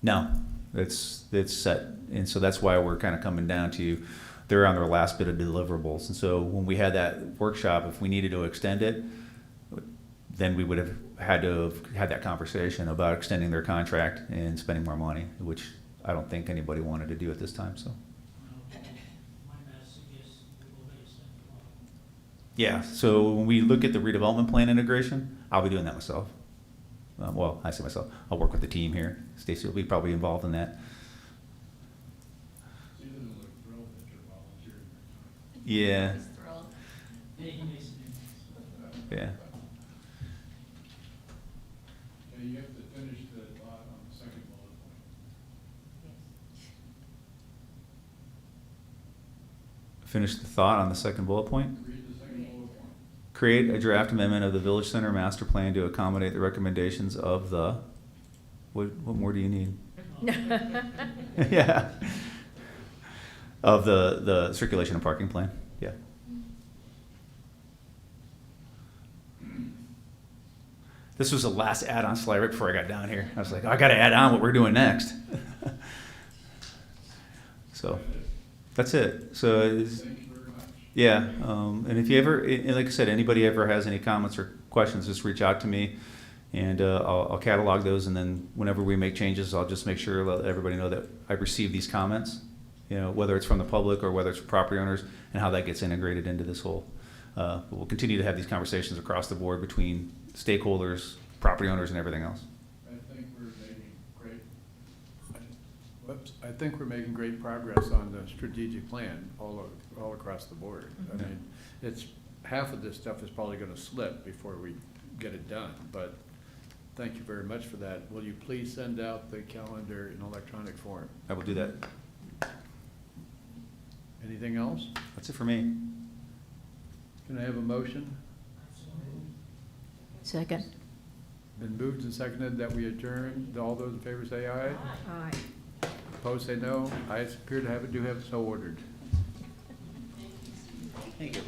No, it's set, and so that's why we're kind of coming down to they're on their last bit of deliverables. And so when we had that workshop, if we needed to extend it, then we would have had that conversation about extending their contract and spending more money, which I don't think anybody wanted to do at this time. So. Yeah, so when we look at the redevelopment plan integration, I'll be doing that myself. Well, I say myself, I'll work with the team here. Stacy will be probably involved in that. She doesn't look thrilled that you're volunteering your time. Yeah, yeah. Okay, you have to finish the thought on the second bullet point. Finish the thought on the second bullet point. Read the second bullet point. Create a draft amendment of the Village Center Master Plan to accommodate the recommendations of the, what more do you need? Yeah. Of the circulation and parking plan, yeah. This was the last add-on slide right before I got down here. I was like, I gotta add on what we're doing next. So, that's it. So, Thank you very much. yeah, and if you ever, and like I said, anybody ever has any comments or questions, just reach out to me, and I'll catalog those, and then whenever we make changes, I'll just make sure to let everybody know that I received these comments, whether it's from the public or whether it's from property owners, and how that gets integrated into this whole. But we'll continue to have these conversations across the board between stakeholders, property owners, and everything else. I think we're making great progress on the strategic plan all across the board. I mean, it's, half of this stuff is probably gonna slip before we get it done, but thank you very much for that. Will you please send out the calendar in electronic form? I will do that. Anything else? That's it for me. Can I have a motion? Second. Been moved and seconded that we adjourn. All those in favor say aye. Aye. Opposed say no. Ayes appear to have it, do have it so ordered. Thank you.